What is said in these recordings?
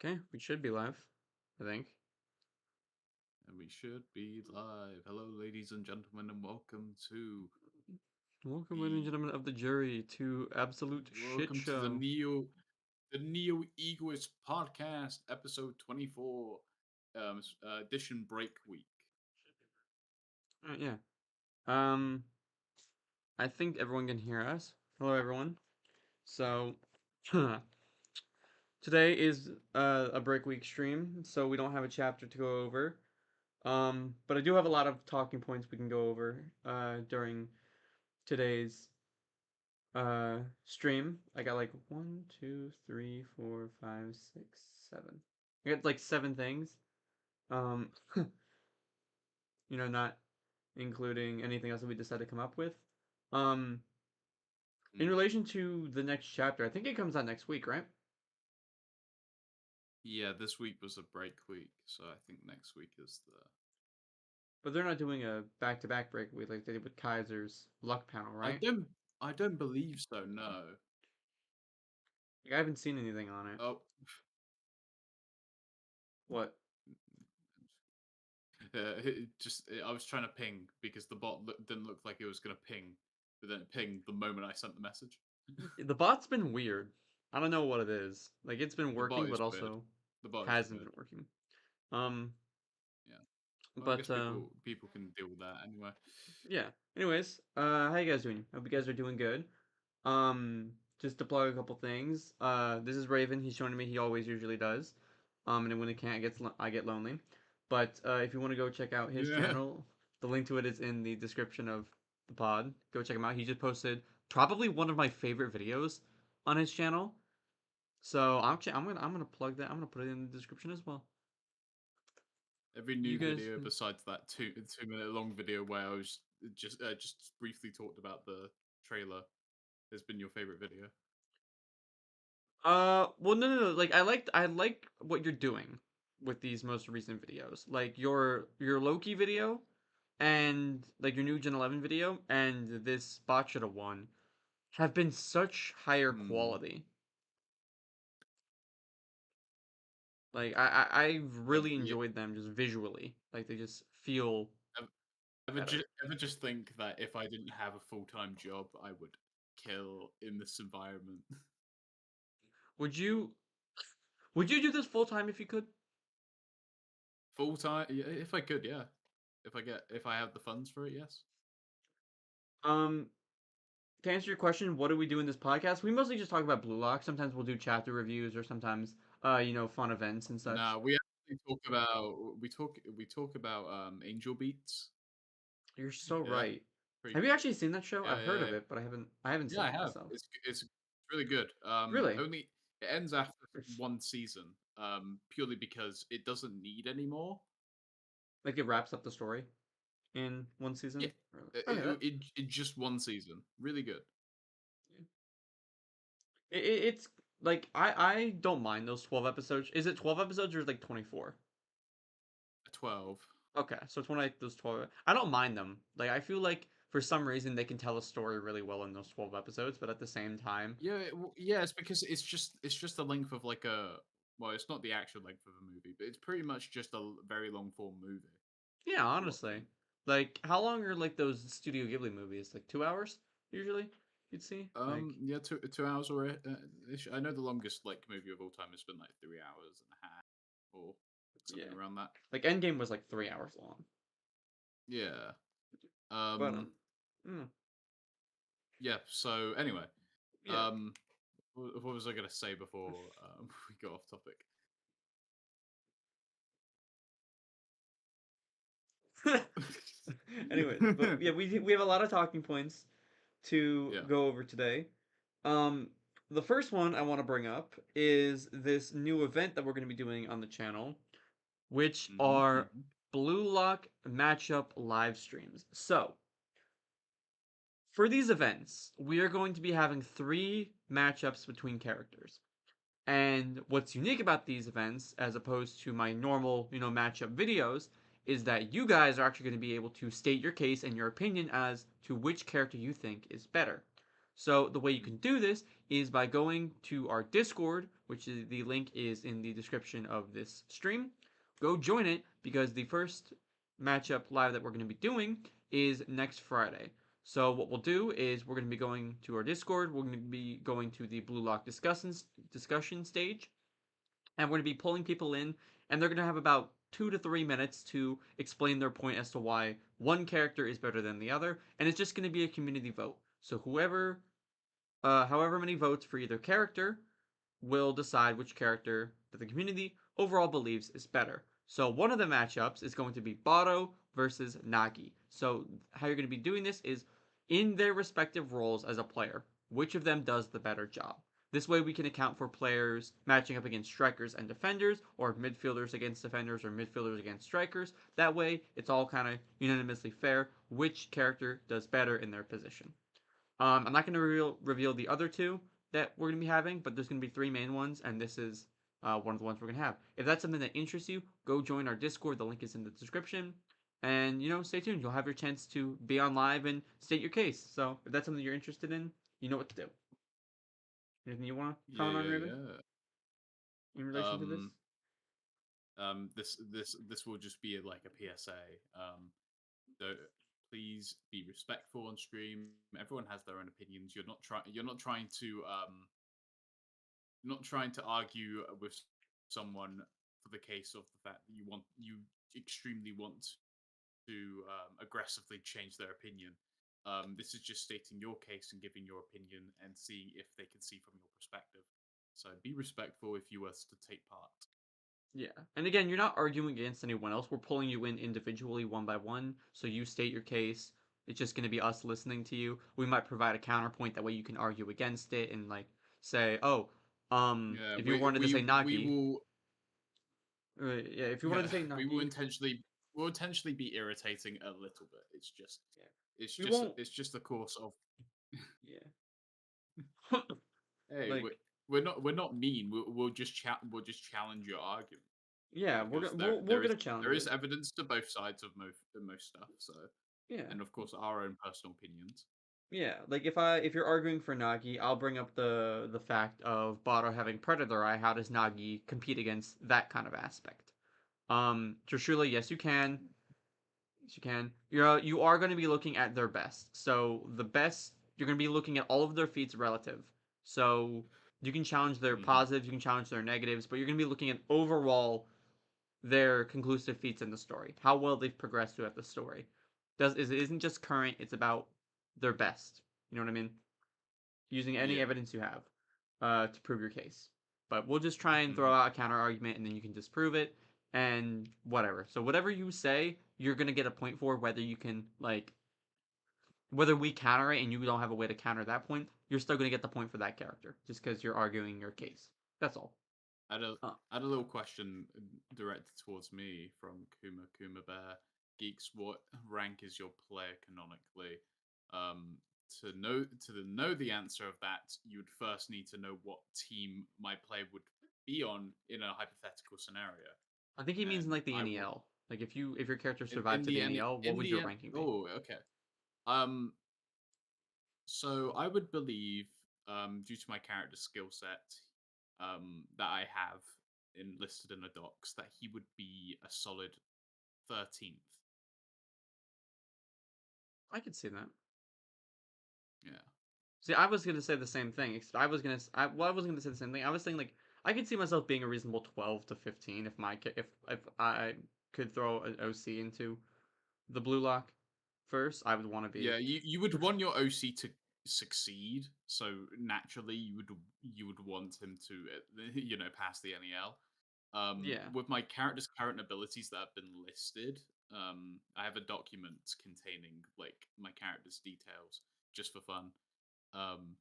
Okay, we should be live, I think. And we should be live. Hello, ladies and gentlemen, and welcome to Welcome, ladies and the gentlemen of the jury, to Absolute Shit welcome to Show. the Neo Egoist podcast, episode 24, edition break week. Yeah. Um, I think everyone can hear us. Hello, everyone. So, today is a break week stream, so we don't have a chapter to go over. But I do have a lot of talking points we can go over during today's stream. I got like 7. I got like 7 things. Um, not including anything else that we decided to come up with. Um, in Mm. relation to the next chapter, I think it comes out next week, right? Yeah, this week was a break week, so I think next week is the. But they're not doing a back-to-back break week like they did with Kaiser's luck panel, I right? don't. I don't believe so. No. Like, I haven't seen anything on it. Oh. What? I was trying to ping because the bot didn't look like it was gonna ping, but then it pinged the moment I sent the message. The bot's been weird. I don't know what it is. Like, it's been The bot working, but is weird. also The bot is hasn't weird. been working. Um, Yeah. Well, I guess but people can deal with that anyway. yeah. Anyways, how you guys doing? Hope you guys are doing good. Just to plug a couple things. This is Raven. He's showing me he always usually does. And then when he can't, I get lonely. But if you want to go check out his Yeah. channel, the link to it is in the description of the pod. Go check him out. He just posted probably one of my favorite videos on his channel. So I'm gonna plug that. I'm gonna put it in the description as well. Every You new guys video can. besides that 2 minute long video where I was just briefly talked about the trailer has been your favorite video. Well, no. Like, I like what you're doing with these most recent videos. Like your Loki video, and like your new Gen 11 video, and this Botchita one, have been such higher Hmm. quality. Like I've really Yeah. enjoyed them just visually. Like they just feel Ever, better. ever just think that if I didn't have a full-time job, I would kill in this environment. Would you would you do this full time if you could? Full time, yeah, if I could, yeah. If I have the funds for it, yes. Um, to answer your question, what do we do in this podcast? We mostly just talk about Blue Lock. Sometimes we'll do chapter reviews, or sometimes fun events and such. No, we actually talk about we talk about angel beats. You're so Yeah, right. pretty Have you good. actually seen that show? Yeah, I've heard yeah, of yeah. it, but I haven't Yeah, seen I it have. myself. It's really good. Really? Only it ends after one season. Purely because it doesn't need any more. Like it wraps up the story in one Yeah, season? Okay, that it just one season. Really good. it's like I don't mind those 12 episodes. Is it 12 episodes or is it like 24? 12. Okay, so it's one of like those 12. I don't mind them. Like I feel like for some reason they can tell a story really well in those 12 episodes, but at the same time, Yeah, yeah. It's because it's just the length of like a well, it's not the actual length of a movie, but it's pretty much just a very long form movie yeah, you're honestly. watching. Like how long are like those Studio Ghibli movies? Like 2 hours usually? You'd see? Like Yeah, 2 hours or I know the longest like movie of all time has been like 3 hours and a half or something yeah. around that. Like Endgame was like 3 hours long. Yeah. But Um. mm, Yeah. So anyway, yeah. um, what was I gonna say before we got off topic? Anyways, but yeah, we have a lot of talking points to Yeah. go over today. Um, the first one I want to bring up is this new event that we're going to be doing on the channel, which Mm-hmm. are Mm-hmm. Blue Lock matchup live streams. So, for these events, we are going to be having 3 matchups between characters. And what's unique about these events, as opposed to my normal, matchup videos, is that you guys are actually going to be able to state your case and your opinion as to which character you think is better. So the way you can do this is by going to our Discord, which is the link is in the description of this stream. Go join it because the first matchup live that we're going to be doing is next Friday. So what we'll do is we're going to be going to our Discord. We're going to be going to the Blue Lock discussion stage, and we're going to be pulling people in, and they're going to have about 2 to 3 minutes to explain their point as to why one character is better than the other, and it's just going to be a community vote. So however many votes for either character will decide which character that the community overall believes is better. So one of the matchups is going to be Baro versus Nagi. So how you're going to be doing this is in their respective roles as a player, which of them does the better job. This way we can account for players matching up against strikers and defenders, or midfielders against defenders, or midfielders against strikers. That way it's all kind of unanimously fair which character does better in their position. I'm not going to reveal the other two that we're going to be having, but there's going to be three main ones, and this is one of the ones we're going to have. If that's something that interests you, go join our Discord. The link is in the description. And, stay tuned. You'll have your chance to be on live and state your case. So if that's something you're interested in, you know what to do. Anything you want to Yeah, comment on, yeah, Raven, yeah. in relation to this? Um, this will just be like a PSA. So please be respectful on stream. Everyone has their own opinions. You're not trying to argue with someone for the case of the fact that you extremely want to aggressively change their opinion. This is just stating your case and giving your opinion and seeing if they can see from your perspective. So be respectful if you were to take part. Yeah. And again, you're not arguing against anyone else. We're pulling you in individually, one by one. So you state your case. It's just going to be us listening to you. We might provide a counterpoint. That way you can argue against it and, like, say, oh, Yeah, if you wanted to say we Nagi, will. yeah, if you wanted Yeah, to say we will Nagi, intentionally will intentionally be irritating a little bit. yeah, we won't, It's just the course of. yeah, Hey, like, we're not mean. We'll just challenge your argument yeah, because we're gonna challenge there is it. evidence to both sides of most stuff. So, Yeah. and of course our own personal opinions. Yeah, like if you're arguing for Nagi, I'll bring up the fact of Bado having Predator Eye. How does Nagi compete against that kind of aspect? Trishula, yes, you can. Yes, you can. You are going to be looking at their best. So the best, you're going to be looking at all of their feats relative. So you can challenge their Hmm. positives, you can challenge their negatives, but you're going to be looking at overall their conclusive feats in the story, how well they've progressed throughout the story. It isn't just current; it's about their best. You know what I mean? Using any Yeah. evidence you have to prove your case. But we'll just try and throw Hmm. out a counter argument, and then you can disprove it, and whatever. So whatever you say, you're gonna get a point for. Whether you can whether we counter it and you don't have a way to counter that point, you're still gonna get the point for that character, just because you're arguing your case. That's all. I had a Uh, I had a little question directed towards me from Kuma Bear Geeks. What rank is your player canonically? Um, to know the answer of that, you would first need to know what team my player would be on in a hypothetical scenario. I think he means in And like the I will NEL. Like if your character survived in to the the end NEL, what in would the your end. ranking be? Oh, okay. Um, so I would believe, due to my character skill set, that I have enlisted in the docs, that he would be a solid 13th. I could see that. Yeah. See, I was gonna say the same thing. I was gonna. I wasn't gonna say the same thing. I was saying like I could see myself being a reasonable 12 to 15 if if I could throw an OC into the blue lock first. I would want to be. Yeah, you would want your OC to succeed, so naturally you would want him to pass the NEL. Yeah, With my character's current abilities that have been listed, I have a document containing like my character's details just for fun. Um,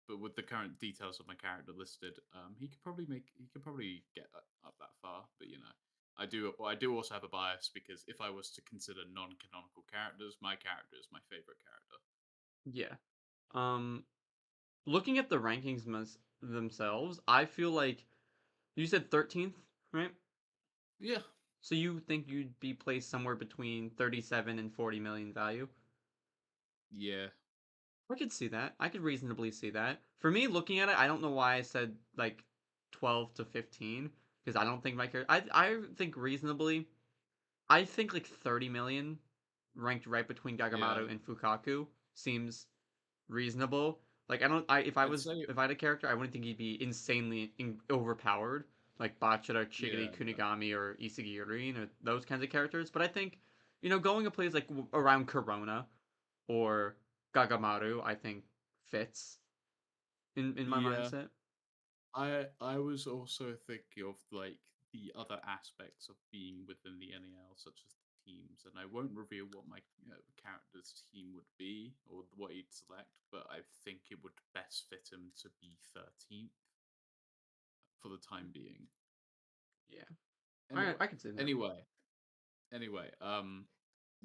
but with the current details of my character listed, he could probably get up that far. But I do also have a bias because if I was to consider non-canonical characters, my character is my favorite character. yeah. Um, looking at the rankings themselves, I feel like you said 13th, right? Yeah, So you think you'd be placed somewhere between 37 and 40 million value? yeah. I could see that. I could reasonably see that. For me, looking at it, I don't know why I said like 12 to 15 because I don't think my character. I think reasonably. I think like 30 million ranked right between Yeah, Gagamaru and Fukaku seems reasonable. Like I don't. I'd say If I had a character, I wouldn't think he'd be insanely overpowered like Bachira, Chigiri, yeah, no. Kunigami, or Isagi or those kinds of characters. But I think going to plays like around Corona or Gagamaru, I think fits in my Yeah, mindset. I was also thinking of like the other aspects of being within the NEL, such as the teams, and I won't reveal what my character's team would be or what he'd select, but I think it would best fit him to be 13th for the time being. Yeah, Anyway, I could see that. anyway, anyway,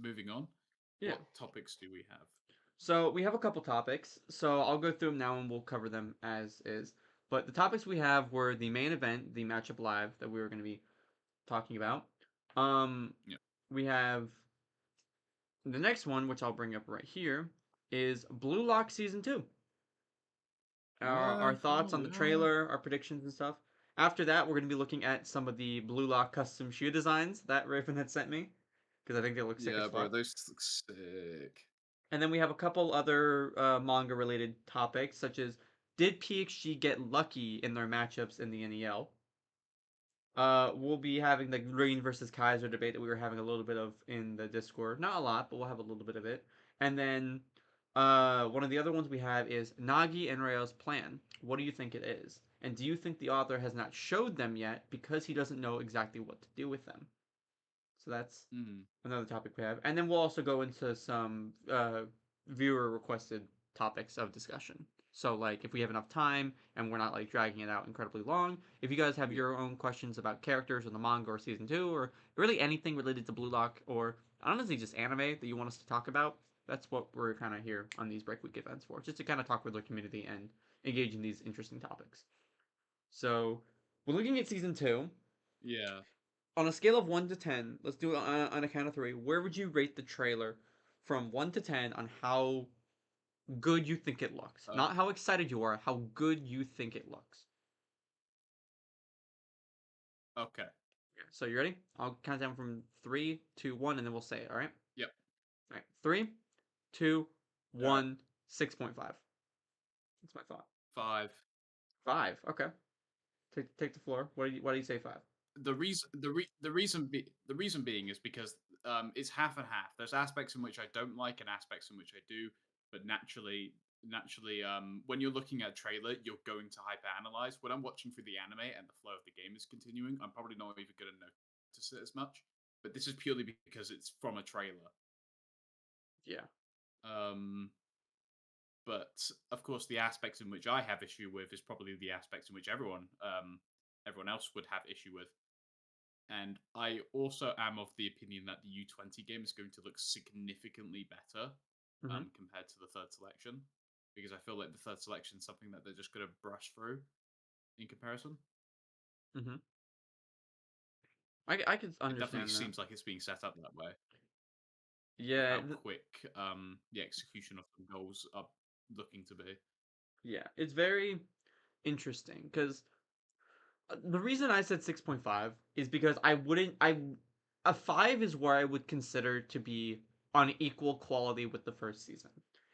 moving on. Yeah. What topics do we have? So we have a couple topics. So I'll go through them now and we'll cover them as is. But the topics we have were the main event, the matchup live that we were going to be talking about. Um, Yeah. we have the next one, which I'll bring up right here, is Blue Lock Season 2. Our thoughts on the trailer, our predictions and stuff. After that, we're going to be looking at some of the Blue Lock custom shoe designs that Raven had sent me because I think they look sick as Yeah, bro, fuck. those look sick. And then we have a couple other manga related topics, such as did PXG get lucky in their matchups in the NEL? We'll be having the Green versus Kaiser debate that we were having a little bit of in the Discord. Not a lot, but we'll have a little bit of it. And then one of the other ones we have is Nagi and Rayo's plan. What do you think it is? And do you think the author has not showed them yet because he doesn't know exactly what to do with them? So that's Mm. another topic we have. And then we'll also go into some viewer requested topics of discussion. So like if we have enough time and we're not like dragging it out incredibly long, if you guys have Yeah. your own questions about characters in the manga or season 2 or really anything related to Blue Lock or honestly just anime that you want us to talk about, that's what we're kind of here on these break week events for, just to kind of talk with the community and engage in these interesting topics. So we're looking at season 2 Yeah. on a scale of 1 to 10, let's do it on a count of 3. Where would you rate the trailer from 1 to 10 on how good you think it looks? Uh, Not how excited you are, how good you think it looks. okay. So you ready? I'll count down from 3, 2, 1, and then we'll say it, all right? Yep. All right. 3, 2, All right. 1, 6.5. That's my thought. 5. 5. Okay. Take the floor. Why do you say 5? The reason being is because it's half and half. There's aspects in which I don't like and aspects in which I do, but naturally when you're looking at a trailer, you're going to hyper analyze. When I'm watching through the anime and the flow of the game is continuing, I'm probably not even going to notice it as much. But this is purely because it's from a trailer. Yeah. Um, but of course, the aspects in which I have issue with is probably the aspects in which everyone else would have issue with. And I also am of the opinion that the U20 game is going to look significantly better Mhm. compared to the third selection, because I feel like the third selection is something that they're just going to brush through in comparison. Mhm. I could It definitely understand that. seems like it's being set up that way with Yeah, how quick the execution of the goals are looking to be. yeah. It's very interesting because the reason I said 6.5 is because I wouldn't I a 5 is where I would consider to be on equal quality with the first season.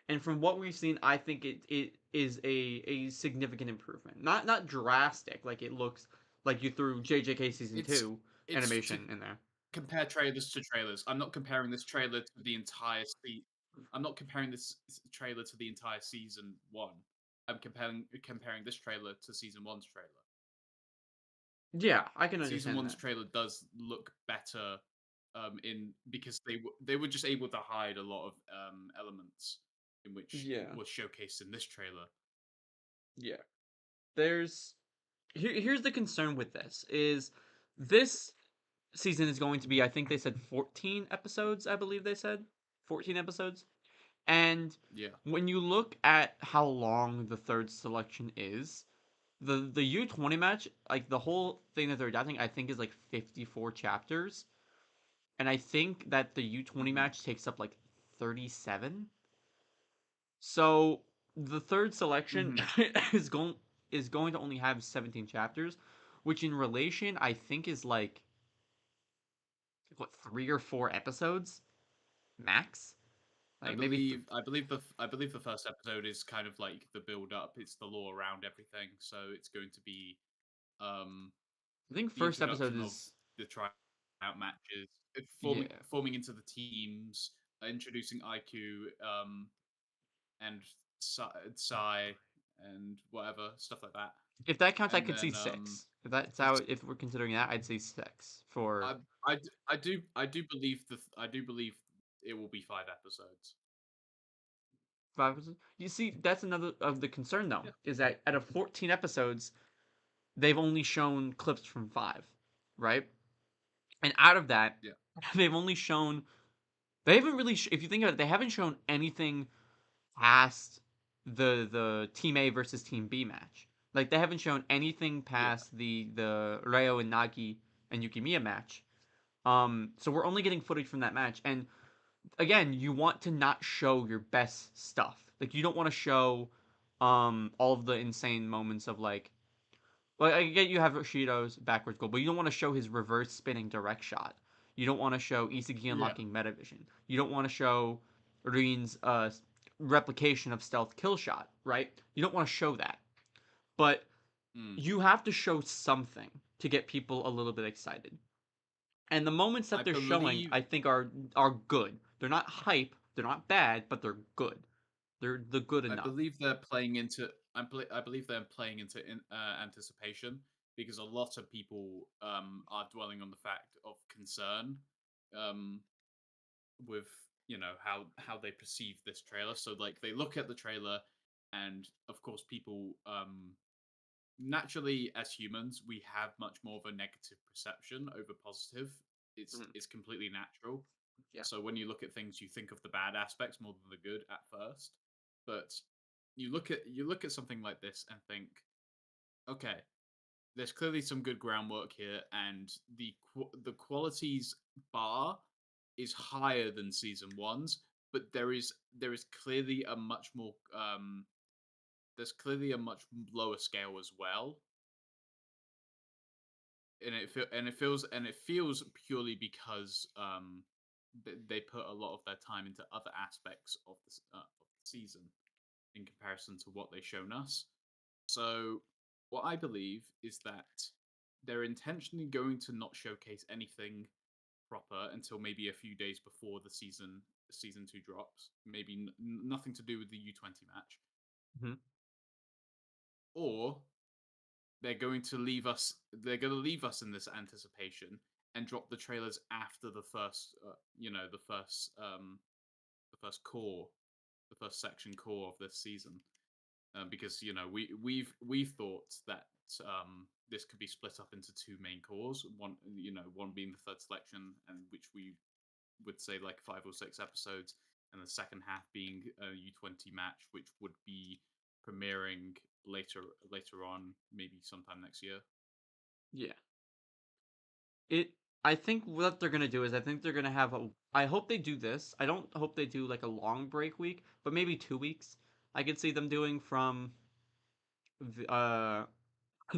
And from what we've seen, I think it is a significant improvement. Not drastic, like it looks like you threw JJK season It's 2 it's to animation in there. compare trailers to trailers. I'm not comparing this trailer to the entire I'm not comparing this trailer to the entire season one. I'm comparing this trailer to season one's trailer. Yeah, I can Season understand one's that. trailer does look better, in because they were just able to hide a lot of elements in which Yeah. was showcased in this trailer. Yeah. There's here's the concern with this is this season is going to be, I think they said 14 episodes, I believe they said 14 episodes. And Yeah. when you look at how long the third selection is, the U20 match, like the whole thing that they're adapting, I think is like 54 chapters. And I think that the U20 Hmm. match takes up like 37. So the third selection Hmm. is going to only have 17 chapters, which in relation I think is like what 3 or 4 episodes max, I like maybe believe I believe I believe the first episode is kind of like the build up. It's the lore around everything. So it's going to be um I think the first episode introduction of is the tryout matches, yeah. forming into the teams, introducing IQ and Psy and whatever stuff like that. If that counts, I And could see then six. If that's this, how, if we're considering that, I'd say six for I do believe I do believe it will be 5 episodes. 5 episodes. You see, that's another of the concern though, Yeah. is that out of 14 episodes, they've only shown clips from 5, right? And out of that, Yeah. they've only shown they haven't really if you think about it, they haven't shown anything past the team A versus team B match. Like they haven't shown anything Yeah. past the Ryo and Nagi and Yukimiya match. So we're only getting footage from that match, and again, you want to not show your best stuff. Like you don't want to show all of the insane moments of like I get you have Roshido's backwards goal, but you don't want to show his reverse spinning direct shot. You don't want to show Isagi Yeah. unlocking metavision. You don't want to show Rin's replication of stealth kill shot, right? You don't want to show that. But Mm. you have to show something to get people a little bit excited. And the moments I that they're showing, believe I think are good. They're not hype, they're not bad, but they're good. They're the good I enough. believe they're playing into I believe they're playing into anticipation because a lot of people are dwelling on the fact of concern um with how they perceive this trailer. So like they look at the trailer, and of course people naturally as humans we have much more of a negative perception over positive. Mhm. It's completely natural. Yeah. So when you look at things, you think of the bad aspects more than the good at first. But you look at something like this and think, okay, there's clearly some good groundwork here, and the qualities bar is higher than season one's, but there is clearly a much more there's clearly a much lower scale as well, and it feels purely because they put a lot of their time into other aspects of the season in comparison to what they've shown us. So, what I believe is that they're intentionally going to not showcase anything proper until maybe a few days before the season 2 drops. Maybe nothing to do with the U20 match, Hmm. or they're going to leave us. They're going to leave us in this anticipation and drop the trailers after the first, the first core, the first section core of this season. Because we've thought that this could be split up into two main cores. One being the third selection, and which we would say like 5 or 6 episodes, and the second half being a U20 match, which would be premiering later on, maybe sometime next year. Yeah. It I think what they're gonna do is I think they're gonna have a I hope they do this. I don't hope they do like a long break week, but maybe 2 weeks. I could see them doing from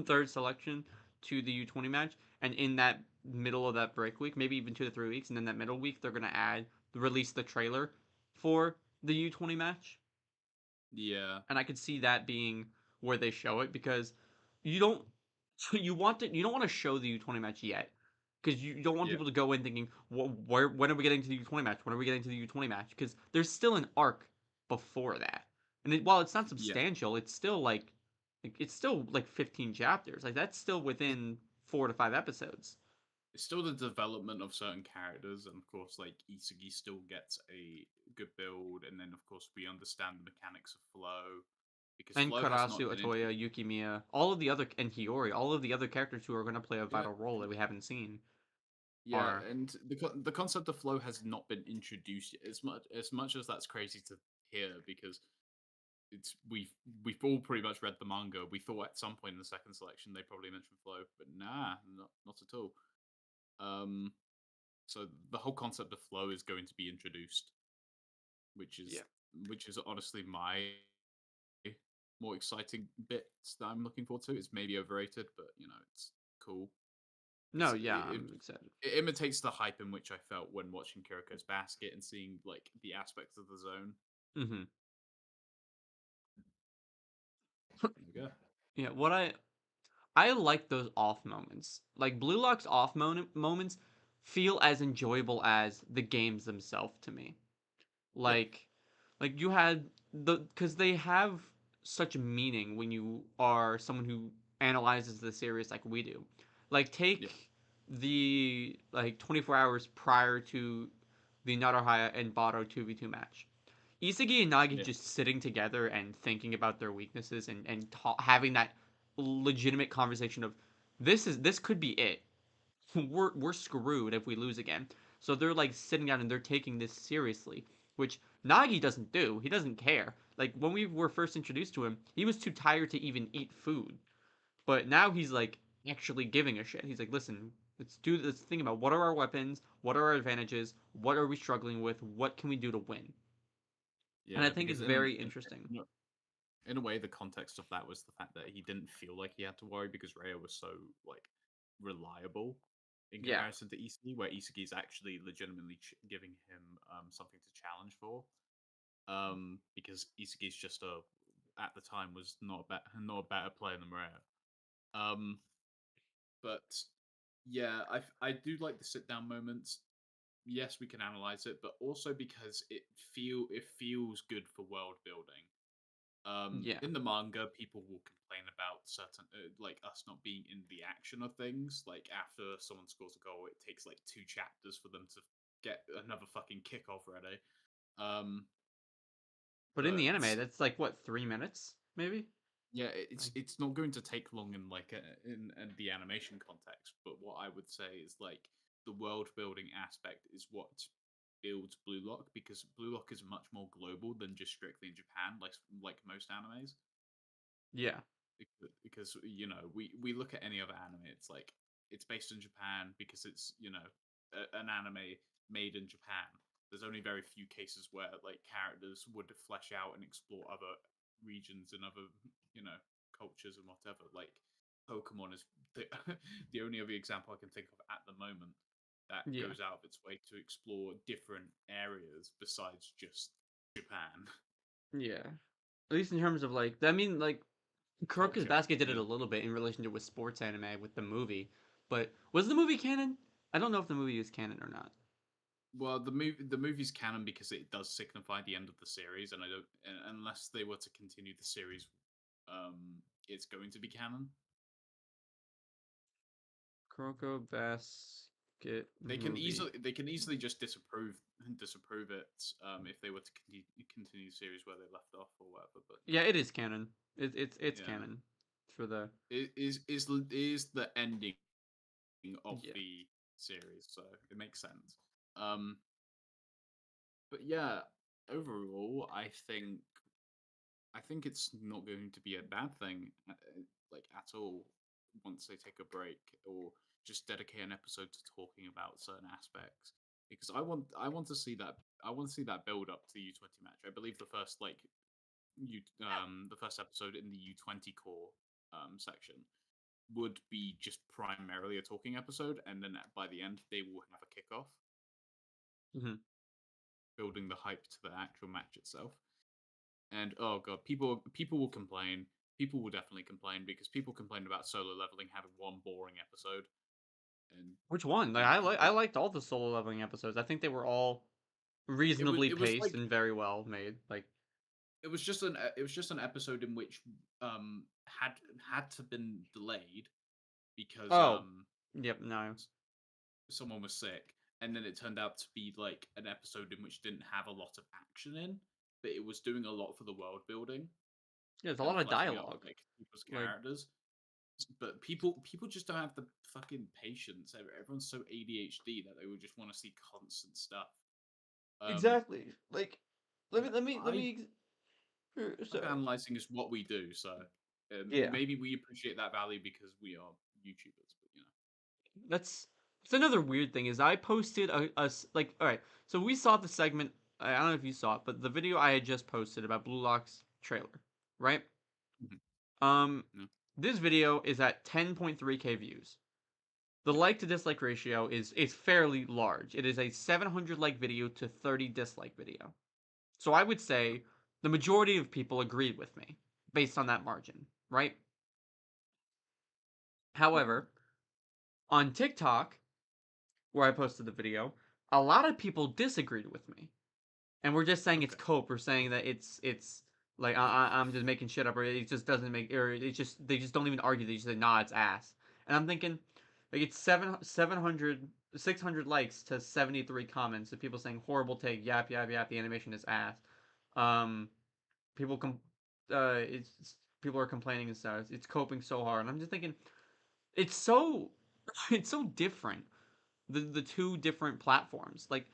third selection to the U20 match, and in that middle of that break week, maybe even 2 to 3 weeks, and then that middle week they're gonna release the trailer for the U20 match, Yeah, and I could see that being where they show it because you don't you don't want to show the U20 match yet because you don't want yeah, people to go in thinking when are we getting to the U20 match? When are we getting to the U20 match? Because there's still an arc before that, and while it's not yeah. substantial, it's still it's still like 15 chapters. Like that's still It, within 4 to 5 episodes. it's still the development of certain characters, and of course, like Isagi still gets a good build, and then of course we understand the mechanics of flow because And flow has not Karasu, been Otoya, introduced. Yukimiya, all of the other and Hiyori, all of the other characters who are going to play a Yeah, vital role that we haven't seen yeah, are and the concept of flow has not been introduced yet. As much as that's crazy to hear, because it's we've all pretty much read the manga. We thought at some point in the second selection they probably mentioned flow, but nah, not at all. Um, so the whole concept of flow is going to be introduced, which is yeah. which is honestly my more exciting bits that I'm looking forward to. It's maybe overrated, but it's cool. No, It's yeah, I'm excited. it imitates the hype in which I felt when watching Kiriko's Basket and seeing like the aspects of the zone. Hmm. There we go. Yeah, I like those off moments. Like Blue Lock's off moments feel as enjoyable as the games themselves to me. Yeah, Like you had because they have such meaning when you are someone who analyzes the series like we do. Like yeah, take the 24 hours prior to the Naruhaya and Baro 2v2 match. Isagi and Nagi yeah, just sitting together and thinking about their weaknesses and having that legitimate conversation of this could be it. We're screwed if we lose again. So they're like sitting down and they're taking this seriously, which Nagi doesn't do. He doesn't care. Like when we were first introduced to him, he was too tired to even eat food. But now he's like actually giving a shit. He's like, listen, let's do this thing about what are our weapons, what are our advantages, what are we struggling with, what can we do to win. And I yeah. think it's Because very interesting. in a way, the context of that was the fact that he didn't feel like he had to worry because Rhea was so like reliable in Yeah. comparison to Isagi, where Isagi is actually legitimately giving him something to challenge for. Because Isagi's just at the time was not a better player than Rhea. Um, but yeah, I do like the sit down moments. Yes, we can analyze it, but also because it feels good for world building. Yeah. In the manga, people will complain about certain like us not being in the action of things. Like after someone scores a goal, it takes like 2 chapters for them to get another fucking kickoff ready. Um, But in the but anime, that's like what, 3 minutes, maybe? yeah, Like, it's not going to take long in like in the animation context. But what I would say is like the world building aspect is what builds Blue Lock because Blue Lock is much more global than just strictly in Japan, like most animes. yeah. Because we look at any other anime, it's like it's based in Japan because it's an anime made in Japan. There's only very few cases where like characters would flesh out and explore other regions and other cultures and whatever. Like Pokemon is the the only other example I can think of at the moment that Yeah. goes out of its way to explore different areas besides just Japan Yeah. At least in terms of like, I mean, like, Kuroko's culture. Basket did it Yeah. a little bit in relation to with sports anime with the movie, but was the movie canon? I don't know if the movie is canon or not. Well, the movie's canon because it does signify the end of the series, and I don't unless they were to continue the series, it's going to be canon. Kuroko Basket movie. They can easily just disapprove it if they were to continue the series where they left off or whatever. But Yeah, it is canon. It's yeah, canon for the it is the ending of yeah. the series, so it makes sense. Um, but yeah, overall, I think it's not going to be a bad thing, like at all, once they take a break or just dedicate an episode to talking about certain aspects. Because I want to see that build up to the U20 match. I believe the first the first episode in the U20 core section would be just primarily a talking episode, and then by the end they will have a kickoff, Hmm. building the hype to the actual match itself. And oh god, people will complain. People will definitely complain because people complained about solo leveling having one boring episode, and Which one? Like I people liked all the solo leveling episodes. I think they were all reasonably it was paced like and very well made. Like it was just an episode in which had to been delayed because oh, yep, no. someone was sick, and then it turned out to be like an episode in which didn't have a lot of action in, but it was doing a lot for the world building Yeah, there's a and lot of fleshing out dialogue. like people's Like characters. But people just don't have the fucking patience. Everyone's so ADHD that they would just want to see constant stuff. Um, exactly. Like and let I me like so analyzing is what we do. So yeah. maybe we appreciate that value because we are YouTubers. But That's another weird thing is I posted like all right. So we saw the segment I don't know if you saw it, but the video I had just posted about BLUELOCK's trailer, right? Mhm. Um, No. this video is at 10.3K views. The like to dislike ratio is fairly large. It is a 700 like video to 30 dislike video. So I would say the majority of people agreed with me based on that margin, right? Mhm. However, on TikTok, where I posted the video, a lot of people disagreed with me, and we're just saying it's Okay. cope. We're saying that it's like I'm just making shit up, or it just doesn't make, or it just they just don't even argue. They just say nah, it's ass. And I'm thinking, like it's 700 600 likes to 73 comments of people saying horrible take, yap yap yap. The animation is ass. Um, people it's people are complaining and stuff. It's coping so hard, and I'm just thinking, it's so it's so different, the two different platforms. Like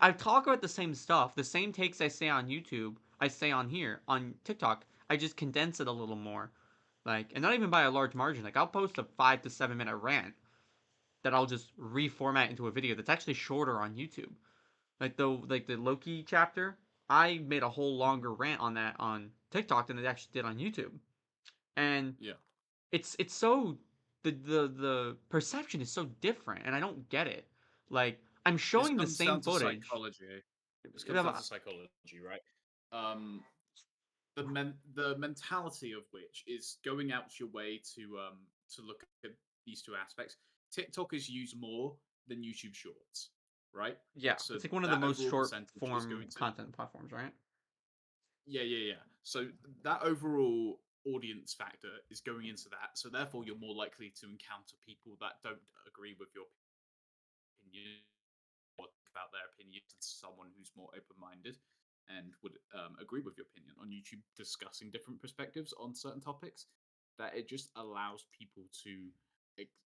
I talk about the same stuff, the same takes I say on YouTube, I say on here on TikTok. I just condense it a little more, like, and not even by a large margin. Like I'll post a 5 to 7 minute rant that I'll just reformat into a video that's actually shorter on YouTube. Like the Loki chapter, I made a whole Mhm. longer rant on that on TikTok than it actually did on YouTube, and Yeah. it's so the perception is so different, and I don't get it. Like I'm This showing the comes same down to footage. psychology. This comes down to psychology, right? Um, the mentality of which is going out your way to look at these two aspects. TikTok is used more than YouTube Shorts, right? Yeah, So it's like one of the that most overall short percentage is form going to content platforms, right? yeah. So that overall audience factor is going into that. So therefore, you're more likely to encounter people that don't agree with your opinion or think about their opinion than someone who's more open-minded and would agree with your opinion on YouTube, discussing different perspectives on certain topics. That it just allows people to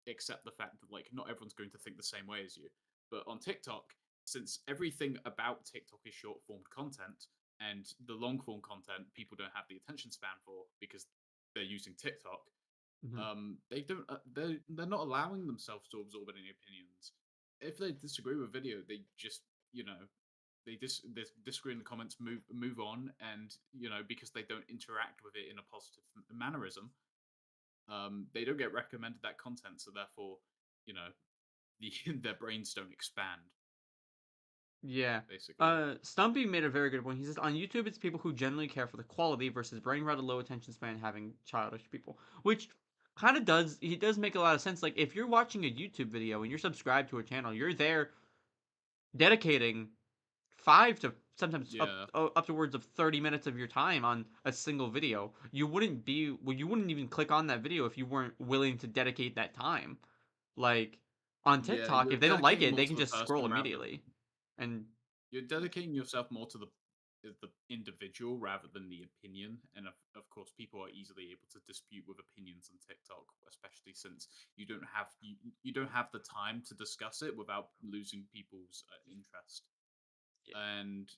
accept the fact that like not everyone's going to think the same way as you. But on TikTok, since everything about TikTok is short form content, and the long form content people don't have the attention span for because they're using TikTok, Hmm. they don't they're not allowing themselves to absorb any opinions. If they disagree with a video, they just you know they disagree in the comments, move on, and because they don't interact with it in a positive mannerism, they don't get recommended that content. So therefore, you know, their brains don't expand. Yeah. Basically, Stumpy made a very good point. He says on YouTube, it's people who generally care for the quality versus brain rot, low attention span, having childish people, which kind of does he does make a lot of sense. Like if you're watching a YouTube video and you're subscribed to a channel, you're there dedicating 5 to sometimes yeah, upwards of 30 minutes of your time on a single video. You wouldn't even click on that video if you weren't willing to dedicate that time. Like on yeah. TikTok, You're if they don't like dedicating it, more they to can the just scroll person rather immediately. And you're dedicating yourself more to the individual rather than the opinion. And of course, people are easily able to dispute with opinions on TikTok, especially since you don't have the time to discuss it without losing people's interest. And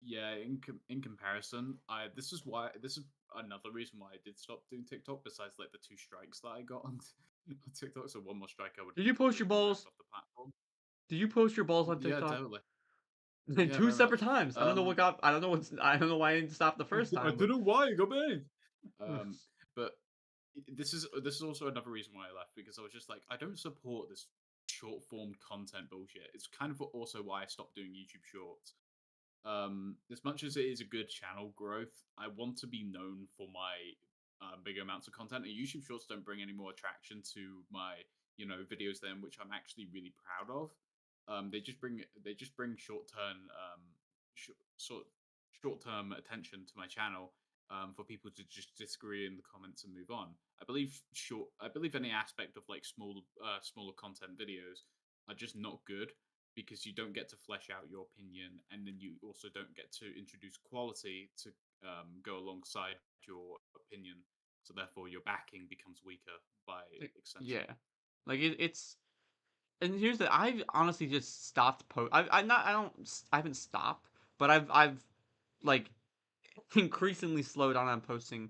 yeah, in comparison, I this is another reason why I did stop doing TikTok. Besides, like the two strikes that I got on, on TikTok, so one more strike, I would did you be post your removed balls? off the platform. Did you post your balls on Yeah, TikTok? totally. Yeah, Two very separate much. times. I don't know what Um, got. I don't know what's. I don't know why I didn't stop the first I time, don't but know why you got banned. But this is also another reason why I left because I was just like, I don't support this short form content bullshit. It's kind of also why I stopped doing YouTube Shorts. As much as it is a good channel growth, I want to be known for my bigger amounts of content. And YouTube Shorts don't bring any more attraction to my videos then, which I'm actually really proud of. They just bring sh- sort short term attention to my channel for people to just disagree in the comments and move on. I believe any aspect of like smaller content videos are just not good because you don't get to flesh out your opinion, and then you also don't get to introduce quality to go alongside your opinion. So therefore, your backing becomes weaker by extension. yeah, like it's. And here's the. I've honestly just stopped post. I not. I don't. I haven't stopped, but I've like increasingly slowed down on posting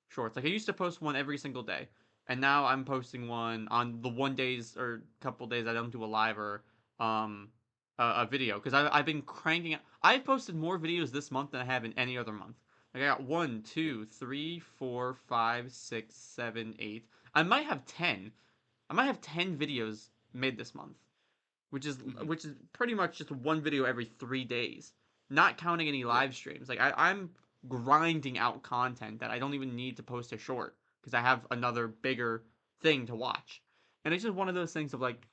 shorts. Like I used to post one every single day, and now I'm posting one on the one days or couple days I don't do a live or um a video because I've been cranking out. I've posted more videos this month than I have in any other month. Like I got one, two, three, 4, 5, 6, 7, 8. I might have 10. I might have 10 videos made this month, Hmm. which is pretty much just one video every 3 days, not counting any Yeah, live streams. Like I'm grinding out content that I don't even need to post a short because I have another bigger thing to watch, and it's just one of those things of like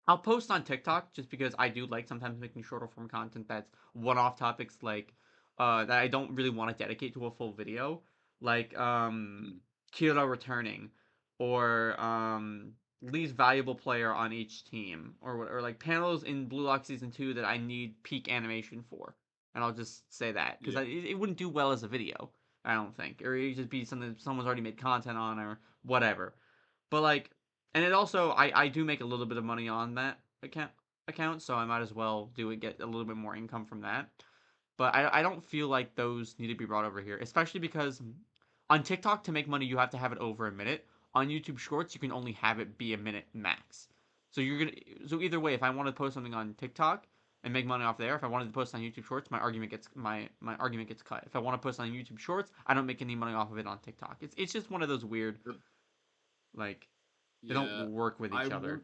I'll post on TikTok just because I do like sometimes making shorter form content that's one-off topics like that I don't really want to dedicate to a full video, like mm, Kira returning or least valuable player on each team or like panels in Blue Lock season 2 that I need peak animation for. And I'll just say that because yeah, it wouldn't do well as a video, I don't think, or it'd just be something someone's already made content on or whatever. But like, and it also I do make a little bit of money on that account, so I might as well do it, get a little bit more income from that. But I don't feel like those need to be brought over here, especially because on TikTok to make money you have to have it over a minute. On YouTube Shorts you can only have it be a minute max. So you're gonna so either way, if I want to post something on TikTok and make money off there, if I wanted to post on YouTube Shorts, my argument gets cut. If I want to post on YouTube Shorts, I don't make any money off of it on TikTok. It's just one of those weird but like they don't yeah. work with I each other. want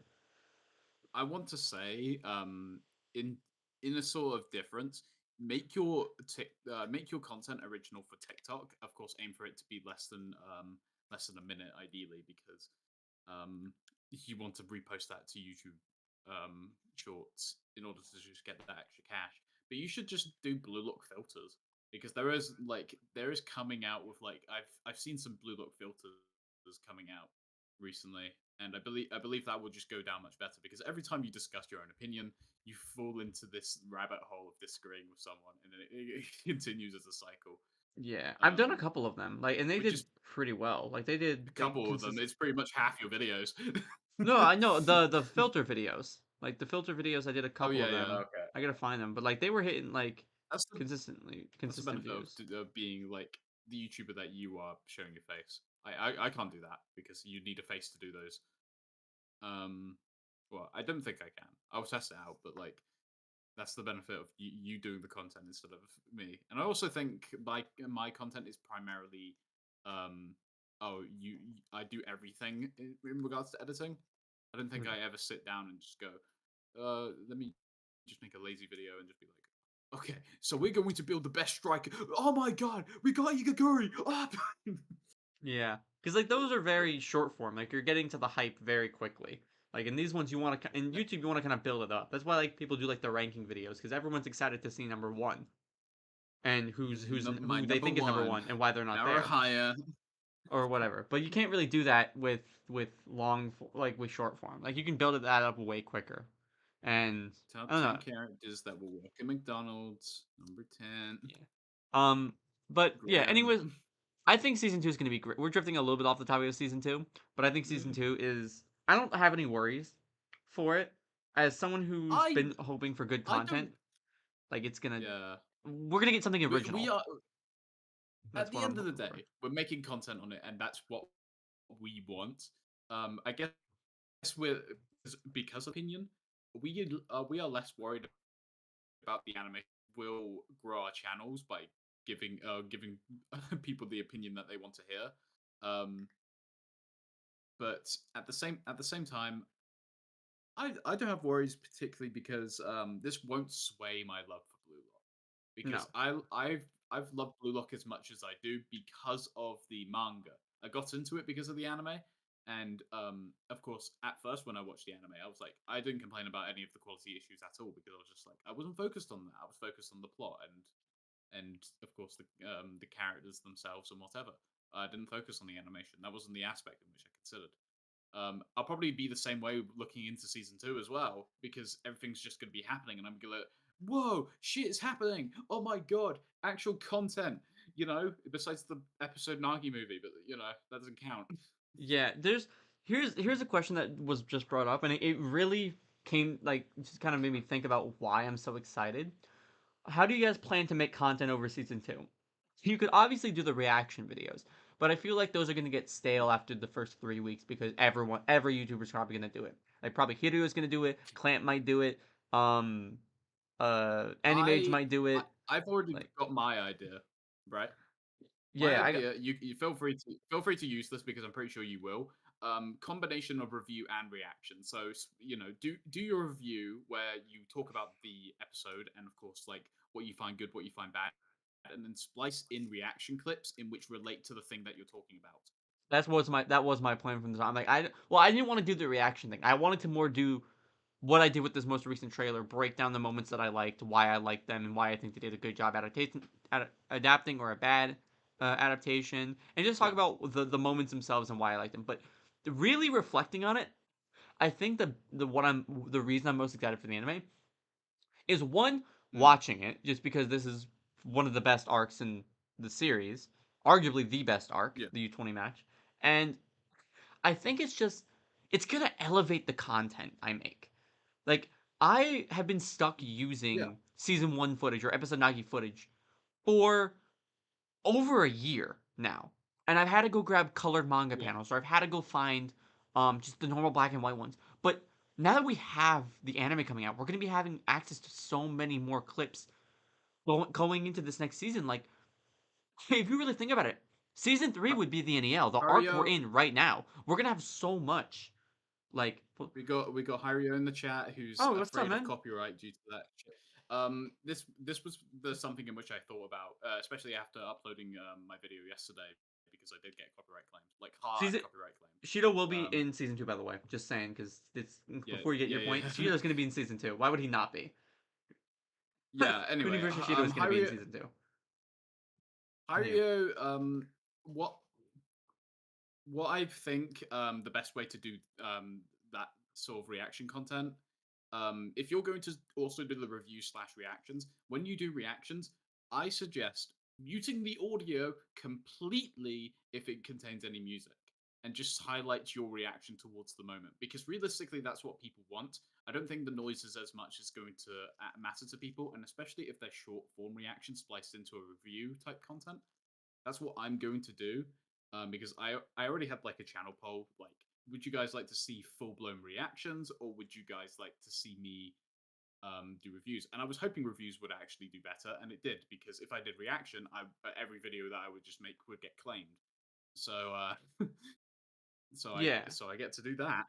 I want to say, in a sort of difference, make your content original for TikTok. Of course, aim for it to be less than a minute, ideally, because um, you want to repost that to YouTube Shorts in order to just get that extra cash. But you should just do blue look filters because there is coming out with like I've seen some blue look filters coming out recently, and I believe that will just go down much better because every time you discuss your own opinion, you fall into this rabbit hole of disagreeing with someone, and then it continues as a cycle. Yeah, I've done a Um, couple of them, like, and they which did is pretty well. Like a they couple of them. consist. It's pretty much half your videos. No, I know the filter videos. Like the filter videos, I did a Oh couple yeah, of yeah, them. okay. I gotta find them, but like they were hitting like That's the that's the consistent benefit views. of being like the YouTuber that you are, showing your face. I can't do that because you need a face to do those. Um, well, I don't think I can. I'll test it out, but like that's the benefit of you doing the content instead of me. And I also think my content is primarily, um, oh, I do everything in regards to editing. I don't think Hmm. I ever sit down and just go, let me just make a lazy video and just be like, okay, so we're going to build the best striker. Oh my god, we got Igaguri! Ah! Yeah, because like those are very short form. Like you're getting to the hype very quickly. Like in these ones, you want to in Yeah. YouTube, you want to kind of build it up. That's why like people do like the ranking videos because everyone's excited to see number one and My who they number think is number one, one and why they're not now or there. higher. Or whatever. But you can't really do that with like with short form. Like you can build that up way quicker. And Top I don't 10 know. characters that will work at McDonald's. Number 10, Yeah. But yeah. Graham. Anyways, I think season 2 is gonna be great. We're drifting a little bit off the topic of season 2, but I think season Mm. 2 is. I don't have any worries for it. As someone who's I been hoping for good I don't. content, like it's gonna. Yeah, We're gonna get something we original. are at That's the what I'm end of the hoping for. day, we're making content on it, and that's what we want. I guess we're because of opinion, we are less worried about the anime. We'll grow our channels by giving people the opinion that they want to hear. Um, but at the same time, I don't have worries particularly because this won't sway my love for Blue Lock because No. I've loved Blue Lock as much as I do because of the manga. I got into it because of the anime, and of course, at first when I watched the anime, I was like, I didn't complain about any of the quality issues at all because I was just like, I wasn't focused on that. I was focused on the plot and of course the characters themselves and whatever. I didn't focus on the animation. That wasn't the aspect in which I considered. I'll probably be the same way looking into season 2 as well because everything's just going to be happening, and I'm gonna, whoa, shit is happening! Oh my god, actual content. Besides the episode Nagi movie, but that doesn't count. Yeah, here's a question that was just brought up, and it really came like just kind of made me think about why I'm so excited. How do you guys plan to make content over season 2? You could obviously do the reaction videos, but I feel like those are gonna get stale after the first 3 weeks because every YouTuber's probably gonna do it. Like probably Hideo's gonna do it, Clamp might do it, Um, Animage I, might do I it. I've already Like, got my idea, right? My yeah, I got. idea, you feel free to use this because I'm pretty sure you will. Combination of review and reaction. So do your review where you talk about the episode and of course like what you find good, what you find bad, and then splice in reaction clips in which relate to the thing that you're talking about. That was my plan from the time. Like I didn't want to do the reaction thing. I wanted to more do what I did with this most recent trailer, break down the moments that I liked, why I liked them, and why I think they did a good job adapting or a bad adaptation, and just talk Yeah. about the moments themselves and why I liked them. But really reflecting on it, I think the reason I'm most excited for the anime is one, Mm. watching it just because this is one of the best arcs in the series, arguably the best arc, Yeah. the U20 match, and I think it's gonna elevate the content I make. Like, I have been stuck Yeah. using season one footage or episode 90 footage for over a year now. And I've had to go grab colored manga Yeah. panels, or I've had to go find just the normal black and white ones. But now that we have the anime coming out, we're gonna be having access to so many more clips going into this next season. Like, if you really think about it, season three Ha- would be the NEL, the arc we're Hario, in right now. We're gonna have so much. Like, we got Hario in the chat who's oh, what's up, afraid of man? copyright due to that shit. This was the something in which I thought about, especially after uploading my video yesterday because I did get copyright claimed, like hard Season copyright claimed. Shido will be Um, in season two, by the way. Just saying, because it's yeah, before you get your yeah, point. yeah, Shido's gonna be in season two. Why would he not be? yeah. Anyway, Universal Shido is gonna be in season two. Yeah. Hario, what I think the best way to do that sort of reaction content, if you're going to also do the review slash reactions, when you do reactions, I suggest muting the audio completely if it contains any music and just highlight your reaction towards the moment because realistically that's what people want. I don't think the noise is as much as going to matter to people, and especially if they're short form reactions spliced into a review type content. That's what I'm going to do, because I already had like a channel poll like, would you guys like to see full blown reactions or would you guys like to see me do reviews? And I was hoping reviews would actually do better, and it did because if I did reaction, every video that I would just make would get claimed. So Yeah. so I get to do that.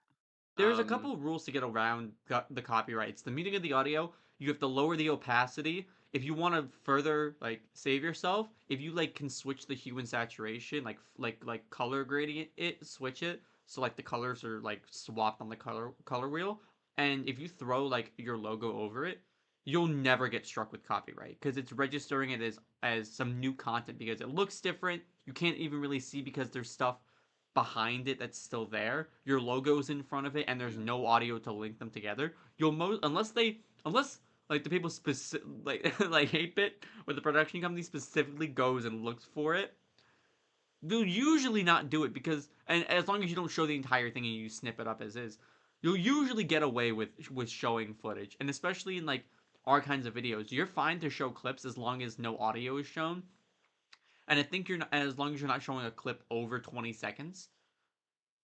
There's a Um, couple of rules to get around the copyrights. The muting of the audio, you have to lower the opacity. If you want to further like save yourself, if you like can switch the hue and saturation, like color gradient it, switch it so like the colors are like swapped on the color wheel. And if you throw like your logo over it, you'll never get struck with copyright because it's registering it as some new content because it looks different. You can't even really see because there's stuff behind it that's still there. Your logo's in front of it, and there's yeah, no audio to link them together. You'll unless like the people specific like 8-bit or the production company specifically goes and looks for it. They'll usually not do it because, and as long as you don't show the entire thing and you snip it up as is, you'll usually get away with showing footage, and especially in like our kinds of videos, you're fine to show clips as long as no audio is shown. And I think you're not, as long as you're not showing a clip over 20 seconds,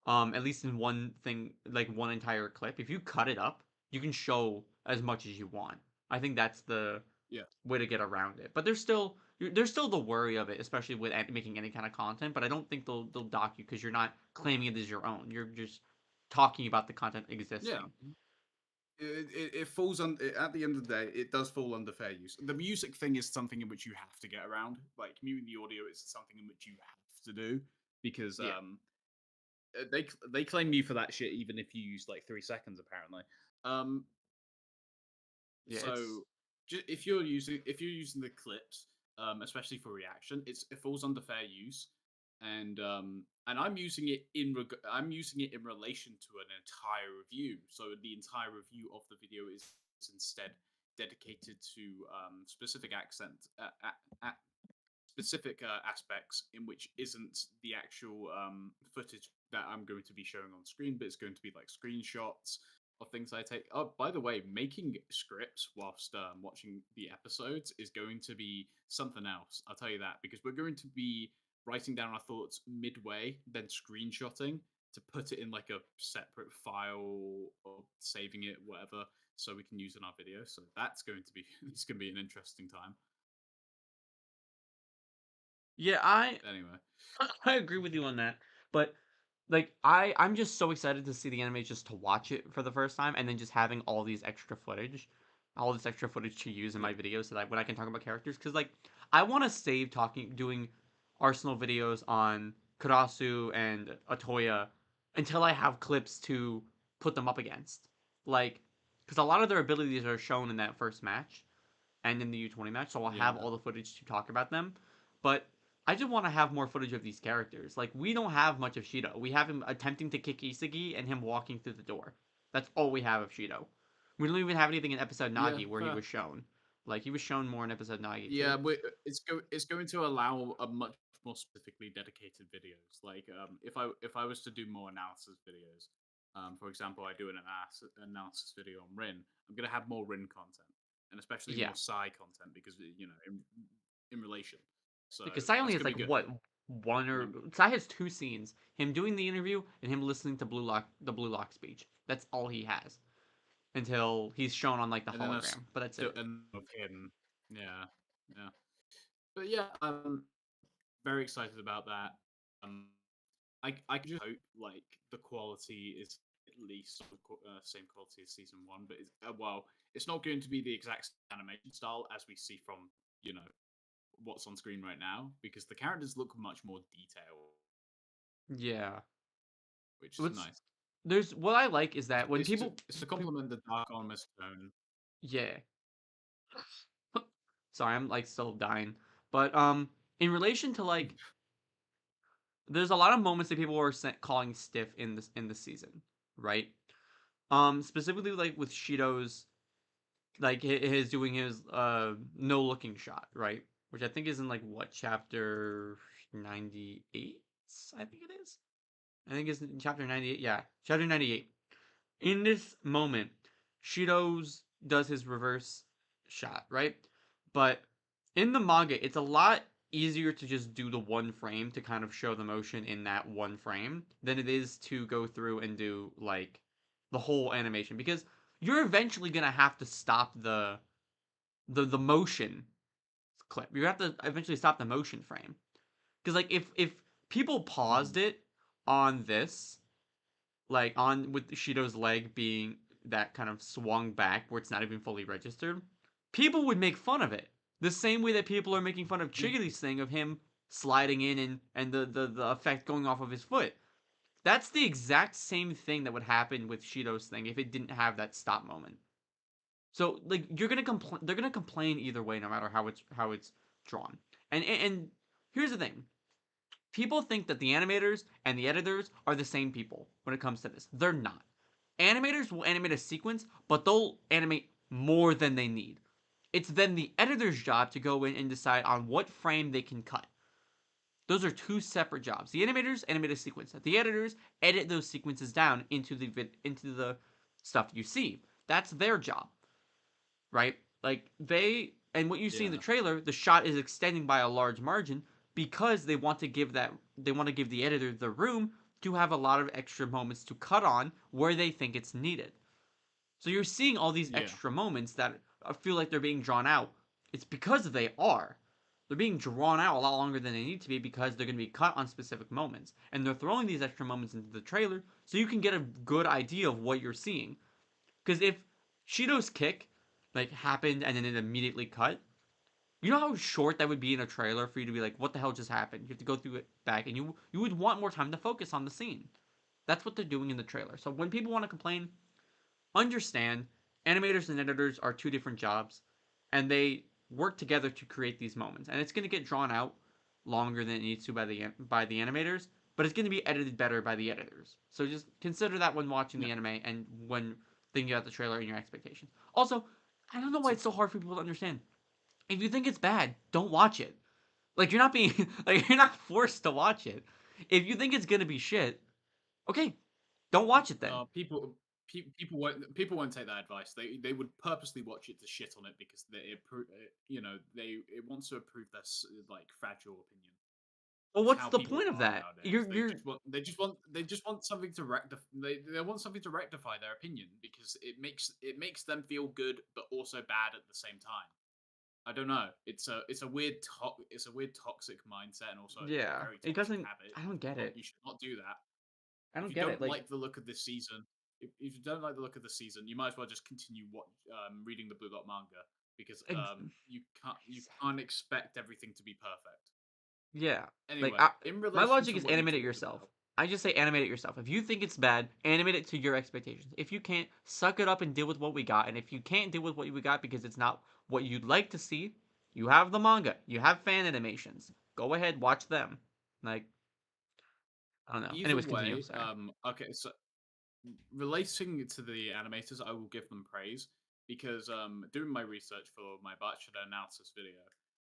at least in one thing, like one entire clip. If you cut it up, you can show as much as you want. I think that's the yeah. way to get around it. But there's still the worry of it, especially with making any kind of content. But I don't think they'll dock you because you're not claiming it as your own. You're just talking about the content Yeah. existing. It falls on at the end of the day. It does fall under fair use. The music thing is something in which you have to get around. Like muting the audio is something in which you have to do because Yeah, they claim you for that shit even if you use like 3 seconds apparently. Um, yeah, it's so if you're using the clips, especially for reaction, it falls under fair use, and I'm using it in relation to an entire review. So the entire review of the video is instead dedicated to specific specific aspects in which isn't the actual footage that I'm going to be showing on screen, but it's going to be like screenshots of things I take. Oh, by the way, making scripts whilst watching the episodes is going to be something else. I'll tell you that because we're going to be writing down our thoughts midway, then screenshotting to put it in like a separate file or saving it, whatever. so we can use in our video. So that's going to be it's going to be an interesting time. Yeah, I Anyway, I agree with you on that. But like I'm just so excited to see the anime just to watch it for the first time and then just having all this extra footage to use in yeah, my videos so that when I can talk about characters cuz like I want to save doing Arsenal videos on Karasu and Atoya until I have clips to put them up against. Like cuz a lot of their abilities are shown in that first match and in the U20 match, so I'll have yeah, all the footage to talk about them. But I just want to have more footage of these characters. Like we don't have much of Shido. We have him attempting to kick Isagi and him walking through the door. That's all we have of Shido. We don't even have anything in episode yeah, Nagi where he fair. was shown. Like he was shown more in episode Nagi too. Yeah, it's going to allow a much more specifically dedicated videos. Like if I was to do more analysis videos, for example, I do an analysis video on Rin, I'm gonna have more Rin content, and especially Yeah, more Psy content because in relation. So because Sai only that's has gonna be like good. what one And or Sai has two scenes: him doing the interview and him listening to the Blue Lock speech. That's all he has until he's shown on like the then hologram. But that's still it. and of him, yeah, yeah. But yeah, I'm very excited about that. Um, I can just hope like the quality is at least of same quality as season one, but well, it's not going to be the exact animation style as we see from you know what's on screen right now because the characters look much more detailed, Yeah. which is What's nice. there's what I like is that when It's to complement the dark armor's tone. yeah. Sorry, I'm like still dying. But in relation to like there's a lot of moments that people were calling stiff in the season, right? Specifically like with Shido's like his doing his no looking shot, right? Which I think is in like what chapter 98? I think it is. I think it's in chapter 98. Yeah, chapter 98. In this moment, Shido's does his reverse shot, right? But in the manga, it's a lot easier to just do the one frame to kind of show the motion in that one frame than it is to go through and do like the whole animation because you're eventually gonna have to stop the motion clip. You have to eventually stop the motion frame because like if people paused Mhm. it on this like on with Shido's leg being that kind of swung back where it's not even fully registered, people would make fun of it. The same way that people are making fun of Yeah, Chigury's thing of him sliding in and the effect going off of his foot. That's the exact same thing that would happen with Shido's thing if it didn't have that stop moment. So like you're gonna complain, they're gonna complain either way, no matter how it's drawn. And here's the thing: people think that the animators and the editors are the same people when it comes to this. They're not. Animators will animate a sequence, but they'll animate more than they need. It's then the editor's job to go in and decide on what frame they can cut. Those are two separate jobs. The animators animate a sequence. The editors edit those sequences down into the stuff you see. That's their job, right? Like they and what you see in the yeah, trailer, the shot is extending by a large margin because they want to give the editor the room to have a lot of extra moments to cut on where they think it's needed. So you're seeing all these yeah, extra moments that feel like they're being drawn out. It's because they are. They're being drawn out a lot longer than they need to be because they're going to be cut on specific moments. And they're throwing these extra moments into the trailer so you can get a good idea of what you're seeing. Because if Shido's kick like happened and then it immediately cut, you know how short that would be in a trailer for you to be like, what the hell just happened? You have to go through it back, and you would want more time to focus on the scene. That's what they're doing in the trailer. So when people want to complain, understand animators and editors are two different jobs, and they work together to create these moments. And it's going to get drawn out longer than it needs to by the animators, but it's going to be edited better by the editors. So just consider that when watching yeah. the anime and when thinking about the trailer and your expectations. Also, I don't know why So, it's so hard for people to understand. If you think it's bad, don't watch it. Like you're not being like you're not forced to watch it. If you think it's gonna be shit, okay, don't watch it then. no, people won't take that advice. They would purposely watch it to shit on it because it wants to improve their like fragile opinion. Well, It's what's how the people point of are that? nowadays. They just want something to rectify their opinion because it makes them feel good but also bad at the same time. I don't know. It's a weird toxic mindset and also a Yeah, very it toxic doesn't. habit. I don't get it. You should not do that. I If don't you get it. don't Like, like the look of this season, if you don't like the look of the season, you might as well just continue reading the Blue Lock manga because ex- you can't expect everything to be perfect. yeah, like Anyway, in my relation logic to is what you animate it talked yourself. about, I just say animate it yourself. If you think it's bad, animate it to your expectations. If you can't, suck it up and deal with what we got. And if you can't deal with what we got because it's not what you'd like to see, you have the manga. You have fan animations. Go ahead, watch them. Like, I don't know. either Anyways, continue. way, Sorry. okay, so relating to the animators, I will give them praise because doing my research for my bachelor analysis video,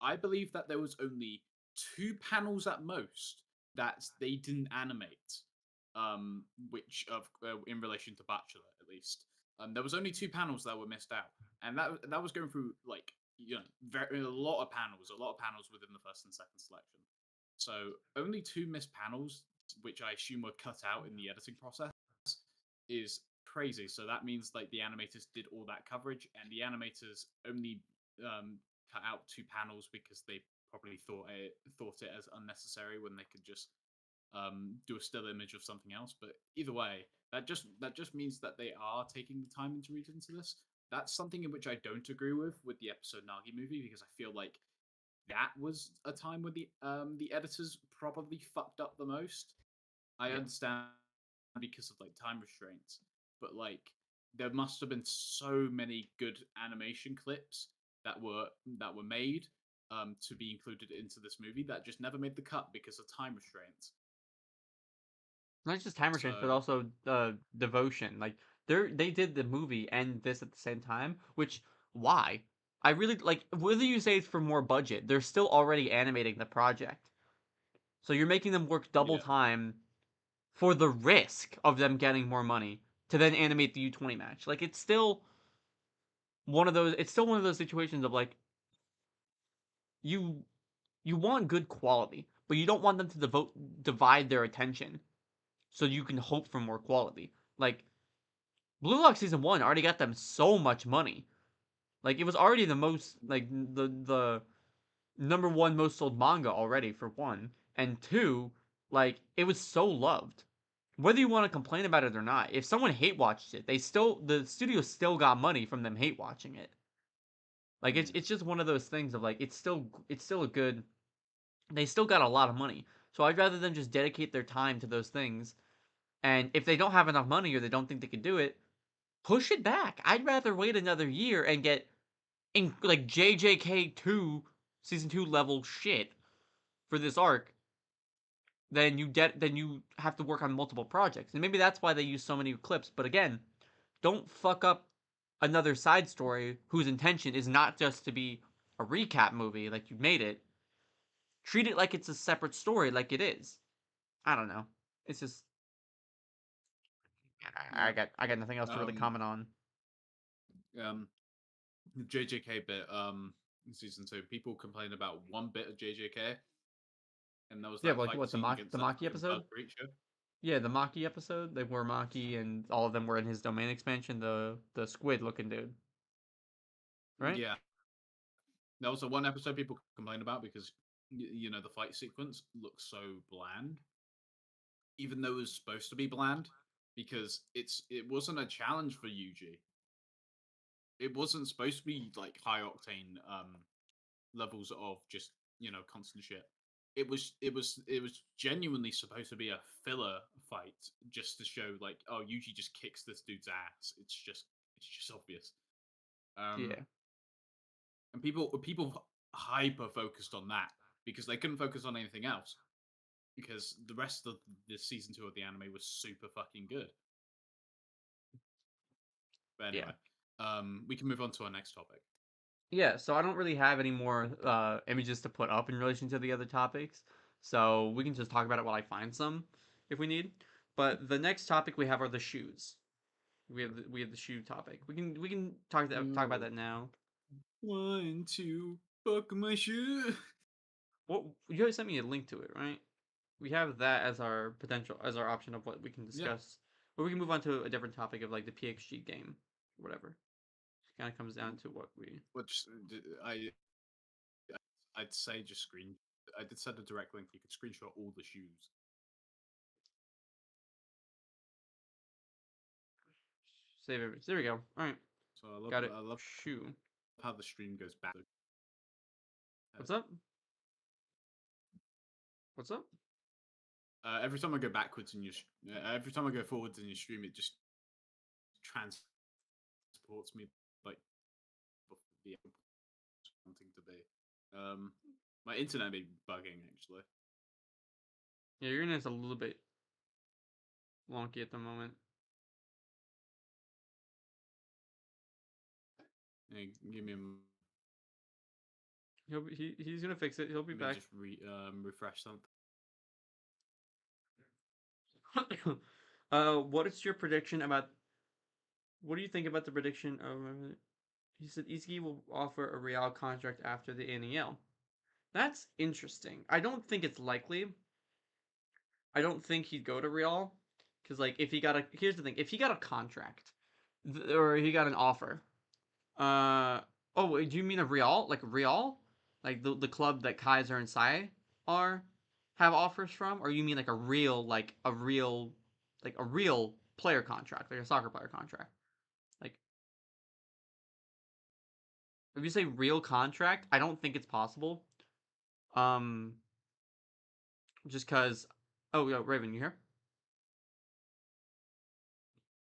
I believe that there was only two panels at most that they didn't animate, which of in relation to bachelor at least, there was only two panels that were missed out, and that was going through like a lot of panels within the first and second selection. So only two missed panels, which I assume were cut out in the editing process is crazy. So that means like the animators did all that coverage, and the animators only cut out two panels because they probably thought it as unnecessary when they could just do a still image of something else. But either way, that just means that they are taking the time to read into this. That's something in which I don't agree with the episode Nagi movie because I feel like that was a time when the editors probably fucked up the most. I Yeah. understand because of like time restraints, but like there must have been so many good animation clips that were made to be included into this movie that just never made the cut because of time restraints. Not just time restraints, but So also devotion. Like they did the movie and this at the same time, which why? I really like whether you say it's for more budget, they're still already animating the project. So you're making them work double yeah, time for the risk of them getting more money to then animate the U20 match. Like it's still one of those situations of like you you want good quality, but you don't want them to divide their attention so you can hope for more quality. Like Blue Lock season 1 already got them so much money. Like it was already the most like the number one most sold manga already for one, and two, like it was so loved. Whether you want to complain about it or not, if someone hate watched it, the studio still got money from them hate watching it. Like mm, it's just one of those things of like it's still a good they still got a lot of money. So I'd rather them just dedicate their time to those things. And if they don't have enough money or they don't think they can do it, push it back. I'd rather wait another year and get in like JJK2 season 2 level shit for this arc than you have to work on multiple projects. And maybe that's why they use so many clips, but again, don't fuck up another side story whose intention is not just to be a recap movie like you made it. Treat it like it's a separate story like it is. I don't know. It's just I yeah. got I got nothing else to really Um, comment on. um, the JJK bit in season two, people complained about one bit of JJK, and that was Yeah, that like fight what scene The against that Maki fucking episode? bug creature. Yeah, the Maki episode. They were Maki, and all of them were in his domain expansion. The squid looking dude, right? Yeah, that was the one episode people complained about because the fight sequence looks so bland, even though it was supposed to be bland, because it wasn't a challenge for Yuji. It wasn't supposed to be like high octane levels of just constant shit. It was genuinely supposed to be a filler fight just to show like, oh, Yuji just kicks this dude's ass. It's just obvious. Um, Yeah, and people hyper focused on that because they couldn't focus on anything else because the rest of the season two of the anime was super fucking good. But yeah, anyway, we can move on to our next topic. yeah. So I don't really have any more images to put up in relation to the other topics, so we can just talk about it while I find some if we need. But the next topic we have are the shoes. We have the shoe topic. We can talk about Oh, that now. one, two, buckle my shoe. What you guys sent me a link to it, right? we have that as our option of what we can Yeah. discuss. Or we can move on to a different topic of like the PXG game, whatever. It kind of comes down to what we. Which I'd say just screen. I did send a direct link. You could screenshot all the shoes. Save it. There we go. All right, So got it. I love Shoe. how the stream goes back. What's up? What's up? Every time I go backwards in your, every time I go forwards in your stream, it just transports me like the wanting to be. My internet may be bugging actually. Yeah, your internet's a little bit wonky at the moment. Hey, give me a. He's gonna fix it. He'll be Let me back. just refresh something. What is your prediction about? What do you think about the prediction of? He said Isagi will offer a Real contract after the NEL. That's interesting. I don't think it's likely. I don't think he'd go to Real because like if he got a here's the thing, if he got a contract or he got an offer, oh, do you mean a Real, like Real, like the club that Kaiser and Sai are have offers from, or you mean like a real player contract, like a soccer player contract? Like if you say real contract, I don't think it's possible. Um, just because. Oh, yeah, Raven, you here?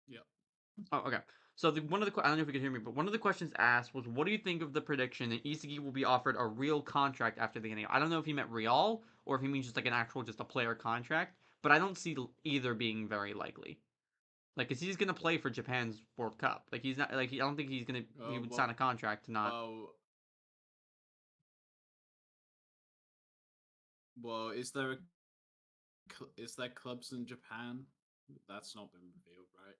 Yeah. Oh, okay. So one of the I don't know if you can hear me, but one of the questions asked was, "What do you think of the prediction that Isagi will be offered a real contract after the NA?" I don't know if he meant Real or if he means just like an actual, just a player contract, but I don't see either being very likely. Like, cause he's gonna play for Japan's World Cup. Like, he's not like I don't think he would sign a contract to not. Well, well, is there clubs in Japan? That's not been revealed, right?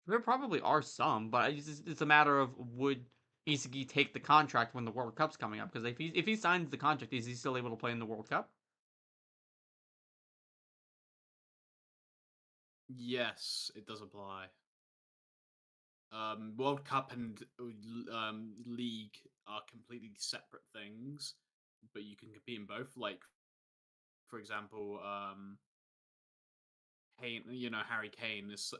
There probably are some, but it's a matter of would Isagi take the contract when the World Cup's coming up? Because if he signs the contract, is he still able to play in the World Cup? Yes, it does apply. World Cup and league are completely separate things, but you can compete in both. Like, for example, Kane, Harry Kane is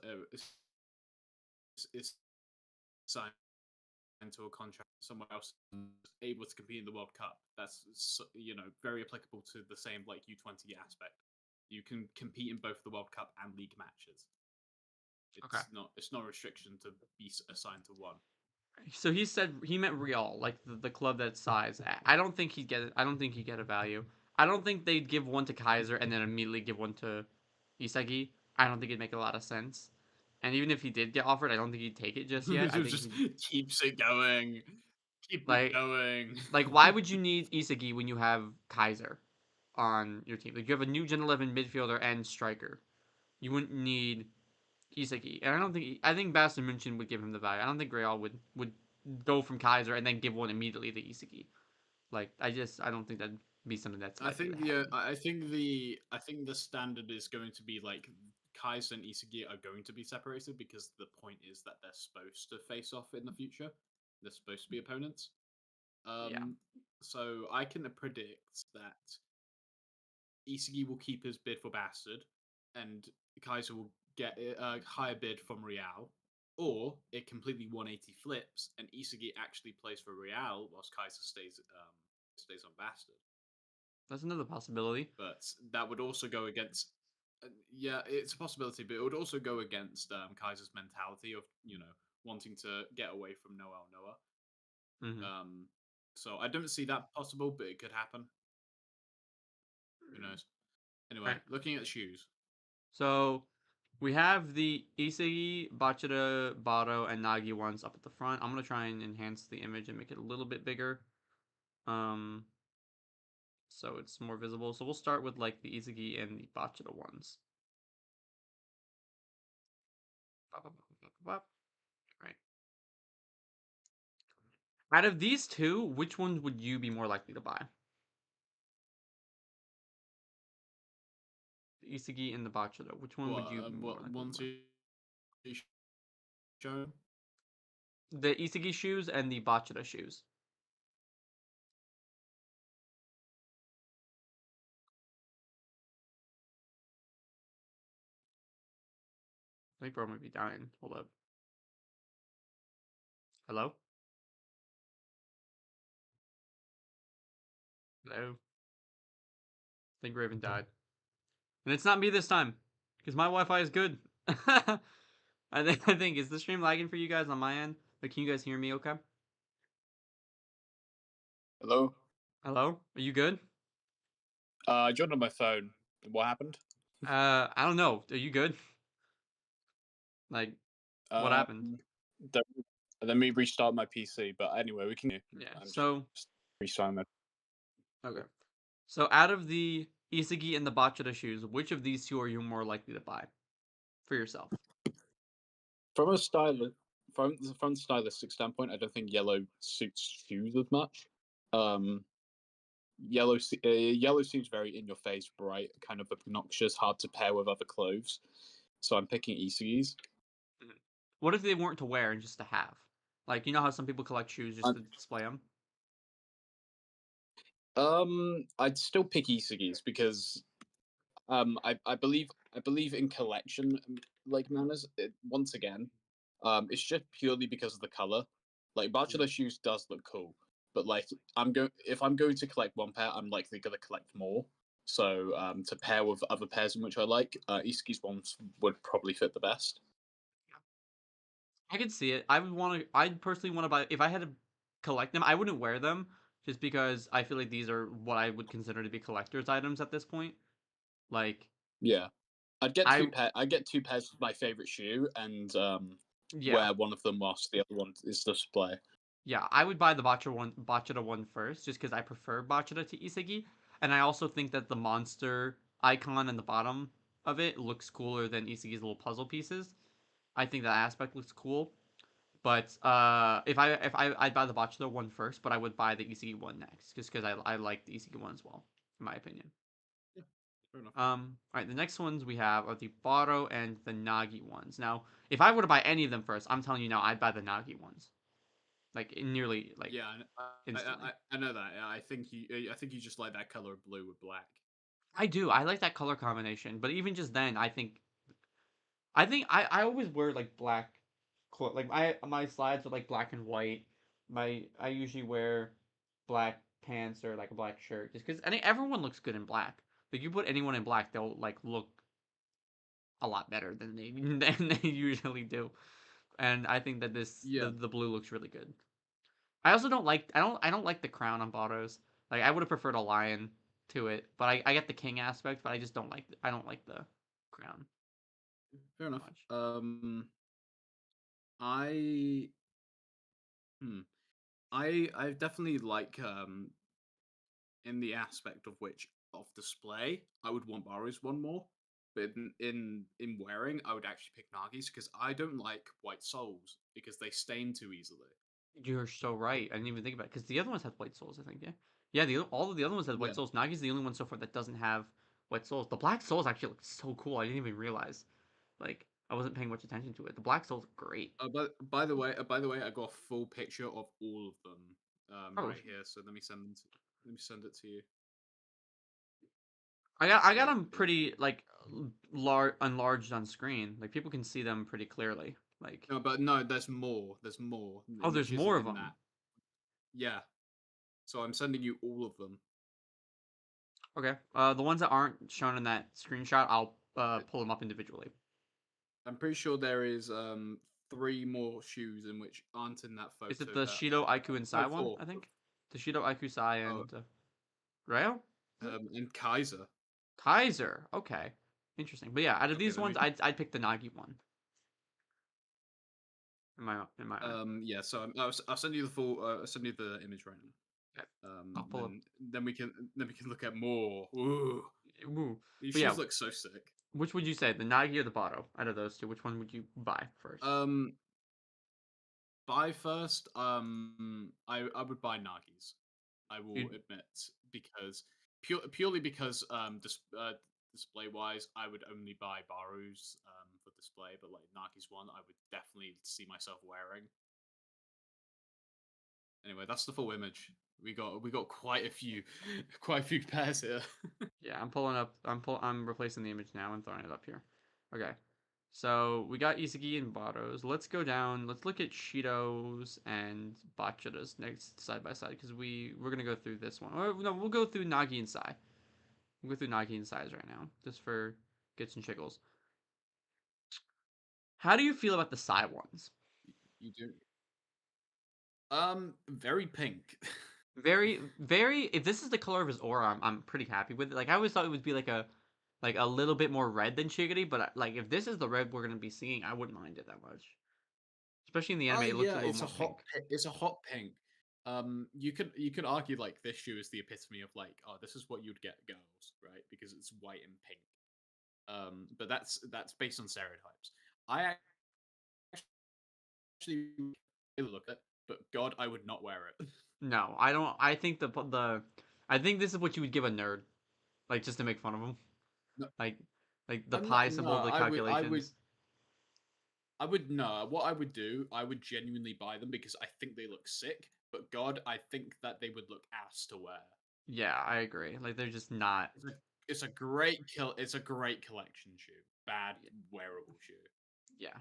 signed to a contract somewhere else, able to compete in the World Cup. That's very applicable to the same like U20 aspect. You can compete in both the World Cup and league matches. Okay. It's not a restriction to be assigned to one. So he said he meant Real, like the club that size. I don't think he'd get it. I don't think he'd get a value. I don't think they'd give one to Kaiser and then immediately give one to Isagi. I don't think it'd make a lot of sense. And even if he did get offered, I don't think he'd take it just yet. I It think just he'd keeps it going, keep it like going. why would you need Isagi when you have Kaiser on your team? Like you have a new Gen 11 midfielder and striker. You wouldn't need Isagi, and I don't think I think Baston München would give him the value. I don't think Real would go from Kaiser and then give one immediately to Isagi. Like I don't think that'd be something that's I likely to think happen. I think the standard is going to be like Kaiser and Isagi are going to be separated because the point is that they're supposed to face off in the future. They're supposed to be opponents. Yeah, Um, so I can predict that Isagi will keep his bid for Bastard, and Kaiser will get a higher bid from Real, or it completely 180 flips, and Isagi actually plays for Real whilst Kaiser stays on Bastard. that's another possibility. But that would also go against. Yeah, it's a possibility, but it would also go against Kaiser's mentality of wanting to get away from Noah. Mm-hmm. Um, so I don't see that possible, but it could happen. Who knows? All Anyway, right. looking at the shoes. So we have the Isagi, Bachida, Bado, and Nagi ones up at the front. I'm gonna try and enhance the image and make it a little bit bigger. Um, so it's more visible. So we'll start with like the Izagi and the Bachida ones. Right. Out of these two, which ones would you be more likely to buy? Isagi and the Bachata. Which one would you be more What likely to one wear? two show? The Isagi shoes and the Bachata shoes. I think bro might be dying. Hold up. Hello? Hello? I think Raven died. And it's not me this time. Because my Wi-Fi is good. I think is the stream lagging for you guys on my end? Like, can you guys hear me okay? Hello? Hello? Are you good? I joined on my phone. What happened? I don't know. Are you good? Like, what happened? Don't- Let me restart my PC. But anyway, we can. Yeah. I'm So just restarting my. okay. So out of the Isagi and the Bachata shoes, which of these two are you more likely to buy for yourself? From a from the stylistic standpoint, I don't think yellow suits shoes as much. Yellow seems very in your face, bright, kind of obnoxious, hard to pair with other clothes. So I'm picking Isagi's. What if they weren't to wear and just to have? Like, you know how some people collect shoes just to display them? I'd still pick Isagi's because I believe in collection like manners. Once again, it's just purely because of the color. Like Bachelor shoes does look cool, but like if I'm going to collect one pair, I'm likely going to collect more. So to pair with other pairs in which I like, Isagi's ones would probably fit the best. I could see it. I'd personally want to buy, if I had to collect them, I wouldn't wear them just because I feel like these are what I would consider to be collector's items at this point. Like, Yeah, I'd get I, two pairs of my favorite shoe and yeah, wear one of them whilst the other one is display. yeah, I would buy the Bachata one first just because I prefer Bachata to Isagi. And I also think that the monster icon in the bottom of it looks cooler than Isagi's little puzzle pieces. I think that aspect looks cool. But I'd buy the Bachelor one first, but I would buy the Isagi one next, just because I like the Isagi one as well, in my opinion. Yeah, fair enough. All right, the next ones we have are the Baro and the Nagi ones. Now, if I were to buy any of them first, I'm telling you now, I'd buy the Nagi ones, like nearly like Yeah, instantly. I know that. I think you just like that color of blue with black. I do. I like that color combination, but even just then, I always wear like black, like my slides are like black and white. I usually wear black pants or like a black shirt just because everyone looks good in black. Like you put anyone in black, they'll like look a lot better than they than they usually do. And I think that Yeah. the blue looks really good. I also don't like I don't like the crown on Boros. Like I would have preferred a lion to it, but I get the king aspect, but I just don't like I don't like the crown Fair enough. much. I I definitely like in the aspect of which of display, I would want Baru's one more. But in wearing, I would actually pick Nagi's because I don't like white soles because they stain too easily. You're so right. I didn't even think about it because the other ones had white souls. I think yeah. All of the other ones had white Yeah. souls. Nagi's the only one so far that doesn't have white souls. The black souls actually look so cool. I didn't even realize. Like I wasn't paying much attention to it. The black souls are great. But by the way, I got a full picture of all of them Oh, right here. So let me send it to you. I got Wait, them pretty like large enlarged on screen. Like people can see them pretty clearly. Like No, but no, there's more. There's more. oh, there's Which isn't more of in them. that. Yeah. So I'm sending you all of them. Okay. The ones that aren't shown in that screenshot, I'll pull them up individually. I'm pretty sure there is 3 more shoes in which aren't in that photo. Is it the that, Shido Aiku and Sai no, one? 4. I think the Shido Aiku Sai Oh, and Rayo. and Kaiser. Kaiser. Okay. Interesting. But yeah, out of Okay, these ones, I'd pick the Nagi one. In my eye. Yeah. So I'll send you the full. I'll send you the image right now. Okay. I'll pull up. Then we can look at more. Ooh, Ooh. these But yeah, shoes look so sick. which would you say, the Nagi or the Bado? Out of those two, which one would you buy first? Buy first. I would buy Nagi's. I will You'd- admit because purely because display wise, I would only buy Baru's for display, but like Nagi's one, I would definitely see myself wearing. Anyway, that's the full image. We got quite a few pairs here. Yeah, I'm pulling up. I'm replacing the image now and throwing it up here. Okay. So we got Isagi and Baro's. Let's go down. Let's look at Shido's and Bachira's next side by side because we're gonna go through this one. Or, no, we'll go through Nagi and Sai. We'll go through Nagi and Sai's right now just for gets and chickles. How do you feel about the Sai ones? You do. Very pink. Very, very. If this is the color of his aura, I'm pretty happy with it. Like I always thought it would be like a little bit more red than Shigiri, but like if this is the red we're gonna be seeing, I wouldn't mind it that much. Especially in the anime, it looks a little it's more a hot. pink. It's a hot pink. You could argue like this shoe is the epitome of like, oh, this is what you'd get girls, right? Because it's white and pink. But that's based on stereotypes. I actually look at, but God, I would not wear it. No, I don't. I think I think this is what you would give a nerd, like just to make fun of him, No, like the I'm pi not. No, symbol, the calculations. I would no. What I would do, I would genuinely buy them because I think they look sick. But God, I think that they would look ass to wear. Yeah, I agree. Like they're just not. It's a great kill. It's a great collection shoe. Bad wearable shoe. Yeah.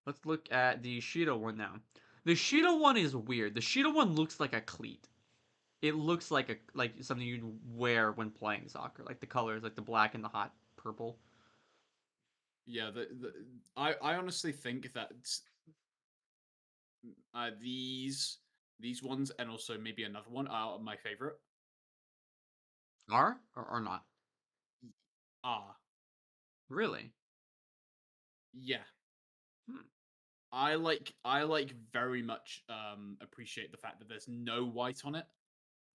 Let's look at the Shido one now. The Shido one is weird. The Shido one looks like a cleat. It looks like something you'd wear when playing soccer. Like the colors, like the black and the hot purple. Yeah, I honestly think that these ones and also maybe another one are my favorite. Are or not? Ah, Really? yeah. Hmm. I like very much appreciate the fact that there's no white on it,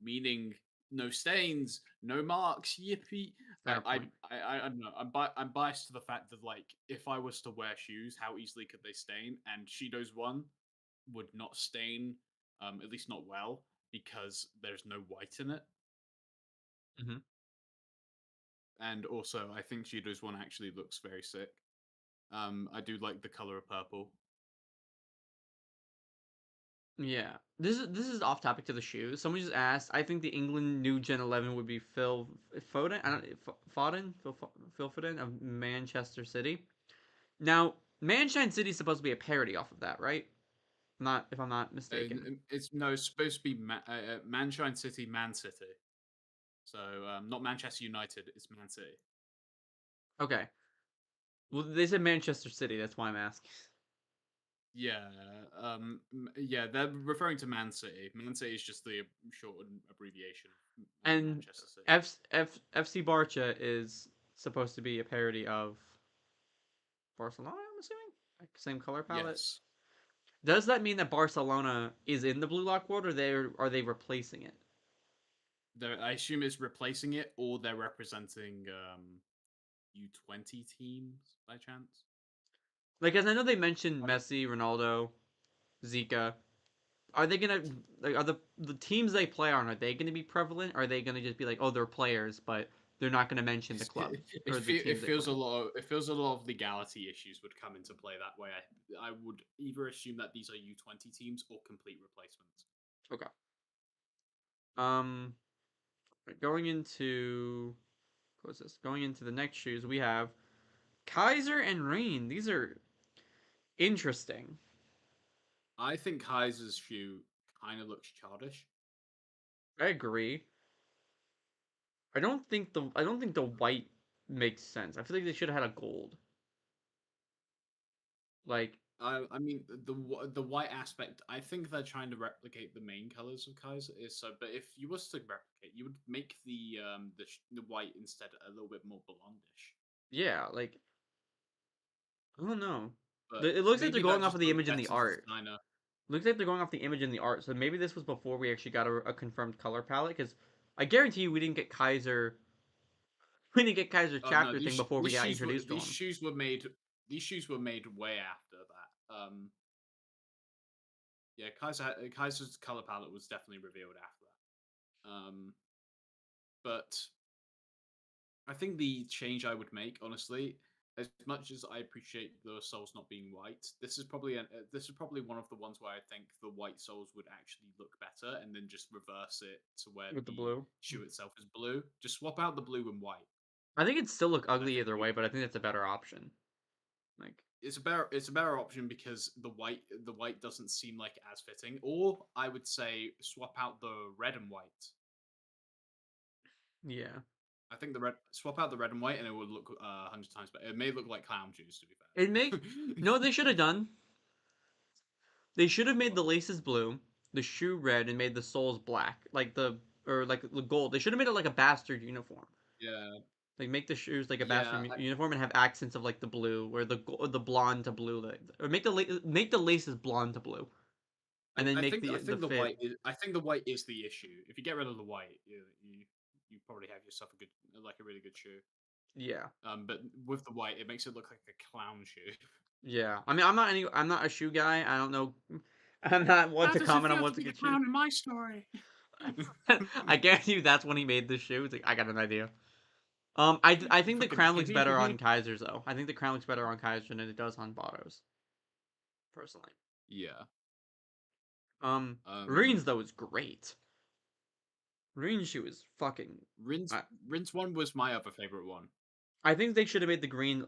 meaning no stains, no marks. Yippee! Fair point. I don't know. I'm biased to the fact that like if I was to wear shoes, how easily could they stain? And Shido's one would not stain, at least not well, because there's no white in it. Mm-hmm. And also, I think Shido's one actually looks very sick. I do like the color of purple. Yeah, this is off topic to the shoes. Someone just asked. I think the England new Gen 11 would be Phil Foden. I don't Phil Foden of Manchester City. Now, Manchester City is supposed to be a parody off of that, right? Not if I'm not mistaken. It's no, it's supposed to be Manshine City, Man City. So not Manchester United, it's Man City. Okay. Well, they said Manchester City. That's why I'm asking. Yeah, yeah, they're referring to Man City. Man City is just the shortened abbreviation. And Manchester City. FC Barca is supposed to be a parody of Barcelona. I'm assuming, like, same color palette. Yes. Does that mean that Barcelona is in the Blue Lock world, or are they replacing it? I assume it's replacing it, or they're representing U20 teams by chance. Like, as I know they mentioned Messi, Ronaldo, Zika. Are they gonna like are the teams they play on? Are they gonna be prevalent? Or are they gonna just be like, oh, they're players, but they're not gonna mention the club or the teams? It feels a lot of legality issues would come into play that way. I would either assume that these are U20 teams or complete replacements. Okay. Going into what's this? Going into the next shoes, we have Kaiser and Rain. These are interesting. I think Kaiser's shoe kind of looks childish. I agree. I don't think the white makes sense. I feel like they should have had a gold. Like, I mean the white aspect. I think they're trying to replicate the main colors of Kaiser. Is so, but if you was to replicate, you would make the white instead a little bit more blondish. yeah, like I don't know. But It looks like they're maybe going that off just of the looks image in the better to art. designer. Looks like they're going off the image in the art. So maybe this was before we actually got a confirmed color palette. Because I guarantee you, we didn't get Kaiser. We didn't get Kaiser Oh no, chapter thing before we got introduced to these him. shoes were made. These shoes were made way after that. Yeah, Kaiser's color palette was definitely revealed after that. But I think the change I would make, honestly, as much as I appreciate the souls not being white, this is probably one of the ones where I think the white souls would actually look better, and then just reverse it to where with the the blue. shoe itself is blue. Just swap out the blue and white. I think it'd still look And I ugly think either way, but I think that's a better option. Like, it's a better option because the white doesn't seem like as fitting. Or I would say swap out the red and white. yeah, I think swap out the red and white, and it would look 100 times better. It may look like clown shoes, to be it make fair. no. What they should have done. They should have made the laces blue, the shoe red, and made the soles black, like the gold. They should have made it like a bastard uniform. Yeah, Like make the shoes like a yeah. bastard uniform and have accents of like the blue or the blonde to blue, or make the laces blonde to blue, and then make I the think the fit. white is I think the white is the issue. If you get rid of the white, you probably have yourself a really good shoe. Yeah, But with the white, it makes it look like a clown shoe. yeah. I mean, I'm not a shoe guy. I don't know. I'm not one How to does it comment on feel to what's a be the good shoe. clown in my story? I guarantee you that's when he made this shoe. It's like I got an idea. I think the Fucking crown looks better on hippie. Kaiser's though. I think the crown looks better on Kaiser than it does on Botto's. Personally. Yeah. Reen's though is great. Reen's shoe is fucking. I, Rinse one was my other favorite one. I think they should have made the green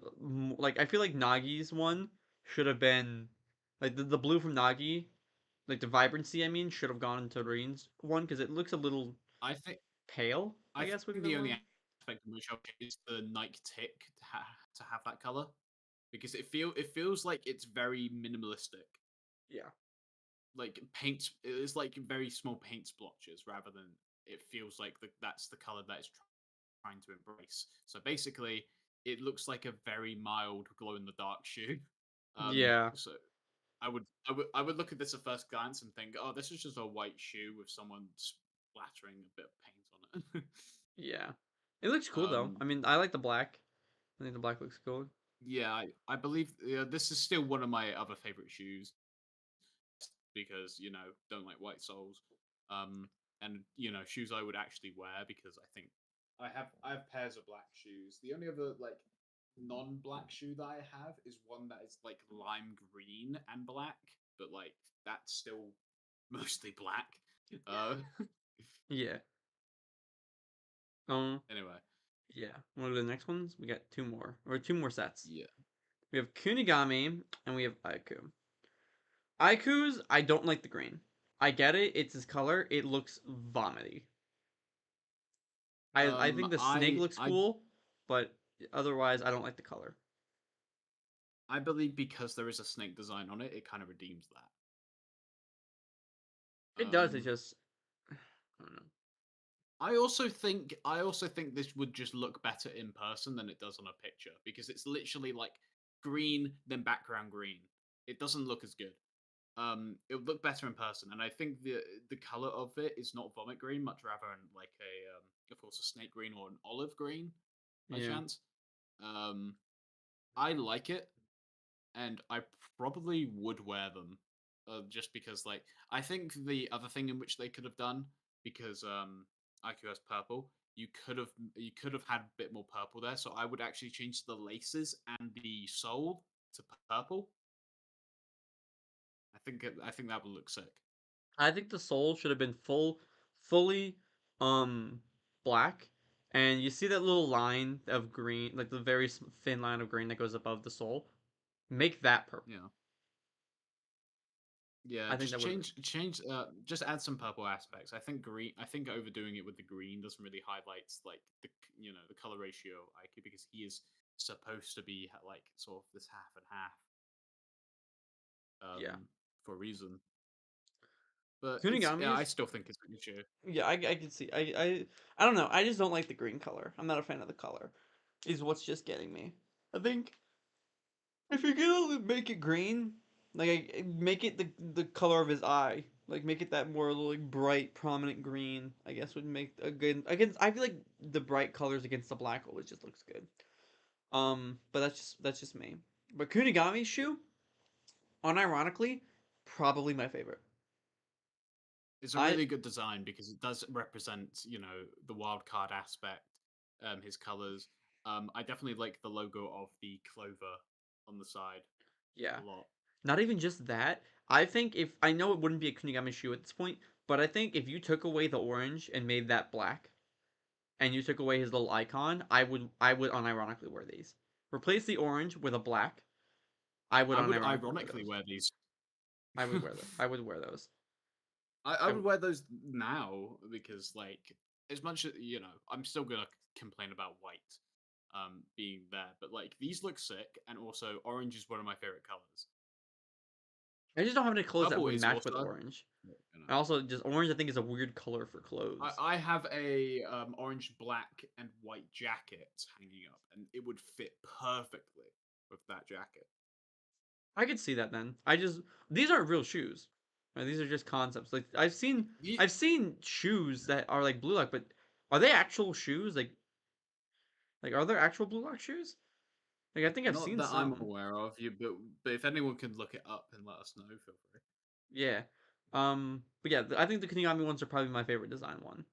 like I feel like Nagi's one should have been like the blue from Nagi, like the vibrancy. I mean, should have gone into Reen's one because it looks a little I think pale. I I guess would be think the the only word. aspect in which is the Nike tick to have that color because it feels like it's very minimalistic. Yeah. Like paint, it's like very small paint splotches rather than it feels like that's the color that it's trying to embrace. So basically, it looks like a very mild glow in the dark shoe. Yeah. So I would look at this at first glance and think, oh, this is just a white shoe with someone splattering a bit of paint on it. Yeah. It looks cool though. um, I mean, I like the black. I think the black looks cool. yeah, I believe this is still one of my other favorite shoes because don't like white soles, and shoes I would actually wear because I think I have pairs of black shoes. The only other like non-black shoe that I have is one that is like lime green and black, but like that's still mostly black. Uh, Yeah. Um. anyway, Yeah. One of the next ones, we got two more sets. yeah. We have Kunigami and we have Aiku. Aiku's, I don't like the green. I get it. It's his color. It looks vomity. I think the snake looks cool, but otherwise, I don't like the color. I believe because there is a snake design on it, it kind of redeems that. It does. It just, I don't know. I also think this would just look better in person than it does on a picture because it's literally like green then background green. It doesn't look as good. It would look better in person, and I think the color of it is not vomit green, much rather like of course, a snake green or an olive green, by Yeah. chance. I like it, and I probably would wear them, just because like I think the other thing in which they could have done because IQ has purple. You could have had a bit more purple there, so I would actually change the laces and the sole to purple. I think that would look sick. I think the sole should have been fully, um, black. And you see that little line of green, like the very thin line of green that goes above the sole. Make that purple. Yeah. Yeah, I think just that would. just add some purple aspects. I think overdoing it with the green doesn't really highlight like the color ratio of Ike because he is supposed to be like sort of this half and half. Yeah. For a reason. But Kunigami I is. still think it's an issue. Yeah, I can see. I don't know. I just don't like the green color. I'm not a fan of the color. Is what's just getting me. I think if you're gonna make it green, like make it the color of his eye. Like make it that more like bright, prominent green. I guess would make a good. Against I feel like the bright colors against the black always just looks good. But that's just me. But Kunigami's shoe, unironically, probably my favorite. It's a I really good design because it does represent, the wild card aspect. his colors. I definitely like the logo of the clover on the side Yeah. a lot. Not even just that. I think if I know it wouldn't be a Kunigami shoe at this point, but I think if you took away the orange and made that black, and you took away his little icon, I would unironically wear these. Replace the orange with a black. I would I would unironically wear ironically those. wear these. I would wear them. I would wear those. I would wear those now because, like, as much as I'm still gonna complain about white being there, but like these look sick, and also orange is one of my favorite colors. I just don't have any clothes that Purple would is match with also, orange. you know. And also, just orange, I think is a weird color for clothes. I have a orange, black, and white jacket hanging up, and it would fit perfectly with that jacket. I could see that then. These aren't real shoes. Right? These are just concepts. Like Ye- I've seen shoes that are like blue lock, but are they actual shoes? Like are there actual blue lock shoes? Like I think I've Not seen that I'm some. aware of, but if anyone can look it up and let us know, feel free. Yeah. But yeah, I think the Kunigami ones are probably my favorite design one.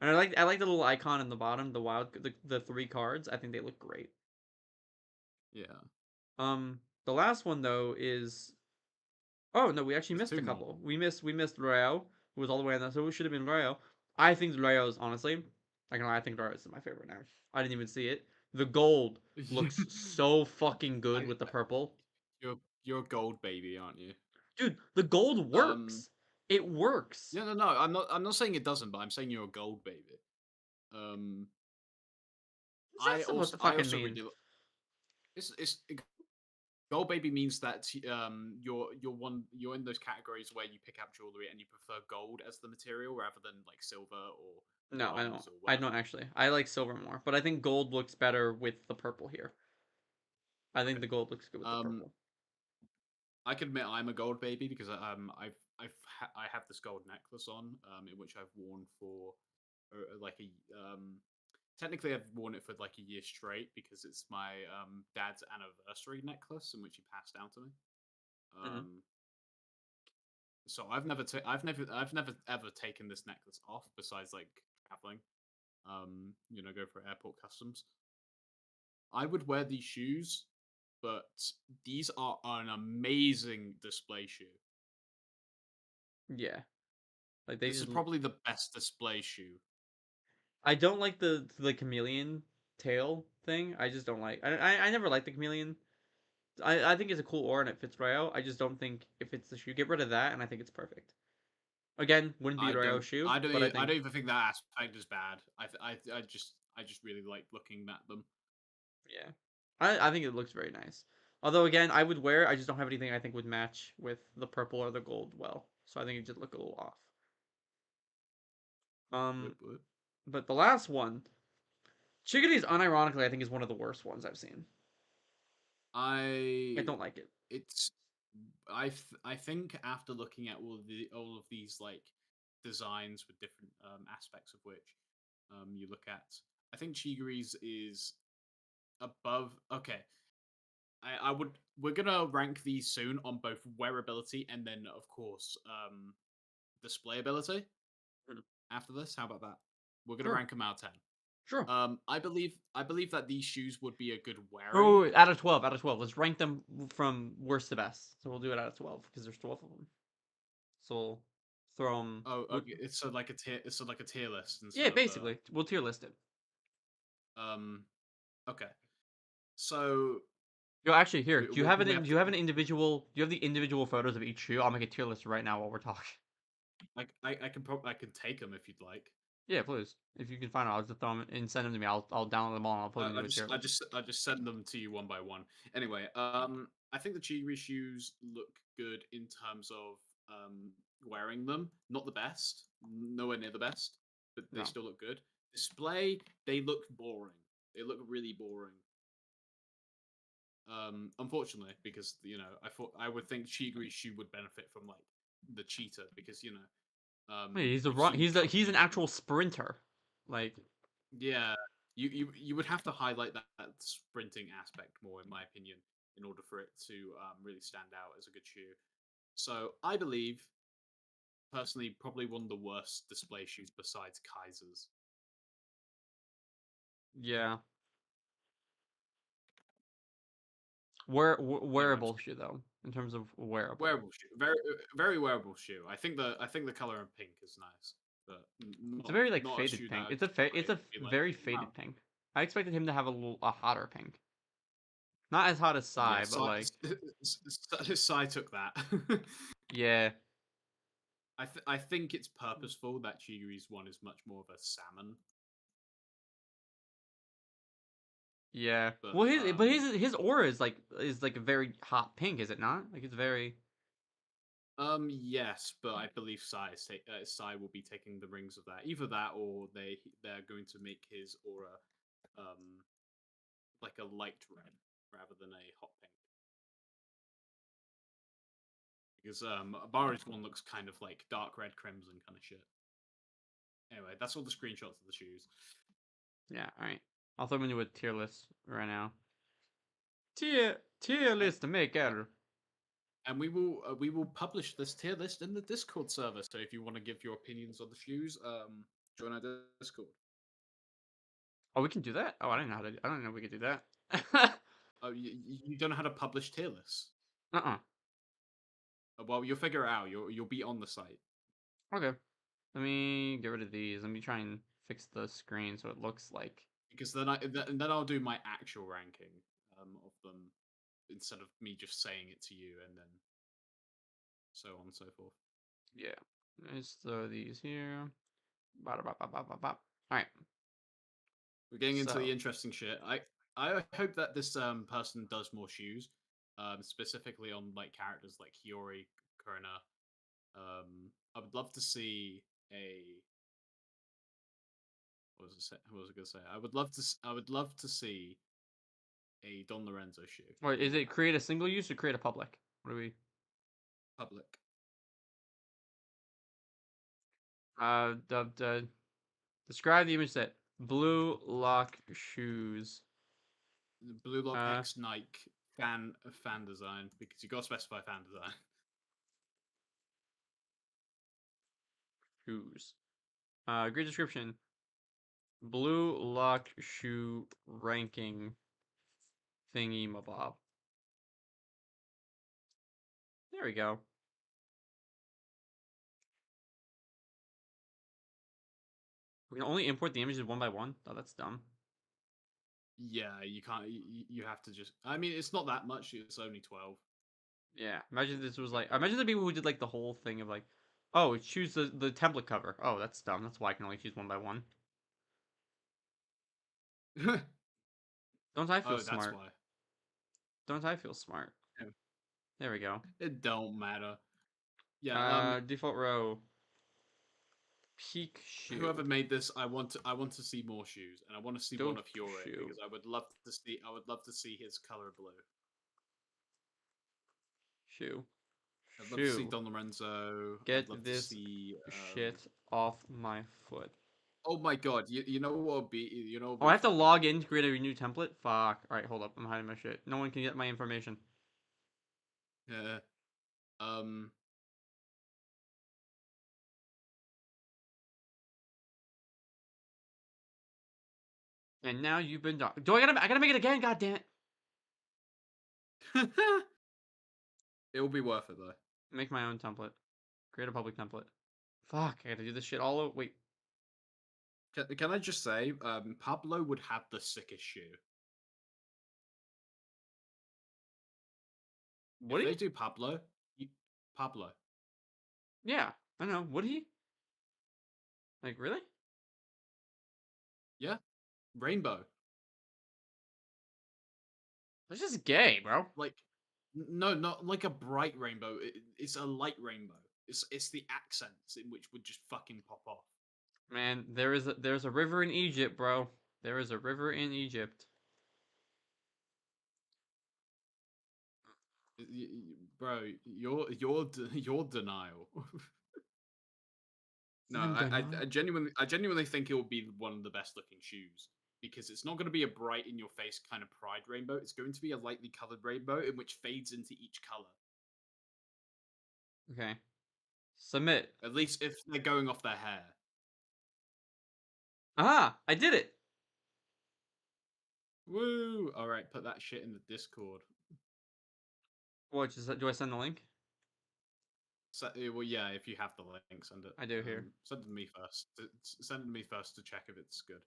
And I like the little icon in the bottom, the three cards. I think they look great. Yeah, The last one though is oh no, we actually there's missed two a more. couple. We missed Rayo, who was all the way on that, so it should have been Rayo. I think Rayo's honestly, I can lie, I think Rayo's my favorite now. I didn't even see it. The gold looks so fucking good with the I purple. you're a gold baby, aren't you? Dude, the gold Um, works. It works. yeah, no, no, I'm not saying it doesn't, but I'm saying you're a gold baby. Um, What's that supposed to I fucking also mean? really it's gold baby means that you're in those categories where you pick out jewelry and you prefer gold as the material rather than like silver or No, I don't. bronze or I whatever. don't actually. I like silver more, but I think gold looks better with the purple here. I think Okay. the gold looks good with the Um, purple. I can admit I'm a gold baby because I have this gold necklace on in which I've worn for like a technically I've worn it for like a year straight because it's my dad's anniversary necklace in which he passed down to me. Mm-hmm. So I've never ever taken this necklace off besides like traveling. Go for airport customs. I would wear these shoes, but these are an amazing display shoe. Yeah, like they This is just. probably the best display shoe. I don't like the chameleon tail thing. I just don't like. I never liked the chameleon. I think it's a cool aura and it fits Ryo. I just don't think it fits the shoe. Get rid of that, and I think it's perfect. Again, wouldn't be Ryo's shoe, but I I think don't even think that aspect is bad. I just really like looking at them. yeah, I think it looks very nice. Although again, I would wear. I just don't have anything I think would match with the purple or the gold well. So I think it just look a little off. Um, Would would. but the last one, Chiggity's unironically, I think is one of the worst ones I've seen. I I don't like it. it's I think after looking at all of these like designs with different aspects of which you look at, I think Chigiri's is above. Okay, I would we're gonna rank these soon on both wearability and then of course displayability. Mm. After this, how about that? We're gonna Sure, rank them out of 10. sure. I believe that these shoes would be a good wearing. Oh, out of 12, out of 12. Let's rank them from worst to best. So we'll do it out of 12 because there's 12 of them. So we'll throw them. Oh, okay. It's so like a tier. It's so like a tier list Yeah, instead of basically, we'll tier list it. um. Okay, so Yo, actually, here. we Do you we, have we it? have Do to. you have an individual? Do you have the individual photos of each shoe? I'll make a tier list right now while we're talking. I can take them if you'd like. Yeah, please. If you can find them, I'll just throw them and send them to me. I'll download them all and I'll put them into a tier list. I just send them to you one by one. Anyway, I think the Chigiri shoes look good in terms of wearing them. Not the best, nowhere near the best, but they No. still look good. Display, they look boring. They look really boring. Unfortunately, because I would think Chigiri's shoe would benefit from like the cheetah because Wait, he's a we've run. seen He's an companies actual sprinter. Like, yeah, you would have to highlight that sprinting aspect more, in my opinion, in order for it to really stand out as a good shoe. So I believe, personally, probably one of the worst display shoes besides Kaiser's. Yeah. Anyway, Wearable shoe though, in terms of wearable. wearable shoe, very wearable shoe. I think the color of pink is nice, but It's a very like not a faded shoe pink. that It's a be like, very wow. faded pink. I expected him to have a hotter pink. Not as hot as Yeah, Psy, but like Sai took that. yeah. I think it's purposeful that Chigu's one is much more of a salmon. Yeah. But, Well, his aura is like a very hot pink, is it not? Like it's very. yes, but I believe Sai will be taking the rings of that. Either that, or they're going to make his aura, like a light red rather than a hot pink. Because Barry's one looks kind of like dark red crimson kind of shit. Anyway, that's all the screenshots of the shoes. Yeah. All right. I'll throw them into a tier list right now. Tier list to make error. And we will publish this tier list in the Discord server. So if you want to give your opinions on the shoes, join our Discord. Oh, we can do that. Oh, I didn't know how to. I don't know if we could do that. Oh, you don't know how to publish tier lists? Uh-uh. Well, you'll figure it out. You'll be on the site. Okay. Let me get rid of these. Let me try and fix the screen so it looks like. Because then I'll do my actual ranking of them instead of me just saying it to you and then so on and so forth. Yeah. Let's throw these here. Alright. We're getting into So. the interesting shit. I hope that this person does more shoes, specifically on like characters like Hiyori, Kurina. I would love to see a. What was I gonna say? I would love to see a Don Lorenzo shoe. Wait, is it create a single use or create a public? What do we? Public. Describe the image set. Blue lock shoes. BLUELOCK X Nike fan design, because you gotta specify fan design. Shoes. Great description. Blue lock shoe ranking thingy mabob. There we go. We can only import the images one by one? Oh, that's dumb. Yeah, you can't. You have to just. I mean, it's not that much. It's only 12. Yeah, imagine this was like. Imagine the people who did like the whole thing of like, oh, choose the template cover. Oh, that's dumb. That's why I can only choose one by one. Don't I feel smart? That's why. Don't I feel smart? Yeah. There we go. It don't matter. Yeah. Default row. Peak shoe. Whoever made this, I want to see more shoes, and I want to see one of Hiyori because I would love to see his color blue. Shoe. I'd love to see Don Lorenzo. Get this shit off my foot. Oh my god! You know what would be? You know. Oh, I have to log in to create a new template. Fuck. All right, hold up. I'm hiding my shit. No one can get my information. Yeah. And now you've been done. I gotta make it again. God damn it. It will be worth it though. Make my own template. Create a public template. Fuck. I gotta do this shit all over. Wait. Can I just say, Pablo would have the sickest shoe. Would if he? they do Pablo? Pablo. Yeah, I know. Would he? Like, really? Yeah. Rainbow. That's just gay, bro. Like, no, not like a bright rainbow. It's a light rainbow. It's the accents in which would just fucking pop off. Man, there's a river in Egypt, bro. There is a river in Egypt. Bro, your denial. No, I genuinely think it will be one of the best looking shoes because it's not going to be a bright in your face kind of pride rainbow. It's going to be a lightly colored rainbow in which fades into each color. Okay. Submit. At least if they're going off their hair. Ah, I did it. Woo! All right, put that shit in the Discord. What? Do I send the link? So, well, yeah, if you have the link, send it. I do here. Send it to me first. Send it to me first to check if it's good.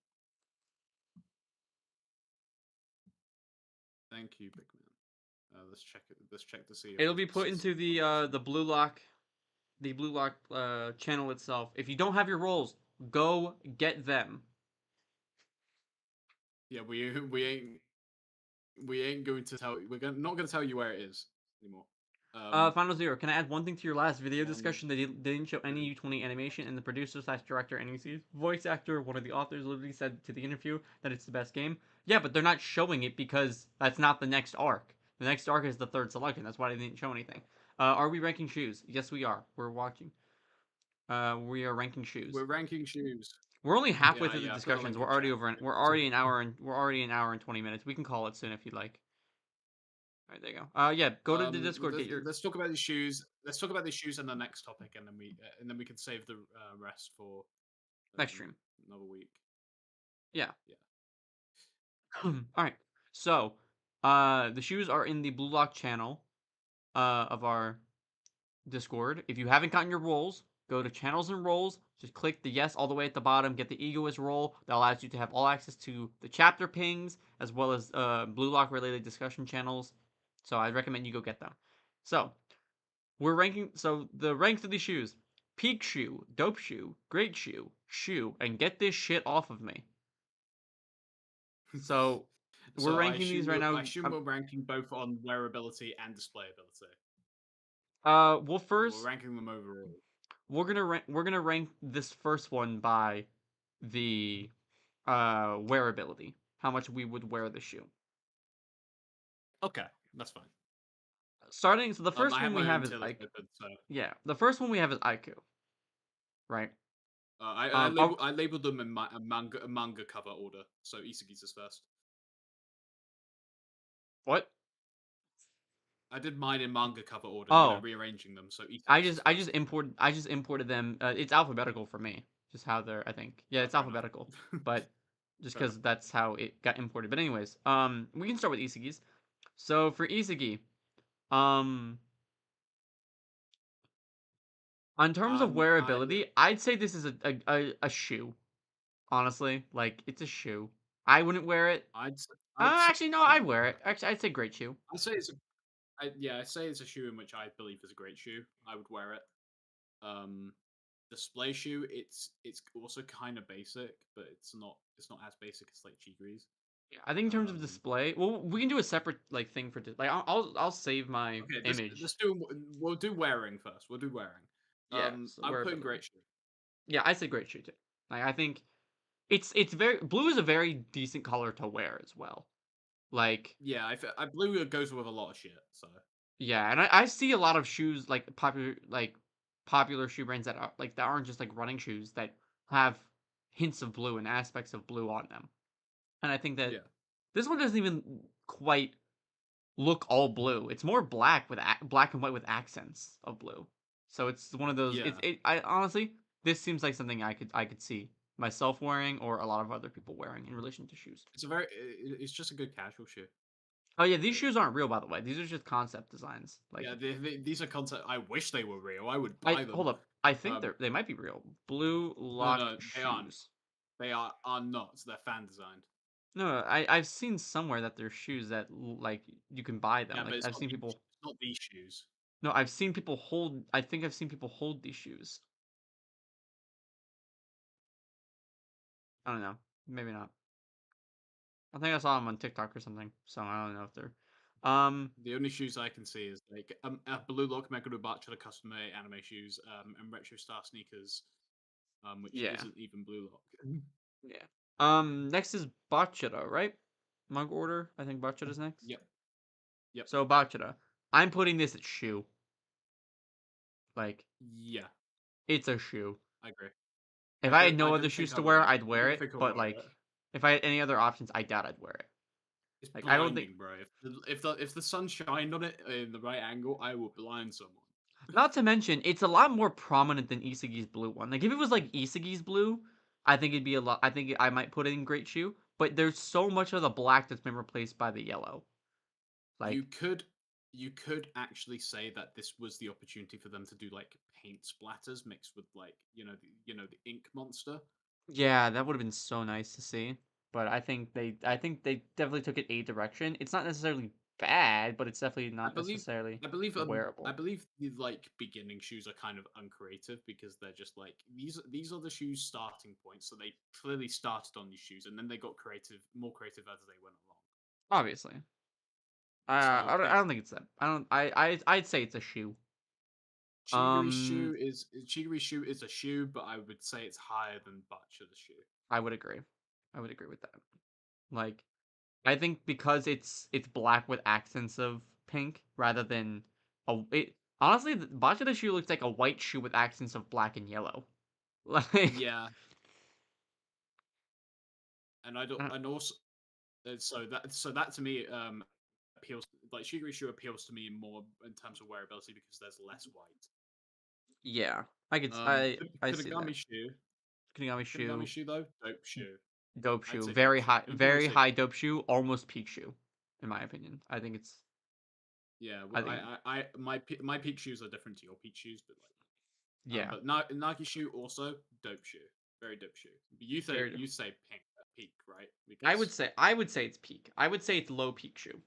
Thank you, big man. Let's check it. Let's check to see. If It'll be put into the BLUELOCK channel itself. If you don't have your roles, go get them. Yeah, we ain't going to tell. Not going to tell you where it is anymore. Final Zero, can I add one thing to your last video discussion? They didn't show any U20 animation, and the producer/director NEC's voice actor, one of the authors, literally said to the interview that it's the best game. Yeah, but they're not showing it because that's not the next arc. The next arc is the third selection. That's why they didn't show anything. Are we ranking shoes? Yes, we are. We're watching. We are ranking shoes. We're ranking shoes. We're only halfway through the put a discussions. link We're in already chat. over. We're already an hour and 20 minutes. We can call it soon if you'd like. All right, there you go. Yeah, go to the Discord. Get your. Let's talk about these shoes. Let's talk about these shoes in the next topic, and then we can save the rest for Next stream. Another week. Yeah. Yeah. All right. So, the shoes are in the BLUELOCK channel, of our Discord. If you haven't gotten your roles, go to channels and roles. Just click the yes all the way at the bottom. Get the Egoist role. That allows you to have all access to the chapter pings as well as BLUELOCK related discussion channels. So I recommend you go get them. So we're ranking. So the ranks of these shoes: peak shoe, dope shoe, great shoe, shoe, and get this shit off of me. So we're ranking these right now. I assume we're ranking both on wearability and displayability. Well, first we're ranking them overall. We're gonna rank this first one by the wearability. How much we would wear the shoe. Okay, that's fine. Starting, so the first one we have is Aiku. Yeah, the first one we have is Aiku. Right. I labeled them in a manga cover order, so Isagi's is first. What? I did mine in manga cover order, rearranging them. So I just imported them. It's alphabetical for me, just how they're. I think it's alphabetical, but just because that's how it got imported. But anyways, we can start with Isagi's. So for Isagi, on terms of wearability, I'd say this is a shoe. Honestly, like it's a shoe. I wouldn't wear it. Actually, no, I'd wear it. Actually, I'd say great shoe. I'd say it's a shoe in which I believe is a great shoe. I would wear it. Display shoe, it's also kind of basic, but it's not as basic as like Chigri's. Yeah, I think in terms of display, well, we can do a separate like thing for like I'll save my image. We'll do wearing first. We'll do wearing. Yeah, I'm putting great shoe. Yeah, I say great shoe too. Like I think it's very blue is a very decent color to wear as well. Like yeah, I blue goes with a lot of shit. So yeah, and I see a lot of shoes like popular shoe brands that aren't just like running shoes that have hints of blue and aspects of blue on them. And I think that this one doesn't even quite look all blue. It's more black with black and white with accents of blue. So it's one of those. Yeah. I honestly, this seems like something I could see myself wearing or a lot of other people wearing in relation to shoes. It's just a good casual shoe. Oh yeah, these shoes aren't real, by the way. These are just concept designs. Like these are concept. I wish they were real. I would buy them. Hold up, I think they might be real. BLUELOCK shoes. They are not. They're fan designed. No, I've seen somewhere that there's shoes that like you can buy them. Yeah, like I've seen people. It's not these shoes. No, I've seen people hold. I think I've seen people hold these shoes. I don't know. Maybe not. I think I saw them on TikTok or something. So I don't know if they're. The only shoes I can see is like a BLUELOCK Meguro Bachelor custom anime shoes, and Retro Star sneakers, which isn't even BLUELOCK. Yeah. Next is Bachata, right? Manga order. I think Bachata's next. Yep. So Bachata, I'm putting this at shoe. Like. Yeah. It's a shoe. I agree. If I had no other shoes to wear, I'd wear it. But like, if I had any other options, I doubt I'd wear it. It's like, blinding, I don't think, bro. If the sun shined on it in the right angle, I will blind someone. Not to mention, it's a lot more prominent than Isagi's blue one. Like if it was like Isagi's blue, I think it'd be a lot. I think I might put it in great shoe. but there's so much of the black that's been replaced by the yellow. Like, you could actually say that this was the opportunity for them to do like paint splatters mixed with like the ink monster. yeah, that would have been so nice to see. But I think they definitely took it a direction. It's not necessarily bad, but it's definitely I not believe necessarily I believe I wearable. believe the like beginning shoes are kind of uncreative because they're just like these are the shoes starting points, so they clearly started on these shoes and then they got more creative as they went along. Obviously, So I yeah, don't think it's that. I don't. I'd say it's a shoe. Um, Chigiri's shoe is a shoe, but I would say it's higher than Butcher's shoe. I would agree. I would agree with that. Like, I think because it's black with accents of pink rather than honestly, the Bachata shoe looks like a white shoe with accents of black and yellow. Like, Yeah, and I don't, uh, and also so that to me appeals like Shigiri shoe appeals to me more in terms of wearability because there's less white. yeah, I could I see that. Kunigami shoe, Kunigami Kunigami shoe, shoe though, dope shoe. dope I'd shoe, say dope shoe. I'm gonna very say high dope shoe, almost peak shoe, in my opinion. I think it's yeah. I think My peak shoes are different to your peak shoes, but yeah, but Nike shoe also dope shoe, very dope shoe. But very. you say pink peak right I because would say it's peak. I would say it's low peak shoe.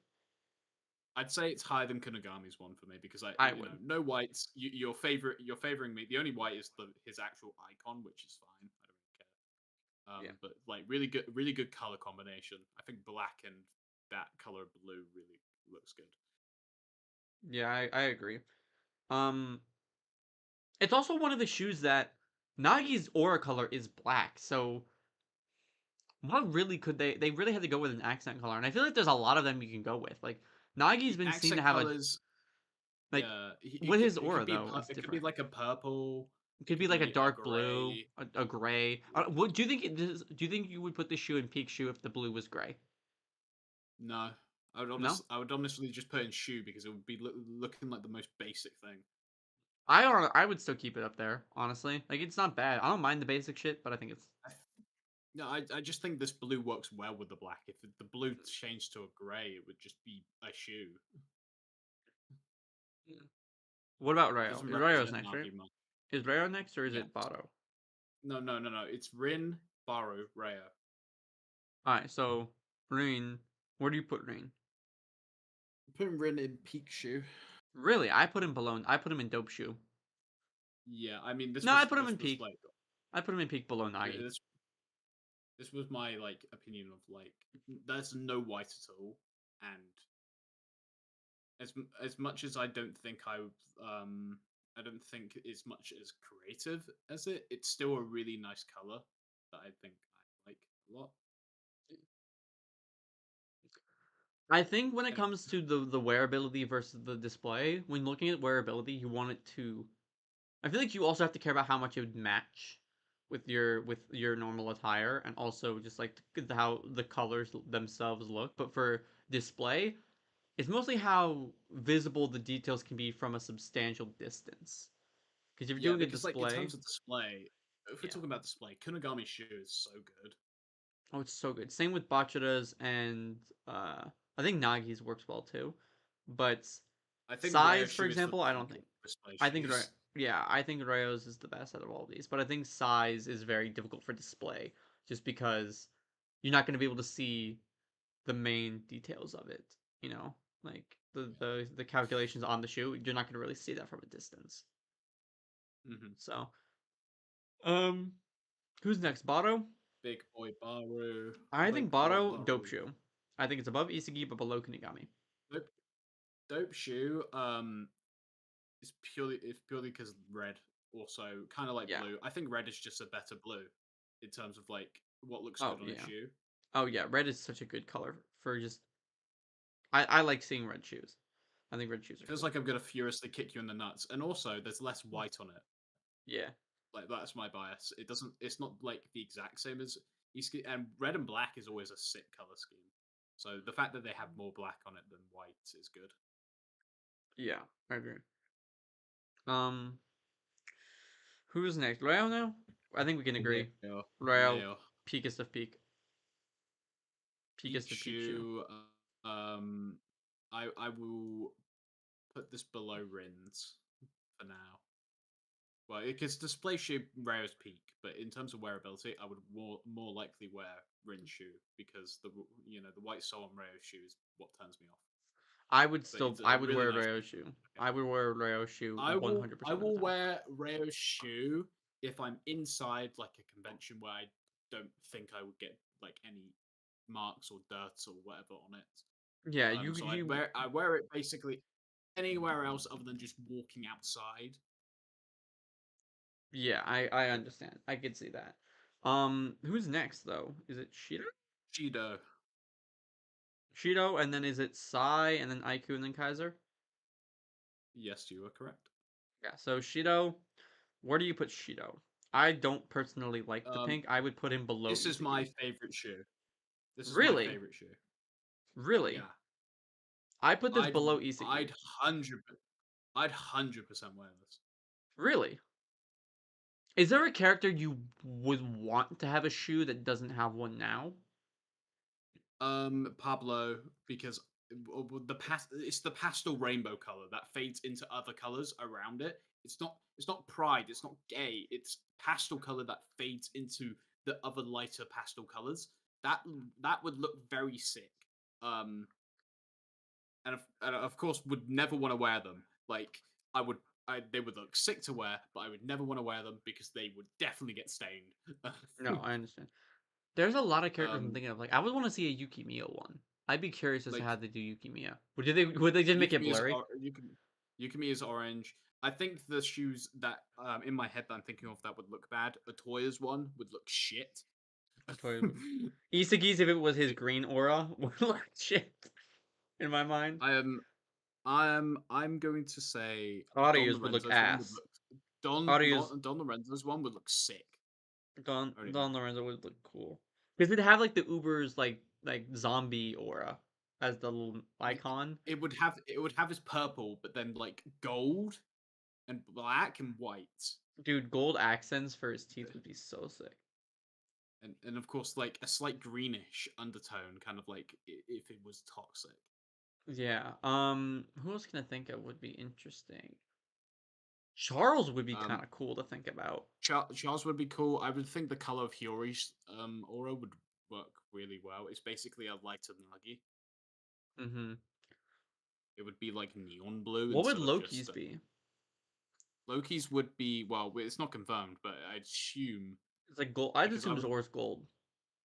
I'd say it's higher than Kunigami's one for me because I would. no whites. You're favoring me. The only white is his actual icon, which is fine. I don't really care. Yeah. But like really good color combination. I think black and that color blue really looks good. Yeah, I agree. Um, it's also one of the shoes that Nagi's aura color is black, so what really could they really had to go with an accent color, and I feel like there's a lot of them you can go with. Like Nagi's been seen to Accent have a colors, like yeah. with his It aura could be though, it's it could be different. like a purple. It It could be could like a be a dark blue, gray. a gray. What do you think? Do you think you would put this shoe in peak shoe if the blue was gray? No, No, I would honestly just put in shoe because it would be looking like the most basic thing. I would still keep it up there. Honestly, like it's not bad. I don't mind the basic shit, but I think it's No, I just think this blue works well with the black. If the blue changed to a grey, it would just be a shoe. what about It Rayo? doesn't Is Rayo's represent next, right? Nagi much. Is Rayo next or is Yeah. it Bato? No. It's Rin, Baru, Raya. Alright, so Rain, where do you put Rain? Putting Rin in peak shoe. Really, I put him below. I put him in dope shoe. Yeah, I mean No, I put him in this was peak. like I put him in peak below Nagi. this was my like opinion of like there's no white at all, and as much as I don't think it's much as creative as it's still a really nice color that I think I like a lot. I think when it And it, comes to the wearability versus the display, when looking at wearability, you want it to. I feel like you also have to care about how much it would match with your normal attire, and also just like how the colors themselves look. But for display, it's mostly how visible the details can be from a substantial distance. Because if you're yeah, doing a because like in display, terms of display, if we're yeah. talking about display, Kunigami shoe is so good. Oh, it's so good. Same with Bachira's and uh, I think Nagi's works well too. But I think Raya size, for shoe is the example, I don't peak of think. display I think shoes. yeah, I think Rayo's is the best out of all these. But I think size is very difficult for display, just because you're not going to be able to see the main details of it. You know, like the calculations on the shoe, you're not going to really see that from a distance. Hmm. So, um, who's next? Bato? Big boy Baru, I big think boy Bato dope Baru. shoe. I think it's above Isagi but below Kunigami. Dope, dope shoe. It's purely because red. Also, kind of like Yeah. blue. I think red is just a better blue in terms of like what looks Oh good on a yeah. shoe. Oh yeah. Red is such a good color for just. I like seeing red shoes. I think red shoes are Feels cool. like I'm gonna furiously kick you in the nuts. And also, there's less white on it. Yeah. Like that's my bias. It doesn't. It's not like the exact same as and red and black is always a sick color scheme. So the fact that they have more black on it than white is good. Yeah. I agree. Um. Who's next? Rayo now? I think we can agree. Leo. Rayo, Leo. peakest of peak. Pika's the Pichu. I will put this below Rin's for now. Well, because display shoe Rayo's peak, but in terms of wearability, I would more likely wear Rin's shoe because the white sole on Rayo's shoe is what turns me off. I would But it's I a would really wear nice Rayo's peak. shoe. Okay. I would wear Rayo's shoe 100% I of the will time. wear Rayo's shoe if I'm inside like a convention where I don't think I would get like any marks or dirt or whatever on it. Yeah, So I wear it basically anywhere else other than just walking outside. Yeah, I understand. I could see that. Who's next though? Is it Shido? Shido. Shido, and then is it Sai, and then Aiku, and then Kaiser? Yes, you are correct. Yeah. So Shido, where do you put Shido? I don't personally like the pink. I would put him below. This is Isagi. my favorite shoe. This is Really? my favorite shoe. Really? Yeah. I put this below Isagi. I'd 100% wear this. Really? Is there a character you would want to have a shoe that doesn't have one now? Pablo, because it's the pastel rainbow color that fades into other colors around it. It's not pride, it's not gay, it's pastel color that fades into the other lighter pastel colors. That would look very sick. And of course would never want to wear them. Like they would look sick to wear, but I would never want to wear them because they would definitely get stained. No, I understand. There's a lot of characters I'm thinking of. Like, I would want to see a Yukimiya one. I'd be curious as to how they do Yukimiya. Would they just make it blurry? Yukimi is orange. I think the shoes that in my head that I'm thinking of that would look bad. Atoya's one would look shit. Isagi's, if it was his green aura, would look shit. In my mind. I'm going to say Aria's would look ass. Don Lorenzo's one would look sick. Don Lorenzo would look cool. Because it'd have like the Uber's like zombie aura as the little icon. It would have his purple, but then like gold and black and white. Dude, gold accents for his teeth would be so sick. And of course like a slight greenish undertone, kind of like if it was toxic. Yeah. Who else can I think of would be interesting? Charles would be kind of cool to think about. Charles would be cool. I would think the color of Hiyori's aura would work really well. It's basically a lighter Nagi. Mm-hmm. It would be like neon blue. What would Loki's be? Loki's would be, well, it's not confirmed, but I'd assume it's like gold. I'd assume his aura's gold.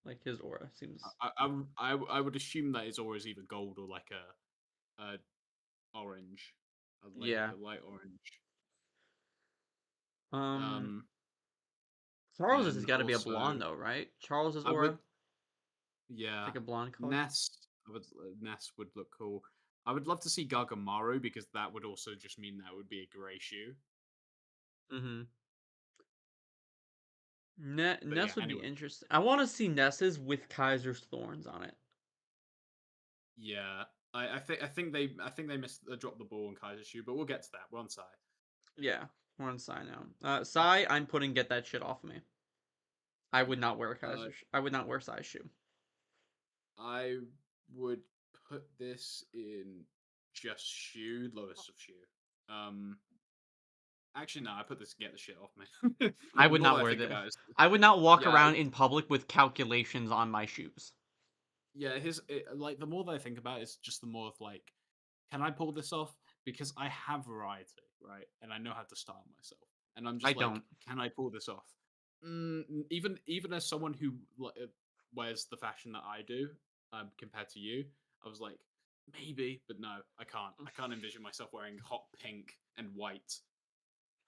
Like his aura seems. I would assume that his aura is either gold or like a orange. A light orange. Charles has got to be a blonde though, right? Charles's aura. Yeah. Like a blonde color. Ness would look cool. I would love to see Gargamaru because that would also just mean that would be a grey shoe. Mm-hmm. Ness would be interesting. I want to see Ness's with Kaiser's thorns on it. Yeah, I think they dropped the ball on Kaiser's shoe, but we'll get to that. We're on Sai. Yeah, we're on Sai now. Sai, I'm putting get that shit off me. I would not wear I would not wear Sai's shoe. I would put this in just shoe, lowest of shoe. Actually, no, I put this get the shit off me. I would not wear this. I would not walk around in public with calculations on my shoes. Yeah, like the more that I think about it, it's just the more of like, can I pull this off? Because I have variety, right? And I know how to style myself. And I'm just can I pull this off? Even as someone who wears the fashion that I do, compared to you, I was like, maybe, but no, I can't. I can't envision myself wearing hot pink and white.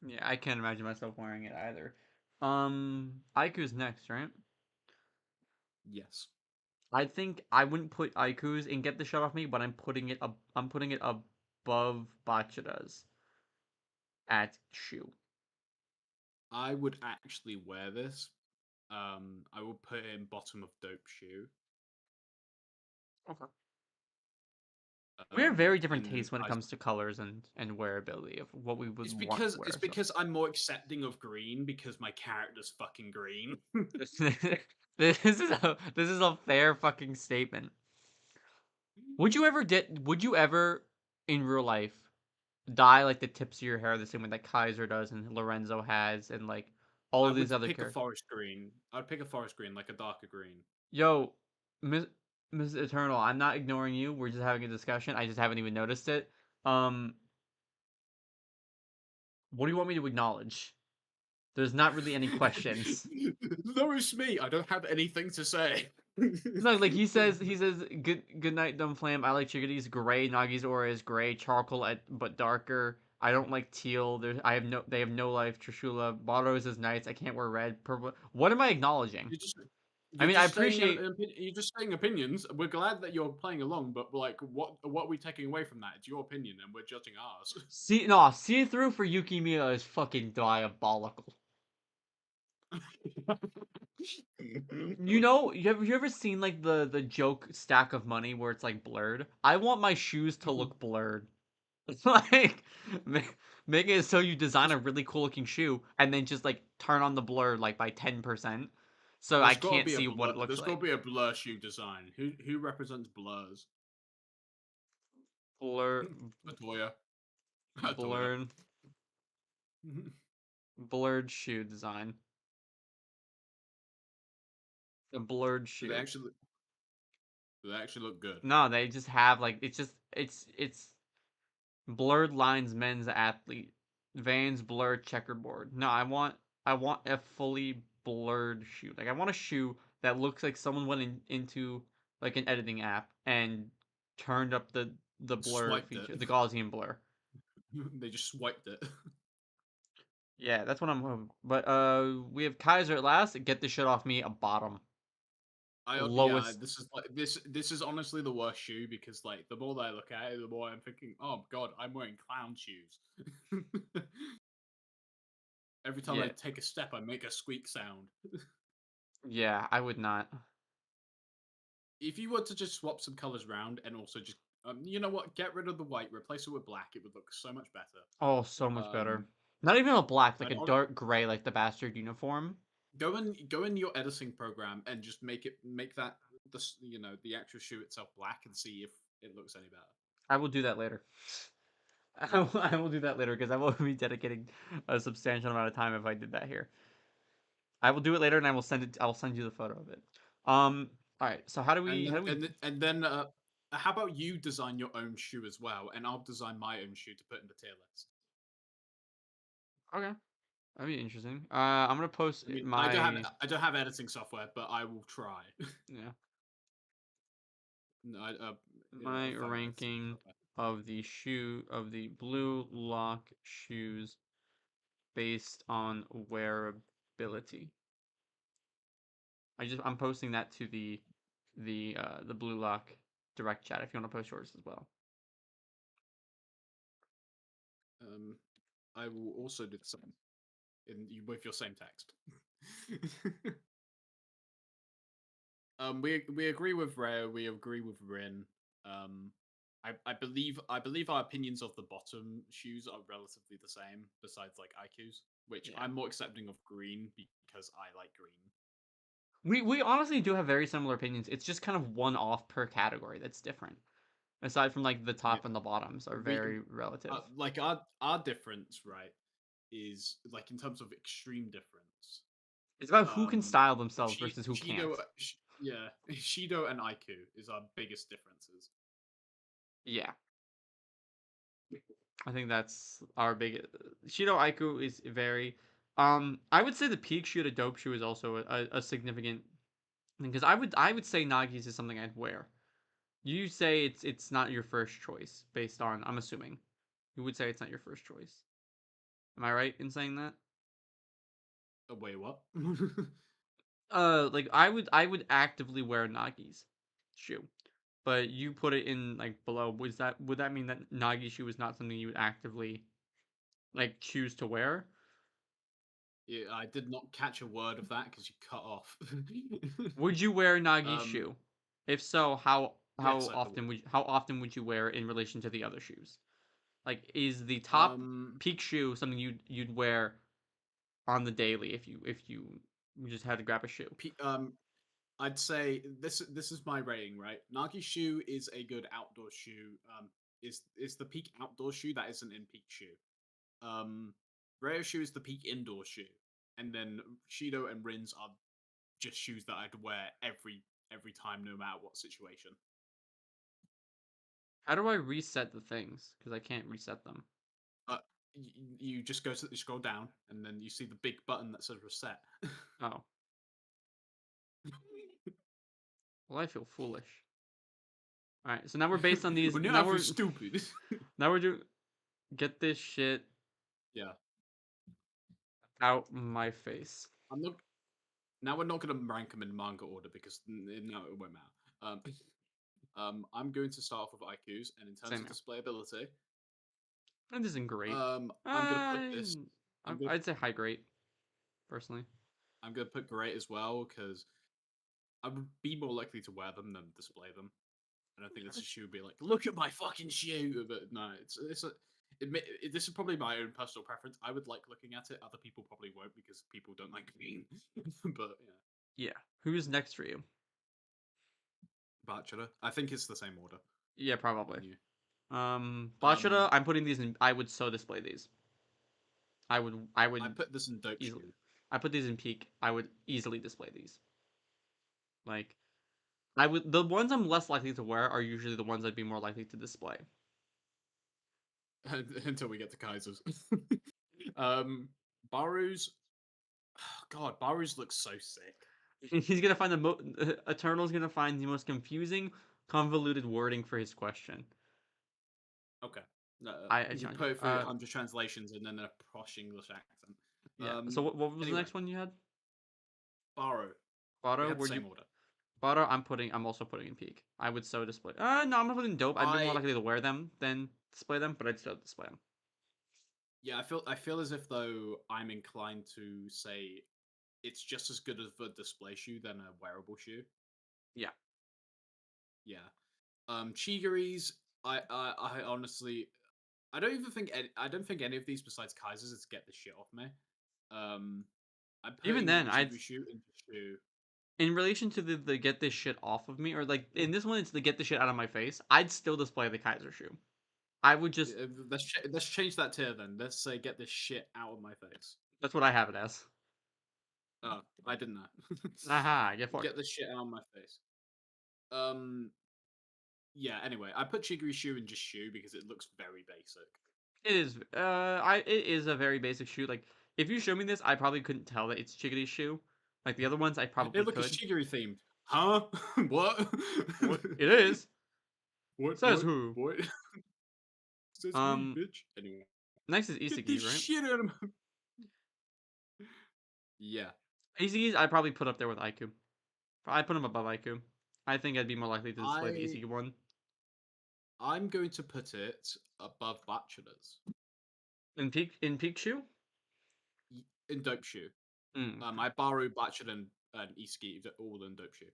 Yeah, I can't imagine myself wearing it either. Aiku's next, right? Yes. I think I wouldn't put Aiku's and get the shut off me, but I'm putting it above Bachira's at shoe. I would actually wear this. I will put it in bottom of dope shoe. Okay. We have very different tastes when it comes to colors and wearability of what we would want to wear. It's because I'm more accepting of green because my character's fucking green. This is a fair fucking statement. Would you ever in real life dye like the tips of your hair the same way that Kaiser does and Lorenzo has and like all I of these would other pick a characters? forest green. I'd pick a forest green, like a darker green. Yo, Miss Miss Eternal, I'm not ignoring you. We're just having a discussion. I just haven't even noticed it. Um, what do you want me to acknowledge? There's not really any questions. No, it's me. I don't have anything to say. No, like he says good night, dumb flam. I like chickadees gray. Nagi's aura is gray, charcoal but darker. I don't like teal. They have no life. Trishula, Boros is nice. I can't wear red, purple. What am I acknowledging? You're just I you're mean, I just saying appreciate. you're just saying opinions. We're glad that you're playing along, but like, what are we taking away from that? It's your opinion, and we're judging ours. See through for Yuki Miya is fucking diabolical. You know, you ever seen like the joke stack of money where it's like blurred? I want my shoes to look blurred. It's like making it so you design a really cool looking shoe and then just like turn on the blur like by 10%, so I There's got to can't be a see what blur. it looks There's got like. to be a blur shoe design. Who represents blurs? Blur, Atoya. Atoya. blurred, blurred shoe design. A blurred Do they shoe. actually do they actually look good? No, they just have like it's blurred lines men's athlete. Vans blurred checkerboard. No, I want a fully blurred shoe. Like I want a shoe that looks like someone went into like an editing app and turned up the blur Swiped it. feature, the Gaussian blur. They just swiped it. Yeah, that's what I'm hoping. But we have Kaiser at last. Get this shit off me, a bottom. Yeah, Lowest. this is like this is honestly the worst shoe because like the more that I look at it, the more I'm thinking, oh god, I'm wearing clown shoes. Every time I Yeah. take a step, I make a squeak sound. Yeah, I would not. If you were to just swap some colors around and also just you know what, get rid of the white, replace it with black, it would look so much better. Oh, so much better. Um, Not even a black, like I'd a dark gray like the bastard uniform. go in your editing program and just make that the actual shoe itself black and see if it looks any better. I will do that later. I will do that later because I will be dedicating a substantial amount of time if I did that here. I will do it later and I will send it. I will send you the photo of it. All right. So And then how about you design your own shoe as well, and I'll design my own shoe to put in the tier list. Okay. That'd be interesting. I'm gonna post I mean, my I don't have editing software, but I will try. yeah No, my if I had editing ranking software. of the blue lock shoes based on wearability. I'm posting that to the blue lock direct chat if you want to post yours as well. I will also do the same with your same text. We agree with Rare. We agree with Rin. I believe our opinions of the bottom shoes are relatively the same. Besides like IQs, which Yeah. I'm more accepting of green because I like green. We honestly do have very similar opinions. It's just kind of one off per category that's different. Aside from like the Yeah, top and the bottoms are we very relative. like our difference, right? Is like in terms of extreme difference. It's about who can style themselves versus who can't. Yeah, Shido and Aiku is our biggest differences. Yeah. I think that's our big Shido Aiku is very I would say the peak shoe to dope shoe is also a significant thing because I would say Nagi's is something I'd wear. You say it's not your first choice based on I'm assuming. You would say it's not your first choice. Am I right in saying that? Wait, what? Like I would actively wear Nagi's shoe. But you put it in like below. Would that mean that Nagi shoe is not something you would actively like choose to wear? Yeah, I did not catch a word of that because you cut off. Would you wear Nagi's um, shoe? If so, yes, I would. how often would you wear it in relation to the other shoes? Like is the top Um, peak shoe something you'd wear on the daily if you just had to grab a shoe? I'd say this is my rating, right? Nagi shoe is a good outdoor shoe. Is the peak outdoor shoe that isn't in peak shoe. Reo shoe is the peak indoor shoe, and then Shido and Rins are just shoes that I'd wear every time, no matter what situation. How do I reset the things? Because I can't reset them. You just you scroll down, and then you see the big button that says reset. Oh. Well, I feel foolish. All right, so now we're based on these. Well, now I feel we're stupid. now we're doing get this shit Yeah, out my face. I'm not. Now we're not going to rank them in manga order because now it won't matter. I'm going to start off with IQs, and in terms Same of here. display ability, That isn't great. I'm going to put this. I'd say high grade, personally. I'm going to put great as well because I would be more likely to wear them than display them. I don't think this shoe would be like, look at my fucking shoe. But no, this is probably my own personal preference. I would like looking at it. Other people probably won't because people don't like green. But yeah. Yeah. Who's next for you? Bachelor. I think it's the same order. Yeah, probably. Yeah. Bachata, I'm putting these in. I would so display these. I would. I put this in dope easily. shoe. I put these in peak. I would easily display these. Like, I would. The ones I'm less likely to wear are usually the ones I'd be more likely to display. Until we get to Kaisers. Baru's. God, Baru's looks so sick. He's gonna find Eternal's gonna find the most confusing, convoluted wording for his question. Okay. You put it through 100 translations and then a posh English accent. Yeah. So what was the next one you had? Baru. Baro, We had the same order. Baro, I'm also putting in peak. I would so display. No, I'm not putting dope. I'd be more likely to wear them than display them, but I'd still display them. Yeah, I feel as if though I'm inclined to say it's just as good of a display shoe than a wearable shoe. Yeah. Yeah. Chigiri's, I honestly, I don't think any of these besides Kaiser's is get the shit off me. I'm Even then, Chigiri shoe into shoe. In relation to the get this shit off of me, or like in this one, it's the get the shit out of my face. I'd still display the Kaiser shoe. I would just let's change that tier then. Let's say get this shit out of my face. That's what I have it as. Oh, I didn't know. Aha, get the shit out of my face. Yeah. Anyway, I put Chigiri shoe in just shoe because it looks very basic. It is. It is a very basic shoe. Like, if you show me this, I probably couldn't tell that it's Chigiri's shoe. Like the other ones, I probably look, could. It's Chigiri themed. Huh? What? It is. What? Says who? What? Says me, bitch. Anyway. Next is Isagi, right? Shit out of my... Yeah. Isagi's I probably put up there with Aiku. I put him above Aiku. I think I'd be more likely to display the Isagi one. I'm going to put it above Bachelor's. In peak shoe? In dope shoe. Mm. I Baru, Bachelor, and Isagi all in dope shoe.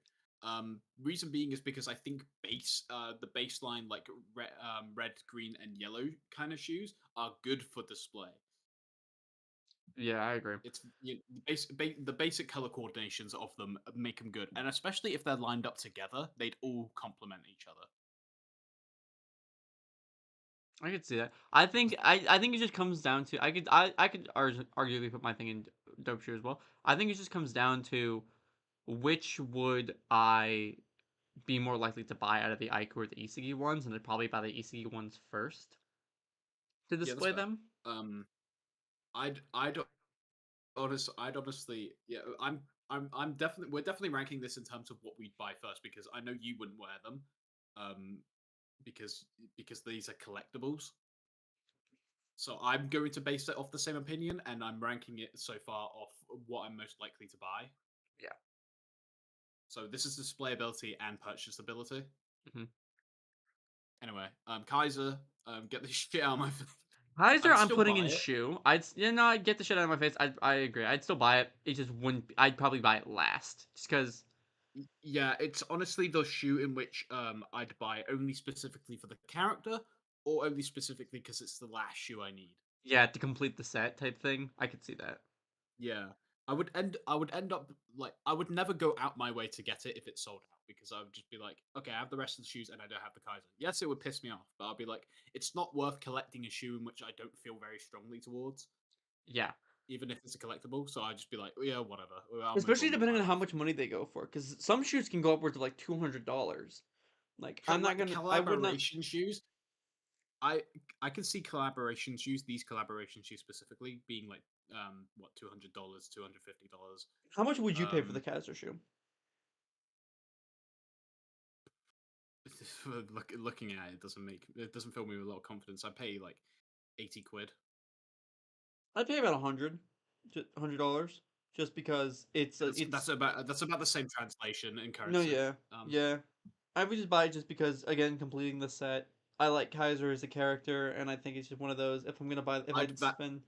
Reason being is because I think the baseline like red, green, and yellow kind of shoes are good for display. Yeah, I agree. It's the basic color coordinations of them make them good, and especially if they're lined up together, they'd all complement each other. I could see that. I think it just comes down to I could arguably put my thing in dope shoe as well. I think it just comes down to which would I be more likely to buy out of the Aiku or the Isagi ones, and I'd probably buy the Isagi ones first to display them. I'd honestly, yeah, I'm definitely, we're definitely ranking this in terms of what we'd buy first because I know you wouldn't wear them, because these are collectibles. So I'm going to base it off the same opinion, and I'm ranking it so far off what I'm most likely to buy. Yeah. So this is displayability and purchasability. Mm-hmm. Anyway, Kaiser, get the shit out of my face. Kaiser, I'm putting in shoe. I'd get the shit out of my face. I agree. I'd still buy it. It just wouldn't. I'd probably buy it last, just because. Yeah, it's honestly the shoe in which I'd buy only specifically for the character, or only specifically because it's the last shoe I need. Yeah, to complete the set type thing. I could see that. Yeah, I would end up like I would never go out my way to get it if it's sold out because I would just be like, okay, I have the rest of the shoes and I don't have the Kaiser. Yes, it would piss me off, but I'll be like, it's not worth collecting a shoe in which I don't feel very strongly towards, Yeah. even if it's a collectible. So I'd just be like, oh, yeah, whatever. I'll move Especially on with depending my on how life. much money they go for, because some shoes can go upwards of like $200. Like I'm not Like gonna. I would not. collaboration shoes, I I can see collaboration shoes, these collaboration shoes specifically, being like what $200, $250. How much would you pay for the Um, Kaiser shoe? looking at it doesn't fill me with a lot of confidence. I pay like 80 quid. I'd pay about $100, just because it's That's about the same translation in no, currency. yeah, yeah. I would just buy it just because, again, completing the set. I like Kaiser as a character, and I think it's just one of those. If I'm gonna buy, if I'd I'd va- spend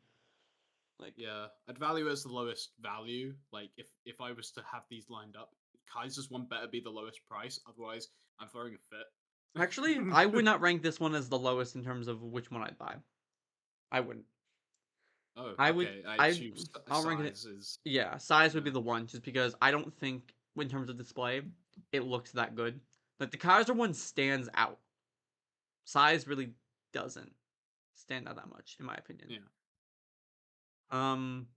like, yeah, I'd value it as the lowest value. Like if I was to have these lined up, Kaiser's one better be the lowest price. Otherwise, I'm throwing a actually, fit. I would not rank this one as the lowest in terms of which one I'd buy. I wouldn't. Oh, I would. okay. I I. choose I'll rank it. size is Yeah, size would be yeah. the one, just because I don't think, in terms of display, it looks that good. Like the Kaiser one stands out. Size really doesn't stand out that much, in my opinion. Yeah.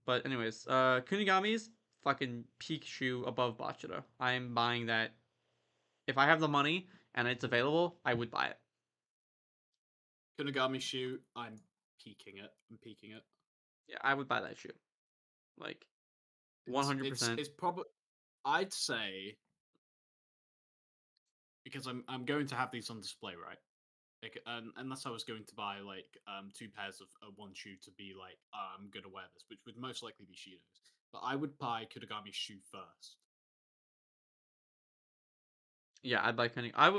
But anyways, Kunigami's fucking peak shoe above Bachata. I'm buying that. If I have the money and it's available, I would buy it. Kunigami shoe, I'm peaking it. I'm peaking it. Yeah, I would buy that shoe. Like, 100%. It's probably I'd say because I'm going to have these on display, right? Like, unless I was going to buy like two pairs of one shoe to be like, I'm gonna wear this, which would most likely be Shido's. But I would buy Kunigami's shoe first. Yeah, I'd buy Kunig. I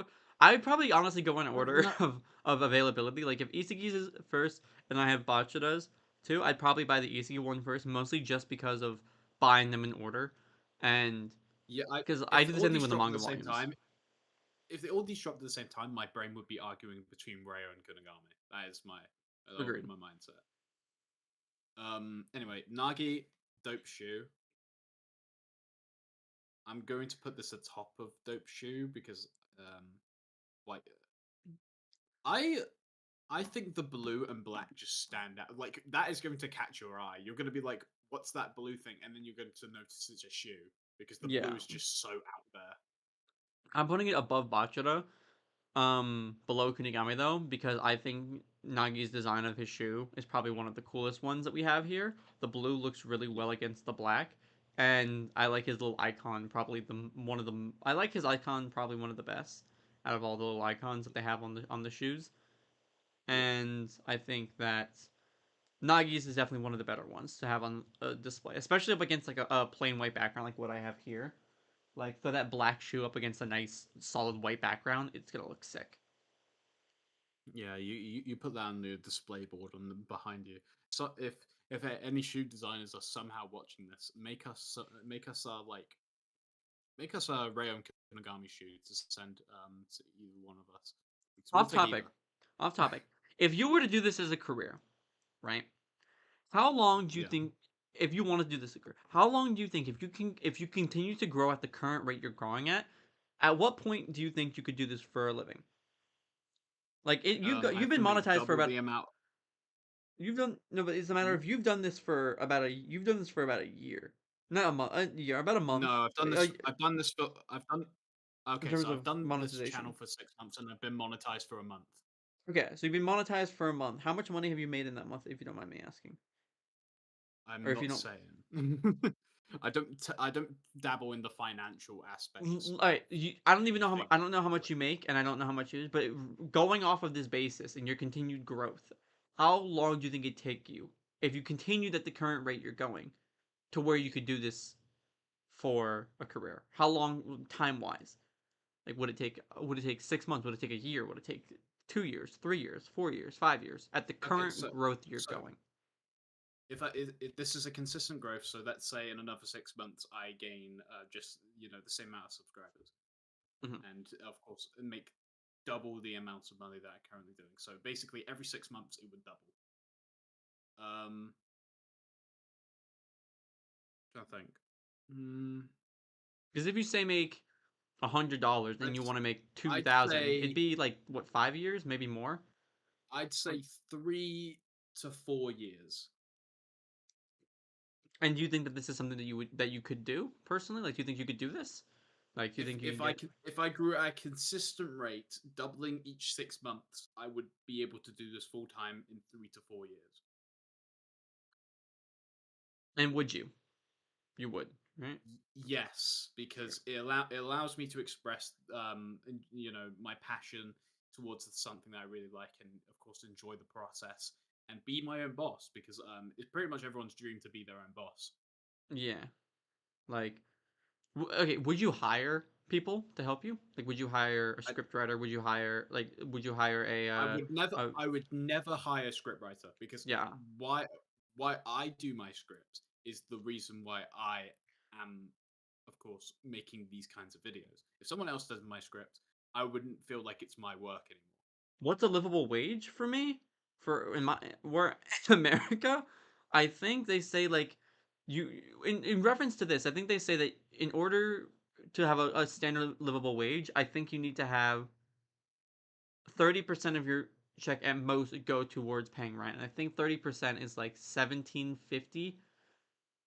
would probably honestly go in order No, of availability. Like if Isagi's is first and I have Bachata's too, I'd probably buy the Isagi one first, mostly just because of buying them in order, and yeah, because I if do the all same thing these with the dropped at manga the same volumes. time, if they all these dropped at the same time, my brain would be arguing between Rayo and Kunigami. That would be Agreed. my mindset. Anyway, Nagi, dope shoe. I'm going to put this atop of dope shoe because, like, I I think the blue and black just stand out. Like that is going to catch your eye. You're going to be like, "What's that blue thing?" And then you're going to notice it's a shoe because the blue Yeah, is just so out there. I'm putting it above Bachata, below Kunigami though, because I think Nagi's design of his shoe is probably one of the coolest ones that we have here. The blue looks really Yeah, well against the black, and I like his little icon. Probably one of the I like his icon probably one of the best out of all the little icons that they have on the shoes. yeah, And I think that Nagi's is definitely one of the better ones to have on a display, especially up against like a plain white background like what I have here. Like throw that black shoe up against a nice solid white background, it's gonna look sick. yeah. You put that on the display board on the behind you. So if any shoe designers are somehow watching this, make us a Rayon Kunigami shoe to send to either one of us. So we'll Off take topic. either. Off topic. If you were to do this as a career, right? How long do you Yeah. think, if you want to do this as a career, how long do you think, if you continue to grow at the current rate you're growing at what point do you think you could do this for a living? Like I you've have been to make monetized for double about, the amount. you've done no, but it's a matter Hmm? of you've done this for about a you've done this for about a year, not a month, a year, about a month, No, uh, I've done this for. I've done. in Okay, terms so I've of done this channel monetization. for 6 months and I've been monetized for a month. Okay, so you've been monetized for a month. How much money have you made in that month, if you don't mind me asking, or I'm if you not don't? saying. I don't dabble in the financial aspects All right, I don't even of know things. I don't know how much you make, and I don't know how much you use. But going off of this basis and your continued growth, how long do you think it'd take you if you continued at the current rate you're going to where you could do this for a career? How long, time wise? Like, would it take? Would it take 6 months? Would it take a year? Would it take 2 years, 3 years, 4 years, 5 years? At the Okay, current growth you're going. if this is a consistent growth, so let's say in another 6 months I gain just the same amount of subscribers, Mhm. and of course make double the amount of money that I'm currently doing. So basically, every 6 months it would double. Um, I think. Mm, Because if you say make $100 and I'd, you want to make I'd 2,000, it'd say be like what, 5 years, maybe more. I'd say 3 to 4 years. And do you think that this is something that you could do personally? Like, do you think you could do this? Like, do you think you If can I get? can, if I grew at a consistent rate, doubling each 6 months, I would be able to do this full time in 3 to 4 years. And would you? You would, right? Yes, because it allows me to express my passion towards something that I really like, and of course enjoy the process and be my own boss, because it's pretty much everyone's dream to be their own boss. Yeah. Like, okay, would you hire people to help you? Like, would you hire a I, scriptwriter? Would you hire a I would never hire a scriptwriter, because yeah. why why I do my scripts is the reason why I am, of course, making these kinds of videos. If someone else does my script, I wouldn't feel like it's my work anymore. What's a livable wage for me? For in my where in America, I think they say like you in reference to this, I think they say that in order to have a standard livable wage, I think you need to have 30% of your check at most go towards paying rent. And I think 30% is like 1750.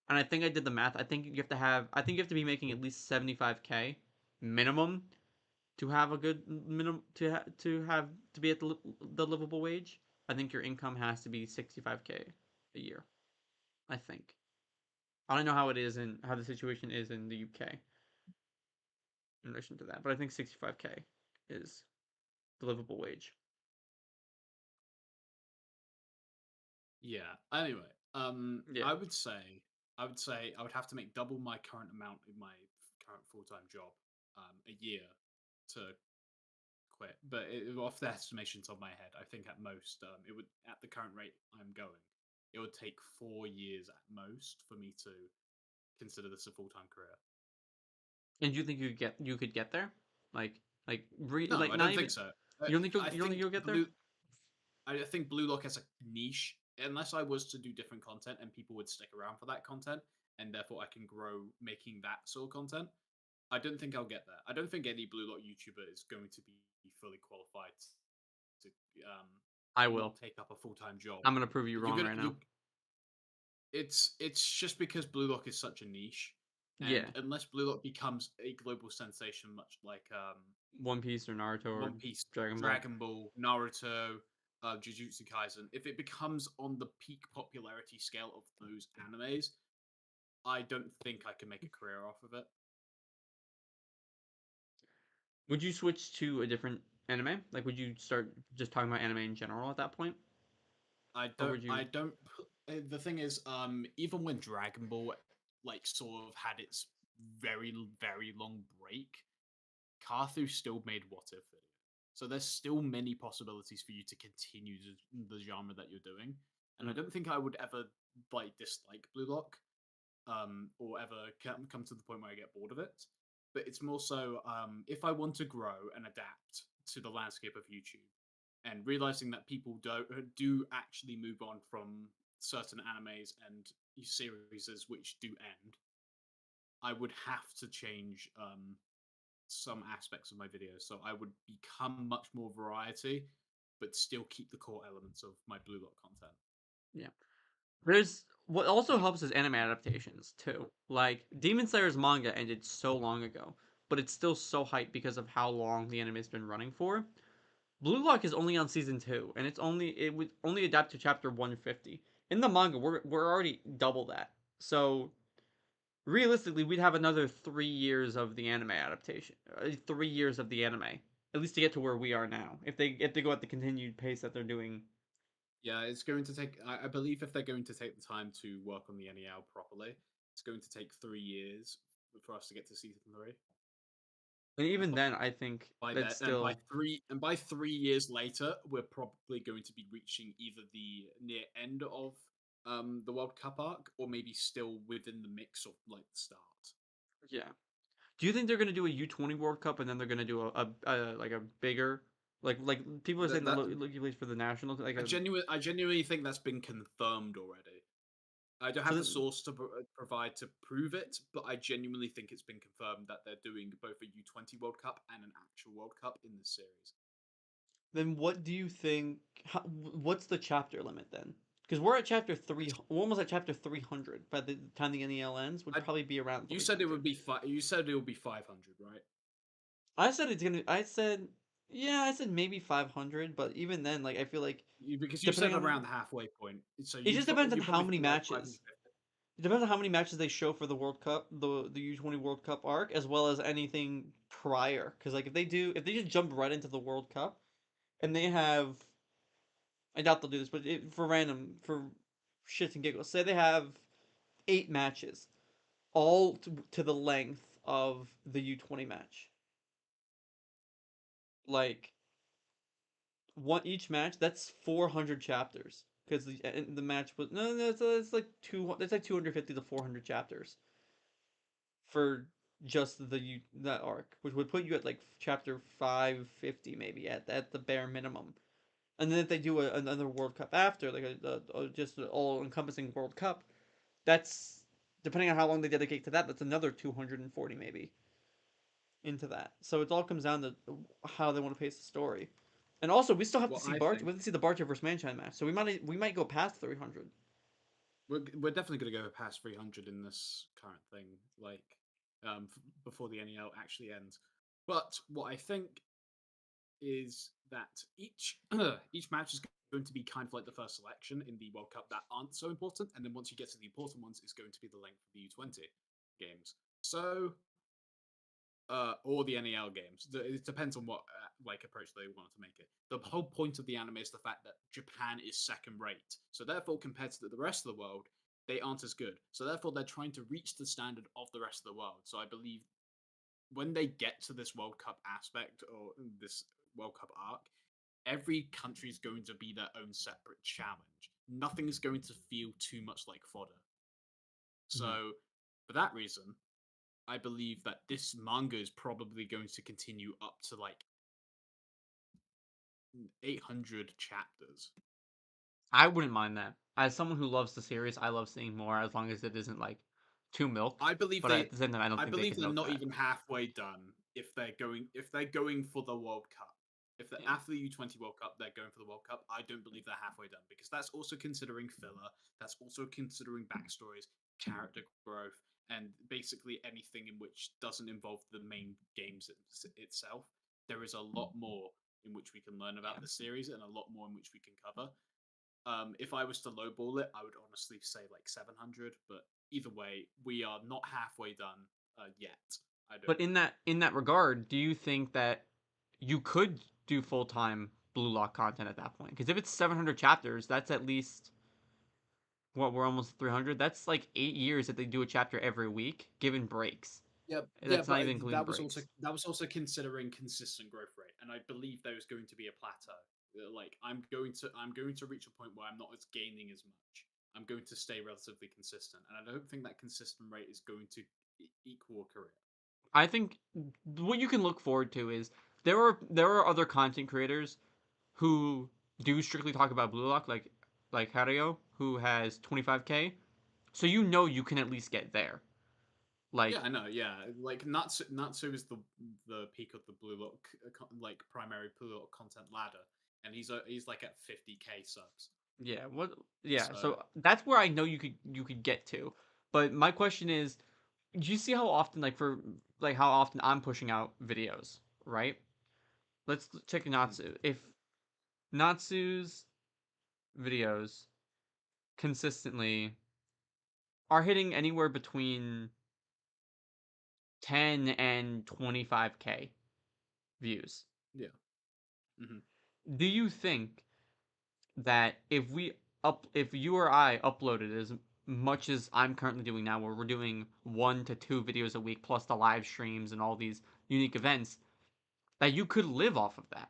And I think I did the math. I think you have to be making at least 75K minimum to have a good minimum to be at the livable wage. I think your income has to be 65K a year. I think. I don't know how it is in how the situation is in the UK in relation to that, but I think 65K is the livable wage. Yeah. Anyway, Yeah. I would say I would have to make double my current amount in my current full time job, a year to quit. But off the estimations of my head, I think at most, it would, at the current rate I'm going, it would take 4 years at most for me to consider this a full time career. And do you think you could get there? Like No, like I not don't even think so. you don't think you'll get there? I think BLUELOCK has a niche. Unless I was to do different content and people would stick around for that content, and therefore I can grow making that sort of content, I don't think I'll get there. I don't think any BLUELOCK YouTuber is going to be fully qualified to I not will. take up a full time job. I'm gonna prove you You're wrong gonna right you. now. It's just because BLUELOCK is such a niche, Yeah. and unless BLUELOCK becomes a global sensation, much like One Piece or Naruto or One Piece, Dragon Ball. Dragon Ball, Naruto, Jujutsu Kaisen, if it becomes on the peak popularity scale of those animes, I don't think I can make a career off of it. Would you switch to a different anime? Like, would you start just talking about anime in general at that point, or would you? I don't. The thing is, even when Dragon Ball like sort of had its very long break, Carthu still made What If video. So there's still many possibilities for you to continue the genre that you're doing. And I don't think I would ever like dislike BLUELOCK, or ever come to the point where I get bored of it. But it's more so, if I want to grow and adapt to the landscape of YouTube, and realizing that people do actually move on from certain animes and series which do end, I would have to change some aspects of my videos. So I would become much more variety, but still keep the core elements of my BLUELOCK content. Yeah. There's what also helps is anime adaptations too. Like Demon Slayer's manga ended so long ago, but it's still so hyped because of how long the anime's been running for. Blue Lock is only on season 2, and it would only adapt to chapter 150. In the manga, we're already double that. So realistically, we'd have another 3 years of the anime adaptation. 3 years of the anime, at least to get to where we are now. If they go at the continued pace that they're doing. Yeah, it's going to take. I believe if they're going to take the time to work on the NEL properly, it's going to take 3 years for us to get to season 3. And And even then, I think by that's that, and still. by 3 years later, we're probably going to be reaching either the near end of the World Cup arc, or maybe still within the mix of like the start. Yeah. Do you think they're gonna do a U20 World Cup and then they're gonna do a like a bigger like people are saying that That look for the national like a I genuinely think that's been confirmed already. I don't So have the then, source to provide to prove it, but I genuinely think it's been confirmed that they're doing both a U20 World Cup and an actual World Cup in this series. then what do you think? What's the chapter limit then? Because we're at chapter three. We're almost at chapter 300 by the time the NEL ends. Would I, probably be around you said it 300. would be You said it would be 500, right? I said it's gonna. I said, yeah, I said maybe 500, but even then, like I feel like Because you depending said on around the halfway point, so it just depends on you how probably many feel like matches. 550. It depends on how many matches they show for the World Cup, the U20 World Cup arc, as well as anything prior. Because like if they just jump right into the World Cup, and they have, I doubt they'll do this, but for shits and giggles, say they have 8 matches, all to the length of the U20 match. Like one each match, that's 400 chapters. Because the match was no, it's like it's like 250 to 400 chapters for just that arc, which would put you at like chapter 550 maybe at the bare minimum. And then if they do another World Cup after, like just an all encompassing World Cup, that's depending on how long they dedicate to that, that's another 240 maybe into that. So it all comes down to how they want to pace the story. And also, we still have to What see I Barch. We think have to see the Barcher versus Manshine match. So we might go past 300. we're definitely going to go past 300 in this current thing, like before the NEL actually ends. But what I think is that each match is going to be kind of like the first selection in the World Cup that aren't so important, and then once you get to the important ones, it's going to be the length of the U20 games. So, or the NEL games. It depends on what like approach they want to make it. The whole point of the anime is the fact that Japan is second rate, so therefore compared to the rest of the world, they aren't as good. So therefore, they're trying to reach the standard of the rest of the world. So I believe when they get to this World Cup aspect or this World Cup arc, every country is going to be their own separate challenge. Nothing's going to feel too much like fodder. Mhm. So, for that reason, I believe that this manga is probably going to continue up to like 800 chapters. I wouldn't mind that. As someone who loves the series, I love seeing more as long as it isn't like too milked. I believe But at the same time, I don't I think they believe can they're milk not that. even halfway done if they're going for the World Cup. If they're Yeah. after the U20 World Cup, they're going for the World Cup. I don't believe they're halfway done because that's also considering filler. That's also considering backstories, character growth, and basically anything in which doesn't involve the main games itself. There is a lot more in which we can learn about Yeah. the series and a lot more in which we can cover. If I was to lowball it, I would honestly say like 700. But either way, we are not halfway done yet. I don't But believe. in that regard, do you think that you could do full time Blue Lock content at that point? Because if it's 700 chapters, that's at least what we're almost 300. That's like 8 years that they do a chapter every week, given breaks. Yeah, yeah, That's not but even including breaks. that was also considering consistent growth rate, and I believe there is going to be a plateau. Like I'm going to reach a point where I'm not as gaining as much. I'm going to stay relatively consistent, and I don't think that consistent rate is going to equal a career. I think what you can look forward to is there are other content creators who do strictly talk about Blue Lock, like Hario, who has 25K. So you know you can at least get there. Yeah, Like I know. Yeah, like Natsu is the peak of the Blue Lock like primary Blue Lock content ladder, and he's like at 50K subs. yeah, what yeah, So so that's where I know you could get to. But my question is, do you see how often like how often I'm pushing out videos, right? Let's check Natsu. If Natsu's videos consistently are hitting anywhere between 10 and 25K views. yeah. Hmm. Do you think that if you or I uploaded as much as I'm currently doing now, where we're doing 1 to 2 videos a week plus the live streams and all these unique events, that you could live off of that,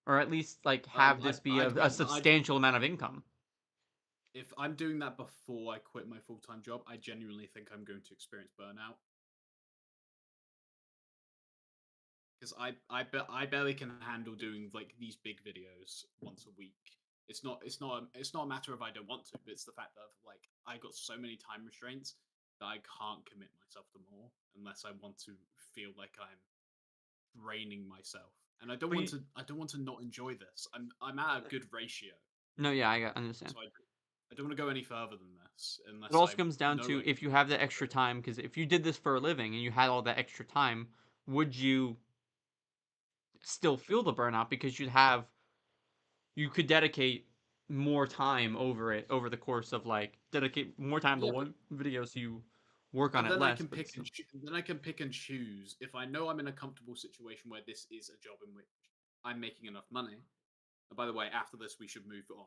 or at least like have this be a I'd substantial amount of income? if I'm doing that before I quit my full time job, I genuinely think I'm going to experience burnout because I barely can handle doing like these big videos once a week It's not a matter of I don't want to, but it's the fact that like I got so many time restraints that I can't commit myself to more unless I want to feel like I'm draining myself. And I don't Well, want to. I don't want to not enjoy this. I'm at a good ratio, No, yeah, I understand. so I don't want to go any further than this It unless I also comes down know to I if you can have the enjoy extra it. time, because if you did this for a living and you had all that extra time, would you still feel the burnout because you could dedicate more time over the course of like dedicate more time to Yeah, one video so you work on but it then I less, can but it's still pick and choose if I know I'm in a comfortable situation where this is a job in which I'm making enough money. And by the way, after this we should move on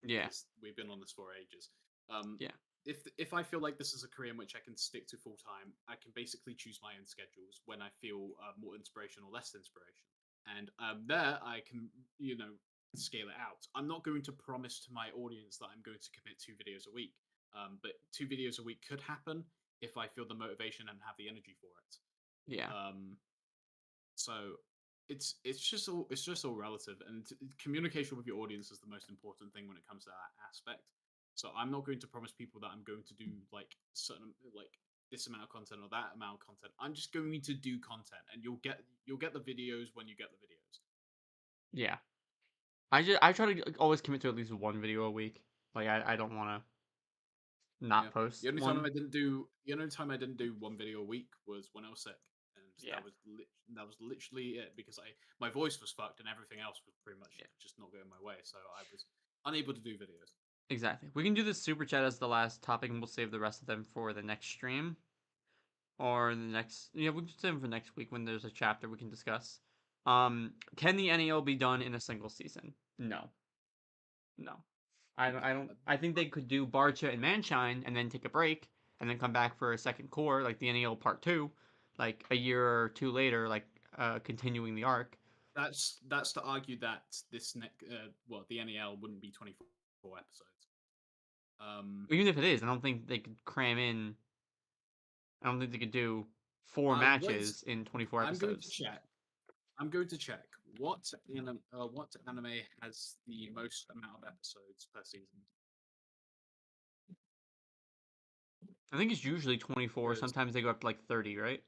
yeah, because we've been on this for ages. Um, yeah, if I feel like this is a career in which I can stick to full time, I can basically choose my own schedules when I feel more inspiration or less inspiration, and there I can scale it out. I'm not going to promise to my audience that I'm going to commit 2 videos a week, but 2 videos a week could happen if I feel the motivation and have the energy for it. yeah, So it's just all relative, and communication with your audience is the most important thing when it comes to that aspect. So I'm not going to promise people that I'm going to do like certain like this amount of content or that amount of content. I'm just going to do content, and you'll get the videos when you get the videos. yeah. I try to always commit to at least one video a week. Like I don't want to Yeah. not post one. The only time I didn't do 1 video a week was when I was sick, and Yeah, that was literally it because I my voice was fucked and everything else was pretty much yeah, just not going my way, so I was unable to do videos. exactly. We can do this super chat as the last topic, and we'll save the rest of them for the next stream. Or the next, yeah, we can save them for next week when there's a chapter we can discuss. Can the NEL be done in a single season? No, no. I don't. I think they could do Barcha and Manshine and then take a break and then come back for a second core, like the NEL Part Two, like a year or two later, like continuing the arc. That's to argue that this the NEL wouldn't be 24 episodes. Even if it is, I don't think they could cram in. I don't think they could do four What is matches in 24 I'm going to episodes. check. I'm going to check what anime has the most amount of episodes per season. I think it's usually 24. Because Sometimes they go up to like 30, right?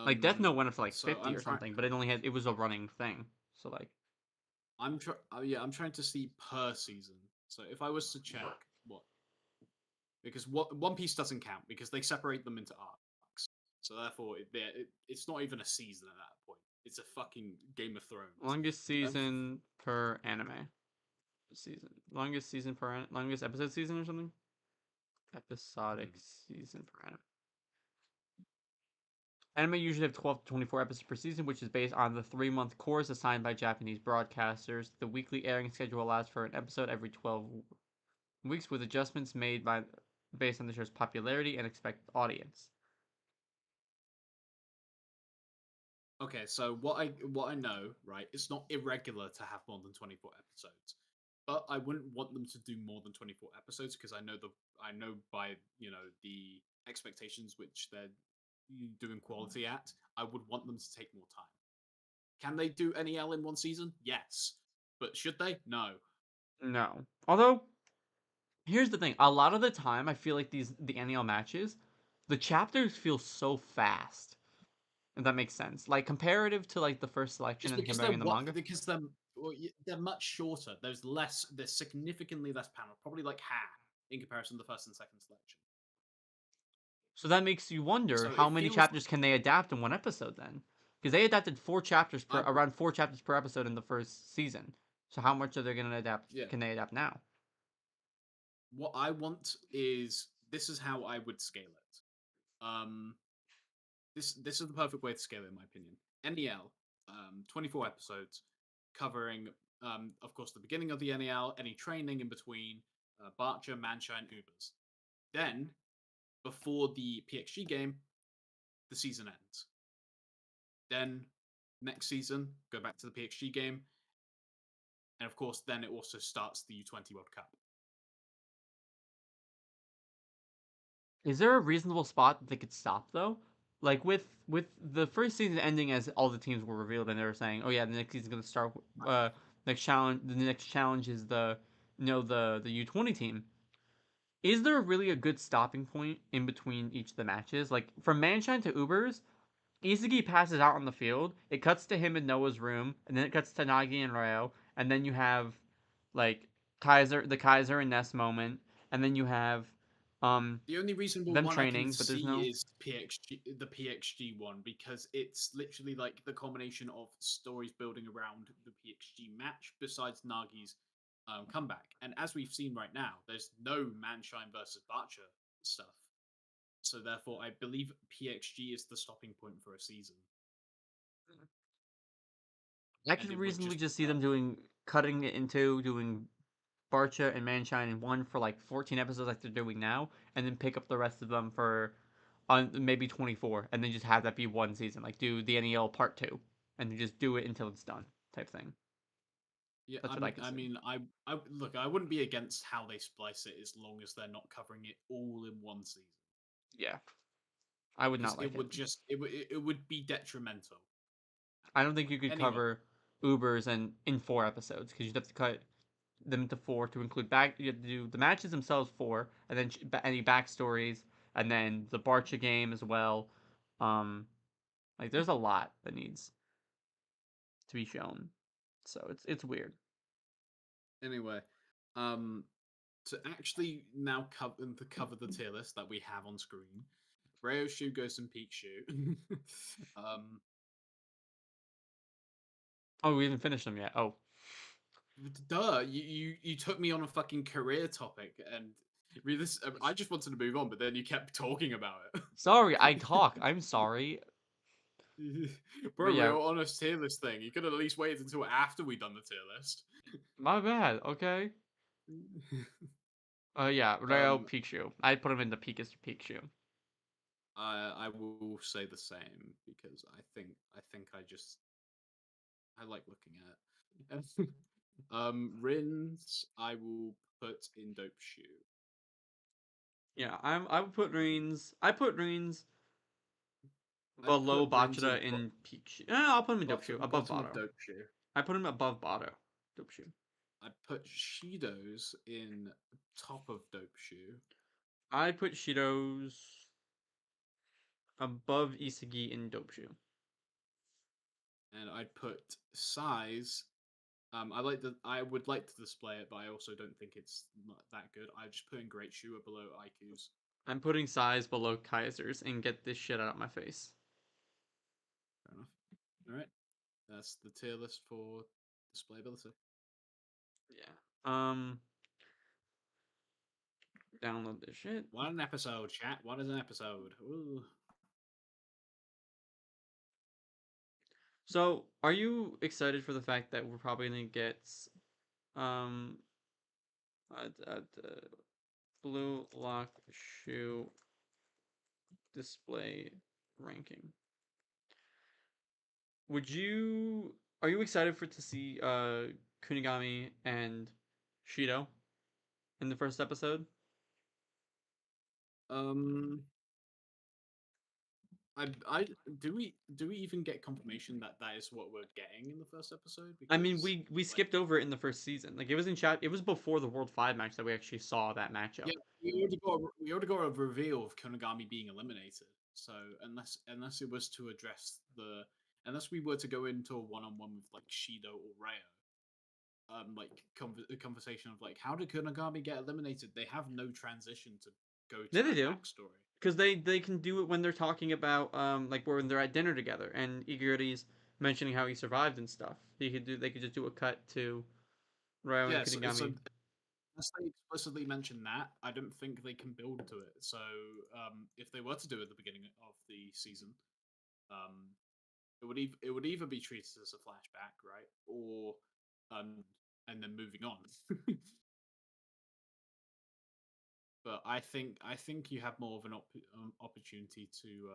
Like Death Note went up to like so 50 or something, but it was a running thing. So like I'm trying to see per season. So if I was to check what because what One Piece doesn't count because they separate them into arcs. So therefore it's not even a season at that point. It's a fucking Game of Thrones. longest season per anime. Longest episode season or something? Episodic season per anime. Anime usually have 12 to 24 episodes per season, which is based on the 3-month course assigned by Japanese broadcasters. The weekly airing schedule allows for an episode every 12 weeks with adjustments made based on the show's popularity and expected audience. Okay, so what I know, right, it's not irregular to have more than 24 episodes. But I wouldn't want them to do more than 24 episodes because I know by, the expectations which they're doing quality at, I would want them to take more time. Can they do NEL in one season? Yes. But should they? No. No. Although, here's the thing. A lot of the time, I feel like the NEL matches, the chapters feel so fast. If that makes sense. Like, comparative to, like, the first selection It's and because they're comparing the what manga. because they're much shorter. There's significantly less panel, probably like half in comparison to the first and second selection. So that makes you wonder So how it many feels chapters can they adapt in one episode then? Because they adapted I around 4 chapters per episode in the first season. So how much are they gonna adapt? yeah. Can they adapt now? What I want is this is how I would scale it. This is the perfect way to scale it, in my opinion. NEL, 24 episodes, covering, of course, the beginning of the NEL, any training in between, Barcher, Mancha, and Ubers. Then, before the PXG game, the season ends. Then, next season, go back to the PXG game, and of course, then it also starts the U20 World Cup. Is there a reasonable spot that they could stop though? Like with the first season ending as all the teams were revealed and they were saying, oh yeah, the next season's gonna start The next challenge is the the U20 team. Is there really a good stopping point in between each of the matches? Like from Manshine to Ubers, Isagi passes out on the field. It cuts to him in Noah's room, and then it cuts to Nagi and Ryo, and then you have like the Kaiser and Ness moment, and then you have The only reasonable them one I can training, but there's see no. is the PXG one, because it's literally like the combination of stories building around the PXG match besides Nagi's comeback. And as we've seen right now, there's no Manshine versus Butcher stuff. So therefore, I believe PXG is the stopping point for a season. I And could it would reasonably just just see them cutting it into doing Barcha and Manshine in one for like 14 episodes like they're doing now, and then pick up the rest of them for on maybe 24, and then just have that be one season. Like do the NEL part 2, and then just do it until it's done type thing. Yeah, That's what I could I see. mean, I look, I wouldn't be against how they splice it as long as they're not covering it all in one season. Yeah, I would Because not like it. it would be detrimental. I don't think you could Anyway, cover Ubers and in 4 episodes because you'd have to cut them into four to include back. You have to do the matches themselves four, and then any backstories, and then the Barcha game as well. Um, like there's a lot that needs to be shown, so it's weird. anyway, um, to actually now cover the tier list that we have on screen, Rayo Shu goes and Peak Shu. um, Oh, we haven't finished them yet. Oh, duh, you took me on a fucking career topic, and this I just wanted to move on, but then you kept talking about it. sorry, I talk. I'm sorry, but Bro, we yeah, were on a tier list thing. You could have at least waited until after we'd done the tier list. my bad. Okay. Yeah, Rayo um, Pikachu. I'd put him in the Pikachu Pikachu. I will say the same because I think I like looking at it. Rins I will put in Dope Shoe. Yeah, I would put Reigns. I put Reigns I'd below put Rins Bachata in Pikachu. I'll put him in Dope Shoe above bottom of Bato. Dope Shoe. I put him above Bato. Dope Shoe. I'd put Shido's in top of Dope Shoe. I put Shido's above Isagi in Dope Shoe. And I'd put Size. I would like to display it, but I also don't think it's not that good. I just put in Great Shoe below Aiku's. I'm putting Size below Kaiser's and get this shit out of my face. Fair enough. All right, that's the tier list for displayability. Yeah. Download this shit. What an episode, chat. What is an episode? Ooh. So, are you excited for the fact that we're probably gonna get um Blue Lock shoe display ranking? Are you excited to see Kunigami and Shido in the first episode? Um, I do we even get confirmation that that is what we're getting in the first episode? I mean, Because we skipped over it in the first season. Like it was in chat. It was before the World 5 match that we actually saw that matchup. yeah, we already got a reveal of Konagami being eliminated. So unless it was to address the unless we were to go into a one-on-one with like Shido or Reo, like a conversation of like how did Konagami get eliminated? They have no transition to go to Yeah, they that do. backstory. Because they can do it when they're talking about like when they're at dinner together and Iguri's mentioning how he survived and stuff. They could just do a cut to Ryo and Yeah, so Kunigami. unless they explicitly mention that, I don't think they can build to it. So if they were to do it at the beginning of the season, um, it would either be treated as a flashback, right, or and then moving on. But I think you have more of an opportunity to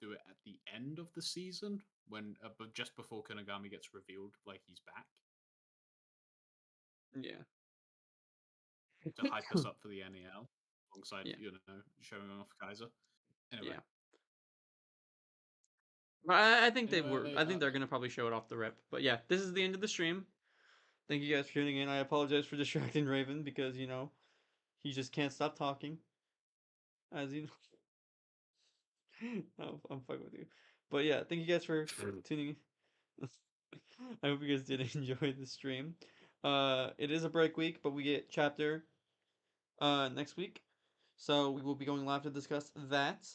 do it at the end of the season when but just before Konagami gets revealed, like he's back Yeah. to hype us up for the NEL alongside Yeah. showing off Kaiser. Anyway, Yeah. I think they were. Anyway, I think they're gonna probably show it off the rip. But yeah, this is the end of the stream. Thank you guys for tuning in. I apologize for distracting Raven because he just can't stop talking. As you know, I'm fucking with you. But yeah, thank you guys for tuning in. I hope you guys did enjoy the stream. It is a break week, but we get chapter next week, so we will be going live to discuss that.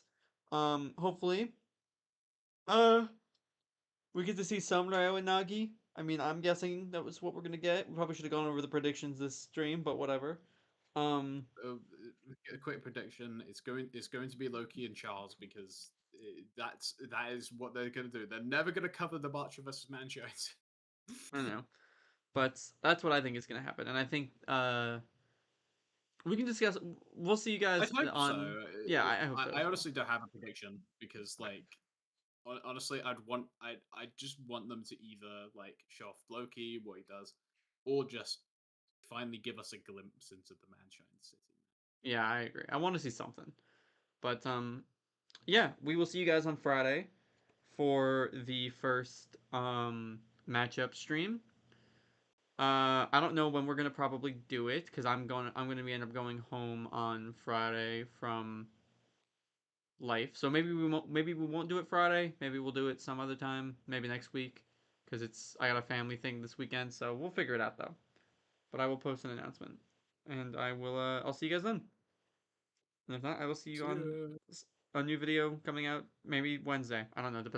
Hopefully, we get to see some Ryo and Nagi. I mean, I'm guessing that was what we're gonna get. We probably should have gone over the predictions this stream, but whatever. A quick prediction: it's going to be Loki and Charles because that is what they're going to do. They're never going to cover the Butcher versus Manshines. I don't know, but that's what I think is gonna happen, and I think we can discuss. We'll see you guys I hope on. so. Yeah, I hope so. I honestly don't have a prediction because, like, honestly, I just want them to either like show off Loki, what he does, or just finally give us a glimpse into the Manshine City. Yeah, I agree. I want to see something, but yeah, we will see you guys on Friday for the first matchup stream. I don't know when we're gonna probably do it because I'm gonna end up going home on Friday from life. So maybe we won't do it Friday. Maybe we'll do it some other time. Maybe next week because I got a family thing this weekend. So we'll figure it out though. But I will post an announcement, and I'll see you guys then. And if not, I will see you on a new video coming out maybe Wednesday. I don't know. Depends.